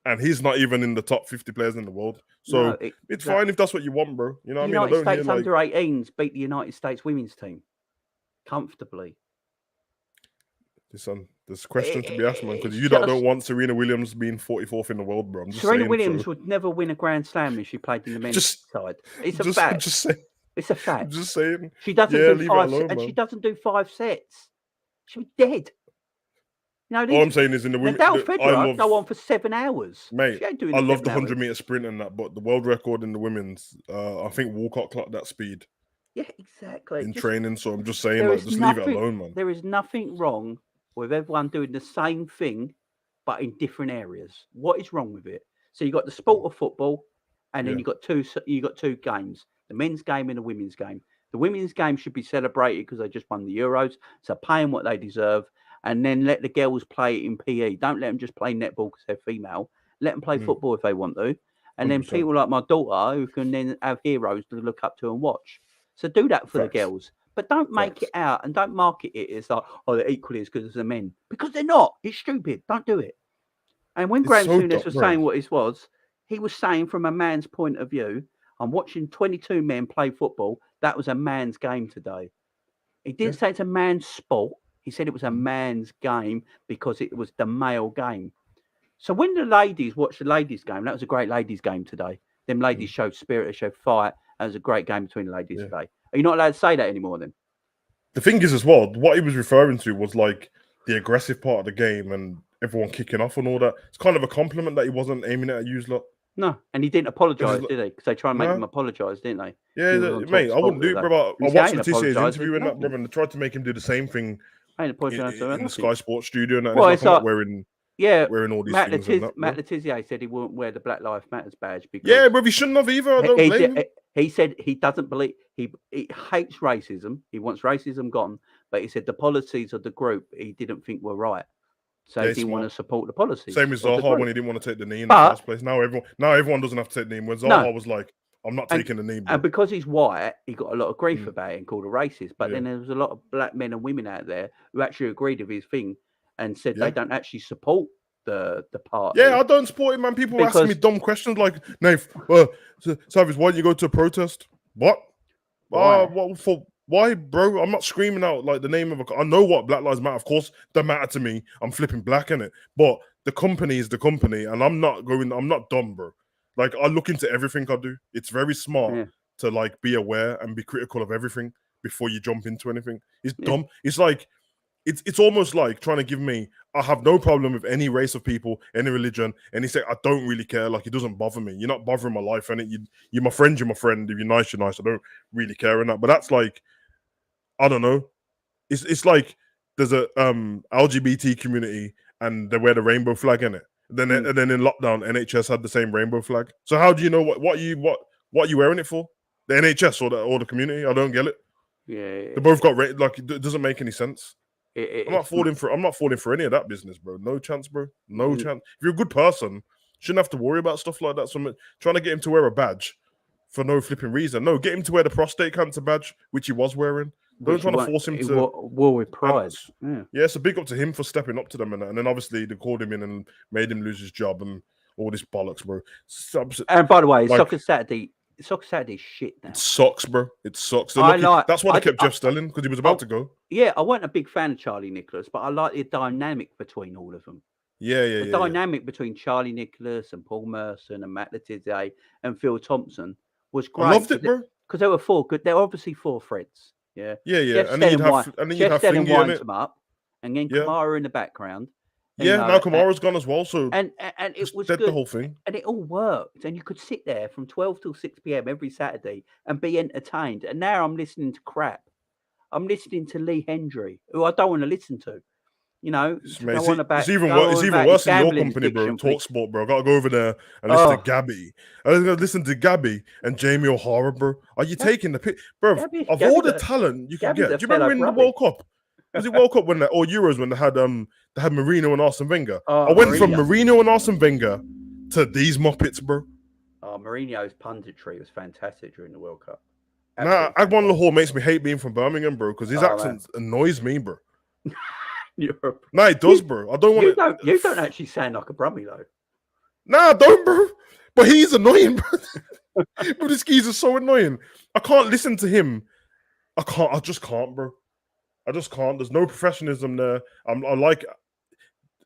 and he's not even in the top 50 players in the world. So it's fine if that's what you want, bro. You know what I mean? United States under 18s beat the United States women's team comfortably. There's questions to be asked, man, because you don't want Serena Williams being 44th in the world, bro. Serena Williams would never win a Grand Slam if she played in the men's side. It's a fact. It's a fact. I'm just saying. She doesn't do 5 sets, and she doesn't do 5 sets. She'd be dead. You know, all I'm saying is in the women, Federer go on for 7 hours. Mate, I love the 100-meter sprint and that, but the world record in the women's, I think Walcott clocked that speed. Yeah, exactly. In training, so I'm just saying, like, just leave it alone, man. There is nothing wrong with everyone doing the same thing, but in different areas. What is wrong with it? So you got the sport of football, and then you got two games: the men's game and the women's game. The women's game should be celebrated because they just won the Euros, so pay them what they deserve, and then let the girls play it in PE. Don't let them just play netball because they're female. Let them play football if they want to, and 100%. Then people like my daughter who can then have heroes to look up to and watch. So do that for the girls. But don't make it out and don't market it as like, oh, they're equally as good as the men. Because they're not. It's stupid. Don't do it. And when Graham Souness was saying what it was, he was saying from a man's point of view, I'm watching 22 men play football. That was a man's game today. He didn't say it's a man's sport. He said it was a man's game because it was the male game. So when the ladies watched the ladies' game, that was a great ladies' game today. Them ladies showed spirit, they showed fight. That was a great game between the ladies today. Are you not allowed to say that anymore then? The thing is as well, what he was referring to was like the aggressive part of the game and everyone kicking off and all that. It's kind of a compliment that he wasn't aiming at you lot. No, and he didn't apologise, did he? Because they tried to make him apologise, didn't they? Yeah, mate, I wouldn't do it, bro. I watched Letitia's interview in that, brother, and they tried to make him do the same thing in the Sky Sports studio. And well, it's like, wearing all these things. Matt Letizia said he wouldn't wear the Black Lives Matters badge because but he shouldn't have either. I don't blame him. He said he doesn't believe he hates racism. He wants racism gone, but he said the policies of the group he didn't think were right. So he didn't want to support the policies. Same as Zaha when he didn't want to take the knee in the first place. Now everyone doesn't have to take the knee. When Zaha was like, I'm not taking the knee. Bro. And because he's white, he got a lot of grief about it and called a racist. But then there was a lot of black men and women out there who actually agreed with his thing and said they don't actually support the party. Yeah, I don't support it, man. People asking me dumb questions like, Nath, Savage, why didn't you go to a protest? What? Why, bro? I'm not screaming out like the name of I know what Black Lives Matter. Of course, they matter to me. I'm flipping black in it. But the company is the company, and I'm not dumb, bro. Like, I look into everything I do. It's very smart to like be aware and be critical of everything before you jump into anything. It's dumb. It's like it's almost like trying to give me, I have no problem with any race of people, any religion, and he said, I don't really care. Like, it doesn't bother me. You're not bothering my life, and you're my friend, you're my friend. If you're nice, you're nice. I don't really care in that. But that's like, I don't know. It's like there's a LGBT community and they wear the rainbow flag in it. And then in lockdown, NHS had the same rainbow flag. So how do you know what you wearing it for? The NHS or the community? I don't get it. Yeah, they both got like it doesn't make any sense. I'm not falling for any of that business, bro. No chance, bro. No chance. If you're a good person, shouldn't have to worry about stuff like that. So trying to get him to wear a badge for no flipping reason. No, get him to wear the prostate cancer badge, which he was wearing. Don't try to force him to war with pride. Yeah, so big up to him for stepping up to them and then obviously they called him in and made him lose his job and all this bollocks, bro. And by the way, like, Soccer Saturday shit now. It sucks, bro. It sucks. That's why they kept Jeff Stelling, because he was about to go. Yeah, I wasn't a big fan of Charlie Nicholas, but I like the dynamic between all of them. The dynamic between Charlie Nicholas and Paul Merson and Matt Letizia and Phil Thompson was great. I loved it, bro. Because they were four good. They're obviously four threads. Yeah. And then you'd have Fingy in it. Them up, and then Kamara in the background. Now Kamara's gone as well. So and it was dead good. The whole thing, and it all worked. And you could sit there from 12 till 6 p.m. every Saturday and be entertained. And now I'm listening to crap. I'm listening to Lee Hendry, who I don't want to listen to. You know, it's even worse in your company, bro. Talk Sport, bro. I gotta go over there and listen to Gabby. I was gonna listen to Gabby and Jamie O'Hara, bro. Are you taking the pick, bro? Of all the talent you can get, do you remember in the World Cup? Was it World Cup or Euros when they had Mourinho and Arsene Wenger? I went from Mourinho and Arsene Wenger to these Muppets, bro. Mourinho's punditry was fantastic during the World Cup. Nah, Agwan Lahore makes me hate being from Birmingham, bro, because his accent annoys me, bro. Nah, it does, bro. I don't want to. You don't actually sound like a Brummie, though. Nah, I don't, bro. But he's annoying, bro. But this geezer's so annoying. I can't listen to him. I just can't, bro. I just can't. There's no professionalism there. I like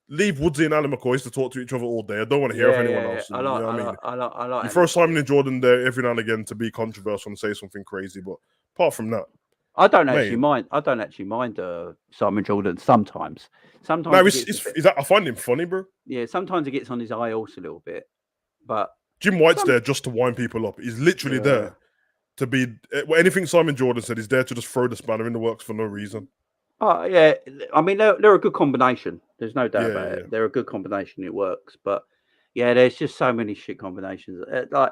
leave Woodsy and Alan McCoy to talk to each other all day. I don't want to hear of anyone else. I like. You throw Simon and Jordan there every now and again to be controversial and say something crazy, but apart from that, I don't actually mind. I don't actually mind Simon Jordan sometimes. Sometimes I find him funny, bro. Yeah, sometimes it gets on his eye also a little bit, but Jim White's there just to wind people up. He's literally there to be anything Simon Jordan said. He's there to just throw the spanner in the works for no reason. Oh yeah, I mean they're a good combination. There's no doubt about it. They're a good combination. It works, but yeah, there's just so many shit combinations. Like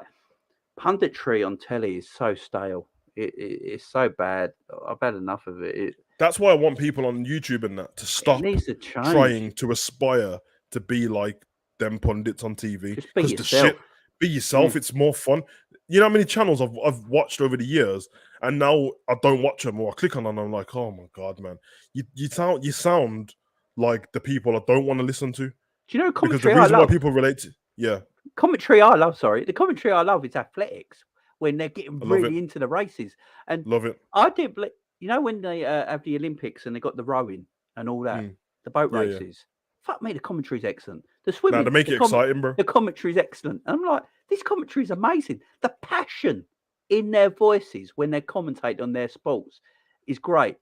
punditry on telly is so stale. It's so bad. I've had enough of it. That's why I want people on YouTube and that to stop trying to aspire to be like them pundits on TV. Just be yourself. Be yourself. It's more fun. You know how many channels I've watched over the years, and now I don't watch them, or I click on them and I'm like, oh my god, man, you sound like the people I don't want to listen to. Do you know because the reason why people relate to commentary I love? Sorry, the commentary I love is athletics when they're getting really into the races, and love it. I didn't. You know when they have the Olympics and they got the rowing and all that, the boat races. Fuck me, the commentary's excellent. The swimming, they make it exciting, bro. The commentary's excellent. And I'm like, this commentary's amazing. The passion in their voices when they commentate on their sports is great.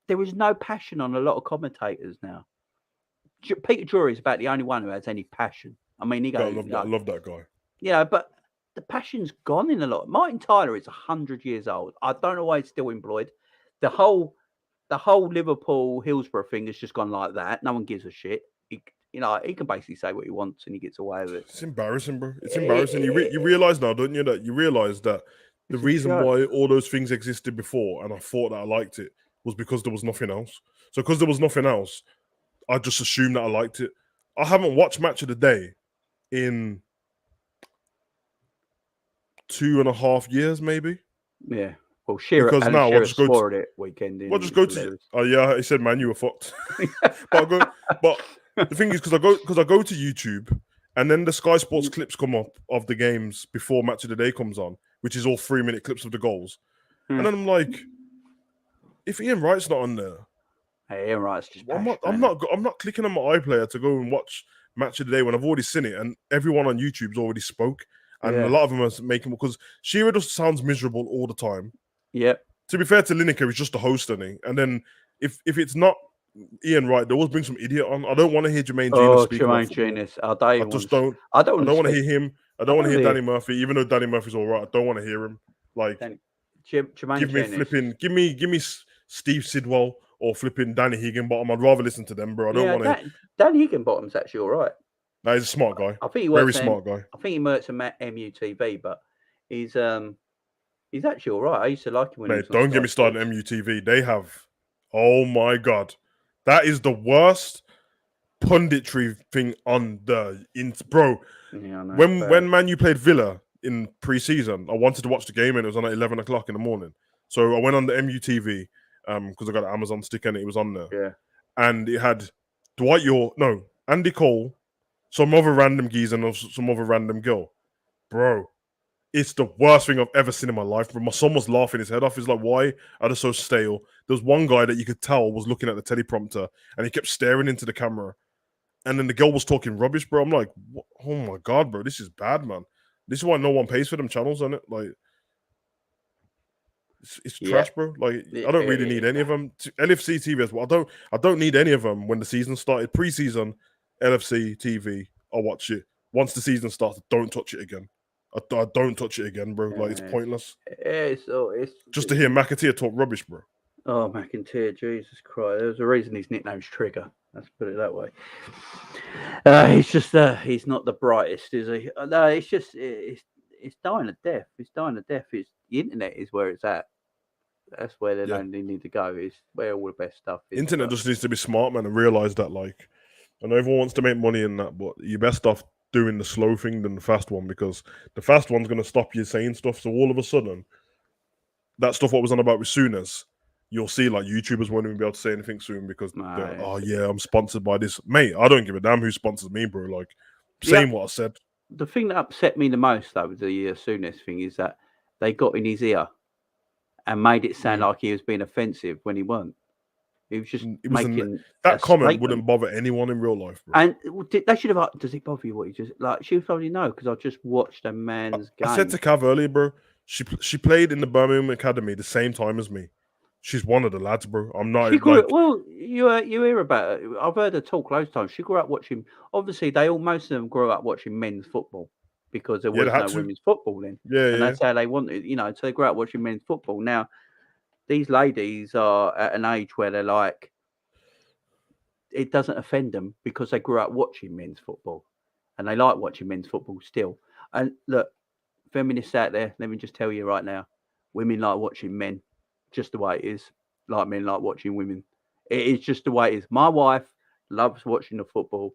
There is no passion on a lot of commentators now. Peter Drury is about the only one who has any passion. I mean, he goes, I love that guy. Yeah, but the passion's gone in a lot. Martin Tyler is 100 years old. I don't know why he's still employed. The whole Liverpool Hillsborough thing has just gone like that. No one gives a shit. He can basically say what he wants and he gets away with it. It's embarrassing, bro. It's embarrassing. You realize now, don't you? That you realize that the reason why all those things existed before, and I thought that I liked it, was because there was nothing else. So because there was nothing else, I just assumed that I liked it. I haven't watched Match of the Day in 2.5 years, maybe. Yeah. Well, because now I'll just go to it weekend. Well, just go to. Oh yeah, he said, "Man, you were fucked." but the thing is, because I go to YouTube, and then the Sky Sports clips come up of the games before Match of the Day comes on, which is all 3-minute clips of the goals, and then I'm like, if Ian Wright's not on there, hey, Ian Wright's just. I'm not clicking on my iPlayer to go and watch Match of the Day when I've already seen it, and everyone on YouTube's already spoke, and a lot of them are making because Shearer just sounds miserable all the time. Yeah. To be fair to Lineker, he's just a host, isn't he? And then if it's not Ian Wright, they always bring some idiot on. I don't want to hear Jermaine Genius speak. Jermaine Genius. I don't want to hear him. I don't want to hear Danny Murphy, even though Danny Murphy's all right. I don't want to hear him. Like, Jermaine give me Steve Sidwell or flipping Danny Higginbottom. I'd rather listen to them, bro. I don't want to. Danny Higginbottom's actually all right. No, he's a smart guy. I think he works smart guy. I think he works at MUTV, but he's actually all right. I used to like him when Mate, don't get me started on MUTV. They have, oh my god, that is the worst punditry thing on the bro. Yeah, when Man U played Villa in pre-season, I wanted to watch the game and it was on at 11 o'clock in the morning. So I went on the MUTV because I got an Amazon stick and it was on there. Yeah, and it had Andy Cole, some other random geezer and some other random girl, bro. It's the worst thing I've ever seen in my life. But my son was laughing his head off. He's like, why are they so stale? There was one guy that you could tell was looking at the teleprompter and he kept staring into the camera. And then the girl was talking rubbish, bro. I'm like, oh my God, bro, this is bad, man. This is why no one pays for them channels, on it. Like, it's trash, bro. Like, I don't really need any of them. LFC TV as well. I don't need any of them when the season started. Pre-season, LFC TV, I'll watch it. Once the season starts, don't touch it again. I don't touch it again, bro. Like, it's pointless. It's just to hear McAteer talk rubbish, bro. Oh, McAteer, Jesus Christ. There's a reason his nickname's Trigger. Let's put it that way. He's just he's not the brightest, is he? No, it's just it's dying a death. It's dying a death. The internet is where it's at. That's where they don't need to go. It's where all the best stuff is. Internet just needs to be smart, man, and realize that, like, I know everyone wants to make money in that, but you're best off doing the slow thing than the fast one, because the fast one's going to stop you saying stuff. So all of a sudden, that stuff what was on about with Sooners, you'll see like YouTubers won't even be able to say anything soon because No, oh yeah, I'm sponsored by this. Mate, I don't give a damn who sponsors me, bro. Like, saying what I said. The thing that upset me the most, though, with the Souness thing is that they got in his ear and made it sound like he was being offensive when he weren't. He was just making that comment wouldn't bother anyone in real life, bro. And they should have asked, does it bother you what you just like? She would probably know because I just watched a man's game. I said to Cav earlier, bro. She played in the Birmingham Academy the same time as me. She's one of the lads, bro. I'm not well, you hear about it. I've heard her talk loads of times. She grew up watching. Obviously, most of them grew up watching men's football because there was no women's football then. And that's how they wanted, so they grew up watching men's football. Now, these ladies are at an age where they're like, it doesn't offend them because they grew up watching men's football and they like watching men's football still. And look, feminists out there, let me just tell you right now, women like watching men just the way it is, like men like watching women. It is just the way it is. My wife loves watching the football.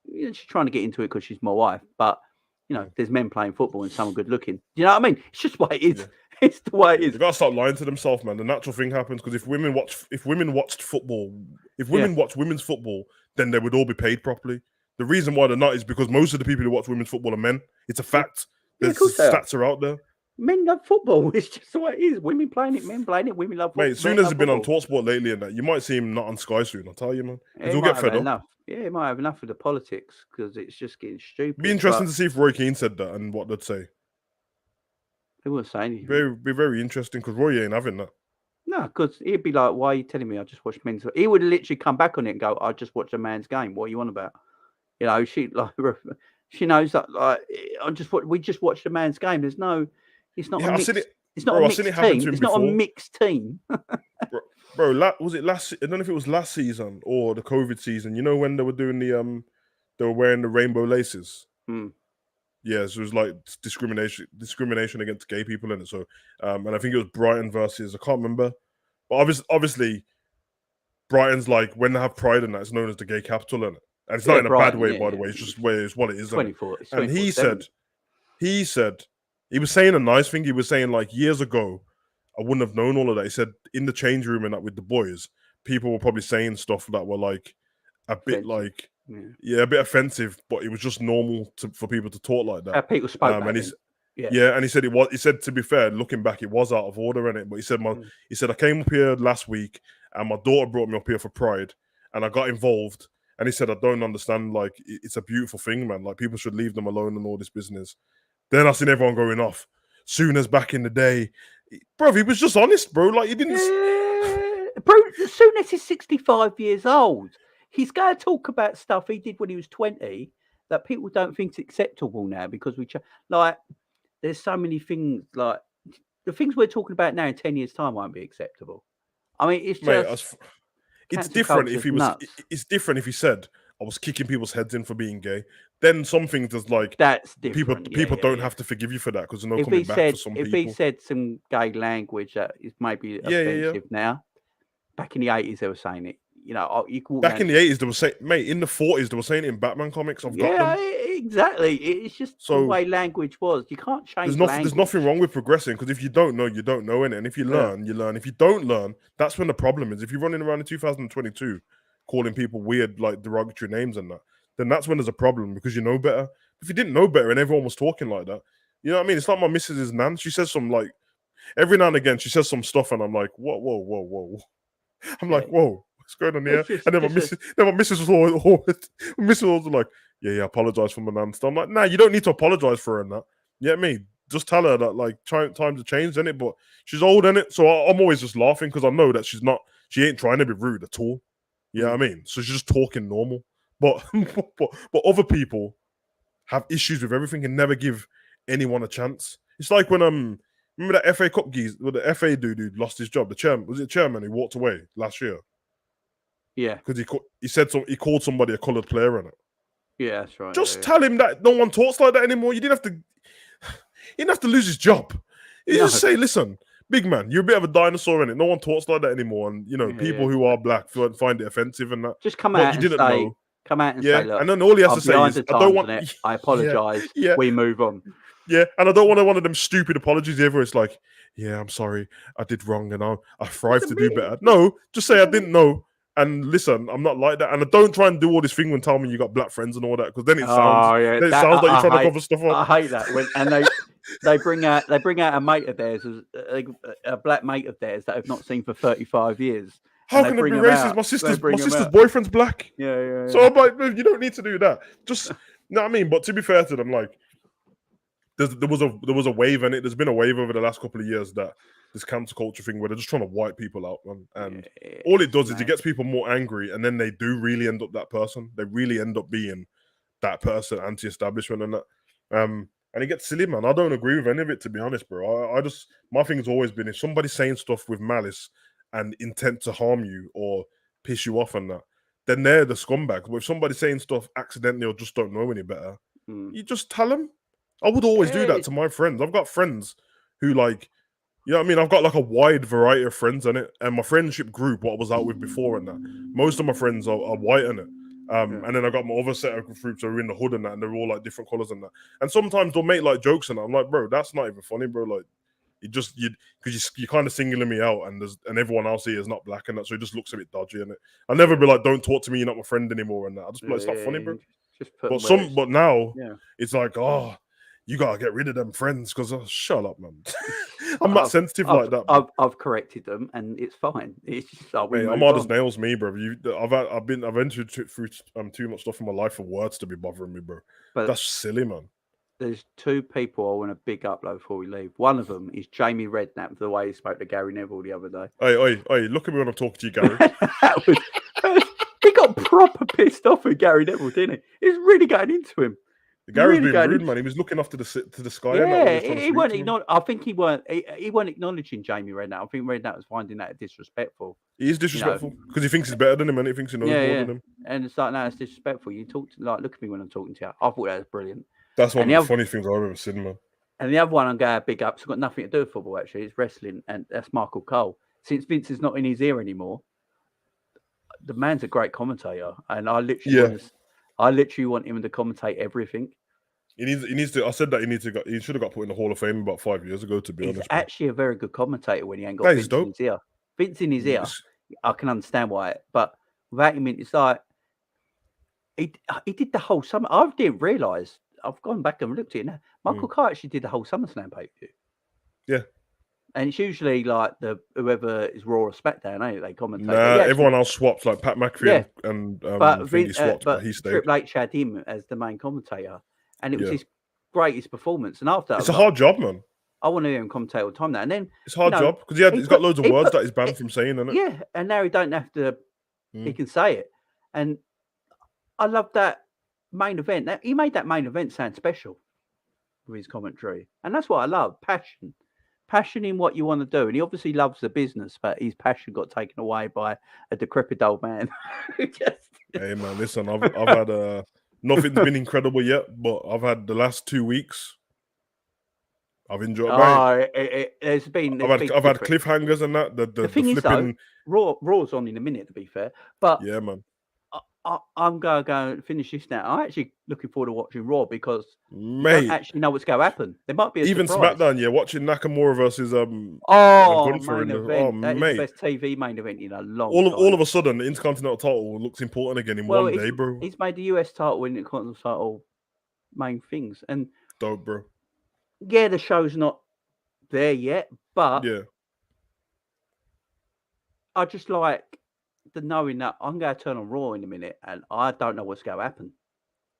She's trying to get into it because she's my wife, but there's men playing football and some are good looking. You know what I mean? It's just the way it is. Yeah. It's the way it is. They gotta stop lying to themselves, man. The natural thing happens because if women watched football, if women watch women's football, then they would all be paid properly. The reason why they're not is because most of the people who watch women's football are men. It's a fact. The stats are out there. Men love football. It's just the way it is. Women playing it, men playing it. Women love football. Mate, Sooners has been on TalkSport lately, and that you might see him not on Sky soon. I'll tell you, man. He'll get fed up. Yeah, he might have enough of the politics because it's just getting stupid. Be interesting to see if Roy Keane said that and what they'd say. They wouldn't say anything. Be very interesting because Roy ain't having that. No, because he'd be like, "Why are you telling me I just watched men's?" He would literally come back on it and go, "I just watched a man's game. What are you on about?" She knows that we just watched a man's game. It's not a mixed team. It's not a mixed team. Bro, was it last? I don't know if it was last season or the COVID season. You know when they were doing they were wearing the rainbow laces. Yeah, so it was like discrimination against gay people in it. So, and I think it was Brighton versus I can't remember, but obviously, Brighton's like when they have pride in that, it's known as the gay capital in it. And it's not in a bad way, by the way. It's just where it's what it is. 24. And he said, he was saying a nice thing. He was saying like years ago, I wouldn't have known all of that. He said in the change room and that with the boys, people were probably saying stuff that were like a bit like, a bit offensive, but it was just normal for people to talk like that. People spoke and he said it was. He said to be fair, looking back, it was out of order in it. But he said he said I came up here last week and my daughter brought me up here for Pride, and I got involved. And he said, I don't understand, like, it's a beautiful thing, man. Like, people should leave them alone and all this business. Then I seen everyone going off. Sooners back in the day. Bro, he was just honest, bro. Like, he didn't... Bro, Sooners is 65 years old. He's going to talk about stuff he did when he was 20 that people don't think is acceptable now because there's so many things, like, the things we're talking about now in 10 years' time won't be acceptable. I mean, it's just... It's different if he was. Nuts. It's different if he said I was kicking people's heads in for being gay. Then some things is like that's different. People don't have to forgive you for that because there's no coming back for some people. If he said some gay language that is maybe offensive now, back in the 80s they were saying it. You can back in the 80s they were saying, mate. In the 40s they were saying it in Batman comics. I've got them. Exactly. It's just the way language was. You can't change. There's nothing wrong with progressing because if you don't know, you don't know it. And if you learn, you learn. If you don't learn, that's when the problem is. If you're running around in 2022 calling people weird, like derogatory names and that, then that's when there's a problem because you know better. If you didn't know better and everyone was talking like that, you know what I mean? It's like my missus's nan. She says some like every now and again she says some stuff and I'm like, whoa. I'm like, whoa. What's going on here? And then my missus was all like, yeah, apologize for my nan. So I'm like, nah, you don't need to apologize for her and that. You know what I mean? Just tell her that like times have changed, innit? But she's old, innit? So I'm always just laughing because I know that she ain't trying to be rude at all. You know what I mean? So she's just talking normal. But other people have issues with everything and never give anyone a chance. It's like when remember that FA Cup geese, the FA dude lost his job. The chairman, was it chairman who walked away last year? Yeah, because he called somebody a coloured player in it. Yeah, that's right. Just tell him that no one talks like that anymore. You didn't have to lose his job. You just say, listen, big man, you're a bit of a dinosaur in it. No one talks like that anymore. And people who are black find it offensive and that. Just come out and say, say, look, and then all he has to say is, I don't want I apologize. We move on. Yeah, and I don't want one of them stupid apologies ever. It's like, yeah, I'm sorry, I did wrong, and I strive to do better. No, just say I didn't know. And listen, I'm not like that. And I don't try and do all this thing when tell me you got black friends and all that, because then it sounds like you're trying to cover stuff up. I hate that and they bring out a mate of theirs, a black mate of theirs that I've not seen for 35 years. How can it be racist? My sister's boyfriend's black. Yeah. So I'm like, you don't need to do that. Just, you know what I mean? But to be fair to them, like, there was a wave, and there's been a wave over the last couple of years that this cancel culture thing where they're just trying to wipe people out, man. And all it does is it gets people more angry, and then they do really end up that person. They really end up being that person, anti-establishment and that. And it gets silly, man. I don't agree with any of it, to be honest, bro. I just, my thing has always been, if somebody's saying stuff with malice and intent to harm you or piss you off and that, then they're the scumbag. But if somebody's saying stuff accidentally or just don't know any better, you just tell them. I would always do that to my friends. I've got friends who, like, you know what I mean? I've got like a wide variety of friends in it. And my friendship group, what I was out with before and that, most of my friends are white in it. And then I got my other set of groups that are in the hood and that, and they're all like different colors and that. And sometimes they'll make like jokes and that. I'm like, bro, that's not even funny, bro. Like, because you're kind of singling me out, and everyone else here is not black and that, so it just looks a bit dodgy in it. I'll never be like, don't talk to me, you're not my friend anymore and that. I'll just be like, it's not funny, bro. But now it's like, oh, you gotta get rid of them friends because shut up, man. I'm not sensitive like that. I've corrected them and it's fine. It's just, I'm hard as nails, me, bro. I've entered through too much stuff in my life for words to be bothering me, bro. But that's silly, man. There's two people I want to big up though before we leave. One of them is Jamie Redknapp, the way he spoke to Gary Neville the other day. Hey, look at me when I'm talking to you, Gary. He got proper pissed off at Gary Neville, didn't he? He's really going into him. Gary's really being rude, man. He was looking off to the sky. Yeah, he weren't. I think he weren't acknowledging Jamie Redknapp. I think Redknapp was finding that disrespectful. He is disrespectful because he thinks he's better than him, and he thinks he knows more than him. And it's like, no, it's disrespectful. You talk to, like, look at me when I'm talking to you. I thought that was brilliant. That's one of the funniest things I've ever seen, man. And the other one I'm going to big up, it's got nothing to do with football, actually. It's wrestling, and that's Michael Cole. Since Vince is not in his ear anymore, the man's a great commentator, and I literally want him to commentate everything. He needs to. I said that he should have got put in the Hall of Fame about 5 years ago. To be honest, he's actually a very good commentator when he ain't got Vince in his ear. Vince in his ear, I can understand why, but without him, it's like he did the whole summer. I didn't realise. I've gone back and looked at it now. Michael Cole actually did the whole SummerSlam pay-per-view. Yeah. And it's usually like whoever is Raw or SmackDown, they commentate. Nah, everyone else swaps, like Pat McAfee and he swapped, but he stayed. Triple H had him as the main commentator, and it was his greatest performance. And after that, it's a hard job, man. I want to hear him commentate all the time now. And then it's a hard job because he's got loads of words that he's banned from saying, isn't it? Yeah, and now he don't have to. He can say it, and I love that main event. He made that main event sound special with his commentary, and that's what I love. Passion in what you want to do. And he obviously loves the business, but his passion got taken away by a decrepit old man. Hey, man, listen, I've had nothing's been incredible yet, but I've had the last 2 weeks. I've enjoyed. I've had cliffhangers and that. The thing is, though, Raw's on in a minute, to be fair. But yeah, man. I'm going to go and finish this now. I'm actually looking forward to watching Raw because you don't actually know what's going to happen. There might be even surprise. SmackDown. Yeah, watching Nakamura versus main event. That is the best TV main event in a long time. All of a sudden, the Intercontinental title looks important again in one day, bro. He's made the US title and the Intercontinental title main things, and dope, bro. Yeah, the show's not there yet, but yeah, I just like the knowing that I'm going to turn on Raw in a minute and I don't know what's going to happen.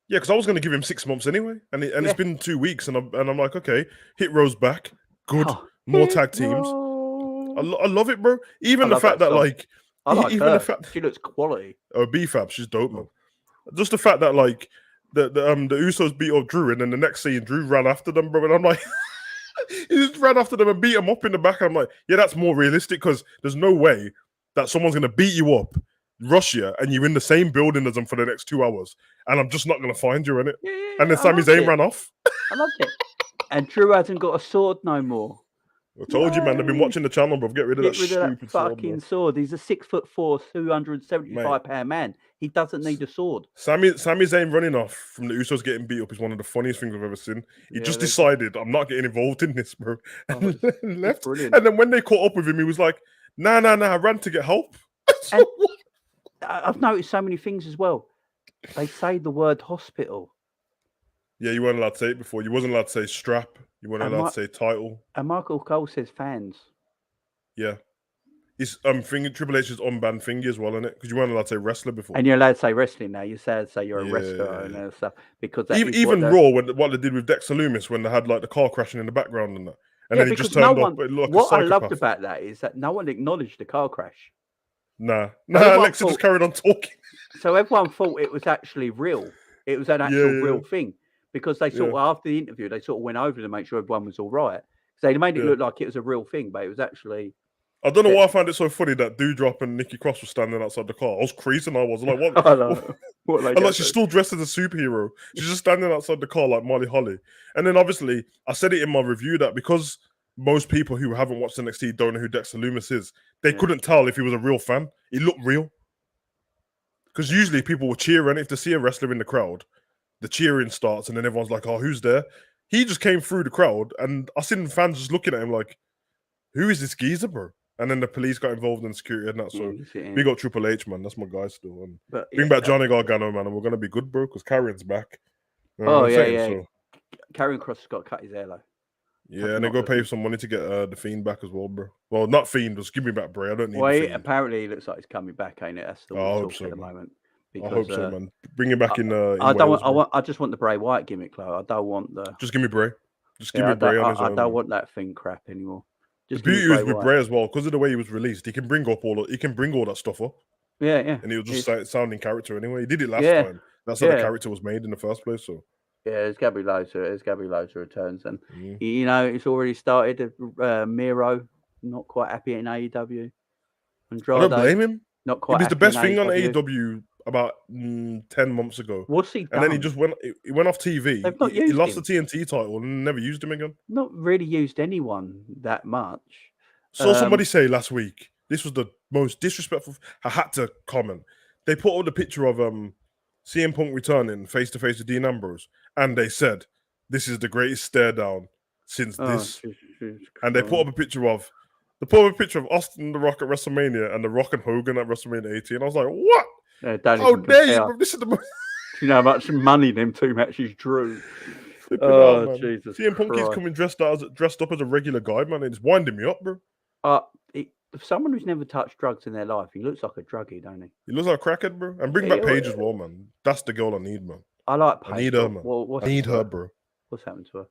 Yeah, because I was going to give him 6 months anyway, and it's been 2 weeks, and I'm like, okay, Hit Row's back, good, more tag teams. I love it, bro. Even the fact that like, the fact she looks quality. Oh, B-Fab, she's dope, man. Just the fact that like the Usos beat up Drew, and then the next scene, Drew ran after them, bro, and I'm like, he just ran after them and beat them up in the back. I'm like, yeah, that's more realistic because there's no way that someone's going to beat you up, rush you, and you're in the same building as them for the next 2 hours, and I'm just not going to find you in it. Yeah, and then Sami Zayn ran off. I loved it. And Drew hasn't got a sword no more. I told you, man. I've been No. watching the channel, bro. Get rid of that Get rid of that stupid sword, bro. fucking sword. He's a 6'4", 275-pound man. He doesn't need a sword. Sami Zayn running off from the Usos getting beat up is one of the funniest things I've ever seen. He just decided, I'm not getting involved in this, bro. And left. Brilliant. And then when they caught up with him, he was like, nah, I ran to get help. And I've noticed so many things as well. They say the word hospital. Yeah, you weren't allowed to say it before. You wasn't allowed to say strap. You weren't allowed to say title. And Michael Cole says fans. Yeah. It's Triple H's unbanned thingy as well, isn't it? Because you weren't allowed to say wrestler before. And you're allowed to say wrestling now. You're allowed to say you're a wrestler and stuff. Because even Raw, what they did with Dexter Lumis when they had like the car crashing in the background and that. And then he just turned up. What I loved about that is that no one acknowledged the car crash. Nah, Alexa just carried on talking. So everyone thought it was actually real. It was an actual real thing. Because they sort of, after the interview, they sort of went over to make sure everyone was all right. So they made it look like it was a real thing, but it was actually... I don't know why I found it so funny that Doudrop and Nikki Cross were standing outside the car. I was creasing. I was like, what? And like, she's still dressed as a superhero. She's just standing outside the car like Molly Holly. And then obviously, I said it in my review that because most people who haven't watched NXT don't know who Dexter Lumis is, they couldn't tell if he was a real fan. He looked real. Because usually people will cheer, and if they see a wrestler in the crowd, the cheering starts, and then everyone's like, oh, who's there? He just came through the crowd, and I seen fans just looking at him like, who is this geezer, bro? And then the police got involved in security and that. So we got Triple H, man. That's my guy still. And bring back Johnny Gargano, man, and we're going to be good, bro, because Karrion's back. You know So, Karrion Kross has got to cut his hair, though. Yeah, and they got to pay some money to get the Fiend back as well, bro. Well, not Fiend, just give me back Bray. I don't need the Fiend. Apparently, it looks like he's coming back, ain't it? That's the I hope so, at the man. moment. Because, I hope so, man. Bring him back in. I just want the Bray Wyatt gimmick, though. I don't want the. Just give me Bray. Just give me Bray on his own. I don't want that thing crap anymore. Just the beauty is with Bray as well, because of the way he was released, he can bring all that stuff up. Yeah. And he'll just sound in character anyway. He did it last time. That's how the character was made in the first place. So there's gonna be loads of returns, and you know it's already started. Miro not quite happy in AEW. Andrade, I don't blame him. Not quite. He was the best thing on AEW about 10 months ago. What's he done? And then he just went off TV. He lost the TNT title and never used him again. Not really used anyone that much. Saw somebody say last week, this was the most disrespectful. I had to comment. They put up the picture of CM Punk returning face to face with Dean Ambrose, and they said, "This is the greatest stare down since this." And they put up a picture of Austin the Rock at WrestleMania and the Rock and Hogan at WrestleMania 18. I was like, what? How dare you, bro? This is the most... You know how much money them two matches drew. Jesus CM Punk is coming dressed up as a regular guy, man. It's winding me up, bro. For someone who's never touched drugs in their life, he looks like a druggie, don't he? He looks like a crackhead, bro. And bring back Paige as well, man. That's the girl I need, man. I like Paige. I need her, man. I need her, bro. What's happened to her?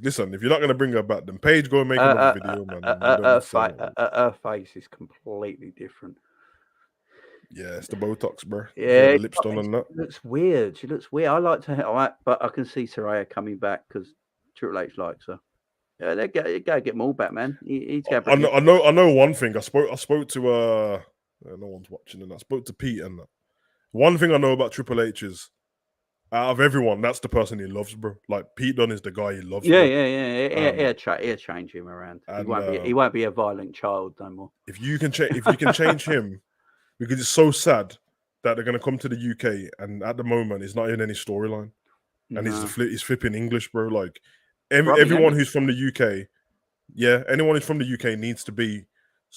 Listen, if you're not going to bring her back, then Paige, go and make another video, man. Her face is completely different. Yeah, it's the Botox, bro. Yeah, the lips done and that. She looks weird. I like her, but I can see Saraya coming back because Triple H likes her. Yeah, they gotta get them all back, man. I know one thing. I spoke to no one's watching, and I spoke to Pete, and one thing I know about Triple H is, out of everyone, that's the person he loves, bro. Like Pete Dunne is the guy he loves. Yeah. He'll change him around. He won't be a violent child no more. If you can change him, because it's so sad that they're gonna come to the UK, and at the moment, it's not in any storyline, and he's flipping English, bro. Like everyone who's from the UK, anyone who's from the UK needs to be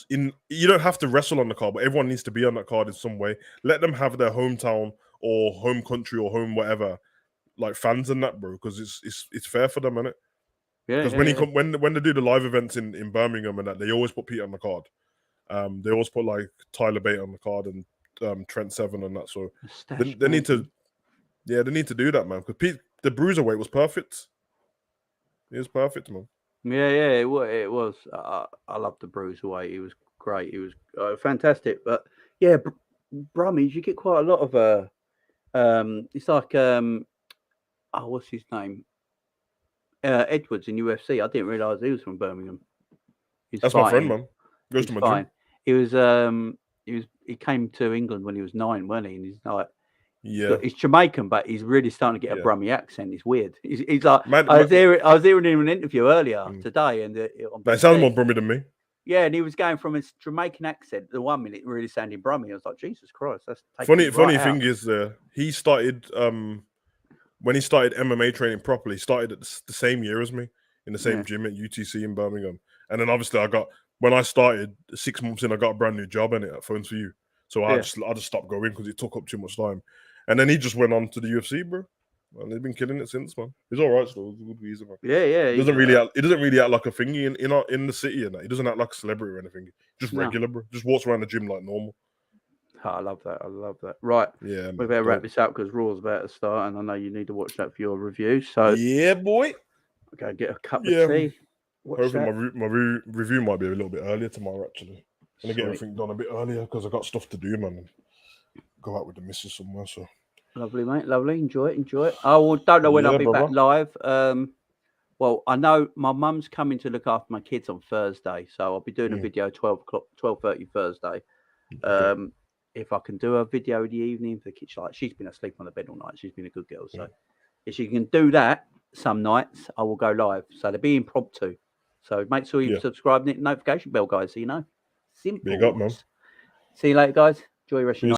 in. You don't have to wrestle on the card, but everyone needs to be on that card in some way. Let them have their hometown or home country or home whatever, like fans and that, bro, because it's fair for them, innit? Yeah. Because when they do the live events in Birmingham and that, they always put Pete on the card. They always put like Tyler Bate on the card and Trent Seven and that. So they need to, they need to do that, man. Because the bruiserweight was perfect. It was perfect, man. Yeah, it was. I loved the bruiserweight. He was great. He was fantastic. But yeah, Brummies, you get quite a lot of it's like what's his name? Edwards in UFC. I didn't realise he was from Birmingham. That's my friend, man. Goes to my gym. He came to England when he was 9, wasn't he? And he's like, Yeah. He's Jamaican, but he's really starting to get a Yeah. Brummie accent. It's weird. He's like, Man- I was hearing him in an interview earlier today, and on It sounds BBC. more Brummie than me. Yeah, and he was going from his Jamaican accent the 1 minute really sounding Brummie. I was like, Jesus Christ, that's Funny thing is, he started when he started MMA training properly. He started at the same year as me in the same gym at UTC in Birmingham. And then obviously when I started 6 months in, I got a brand new job in it at Phones for You. So I just stopped going because it took up too much time. And then he just went on to the UFC, bro. And they've been killing it since, man. He's all right still. He's a good geezer, man. Yeah. He doesn't really act like a thingy in the city and that. He doesn't act like a celebrity or anything. Just regular, bro. Just walks around the gym like normal. Oh, I love that. Right. Yeah, we better wrap this up because Raw's about to start, and I know you need to watch that for your review. So yeah, boy. Okay, get a cup of tea. Hopefully my review might be a little bit earlier tomorrow, actually. I'm going to get everything done a bit earlier because I got stuff to do, man. Go out with the missus somewhere, so. Lovely, mate. Lovely. Enjoy it. I don't know when I'll be back live. Well, I know my mum's coming to look after my kids on Thursday, so I'll be doing a video 12:30 Thursday. Okay. If I can do a video in the evening for the kids, like she's been asleep on the bed all night. She's been a good girl, so if she can do that some nights, I will go live. So they'll be impromptu. So make sure you subscribe and hit the notification bell, guys, so you know. Simple. Big up, man. See you later, guys. Enjoy your rest of your night.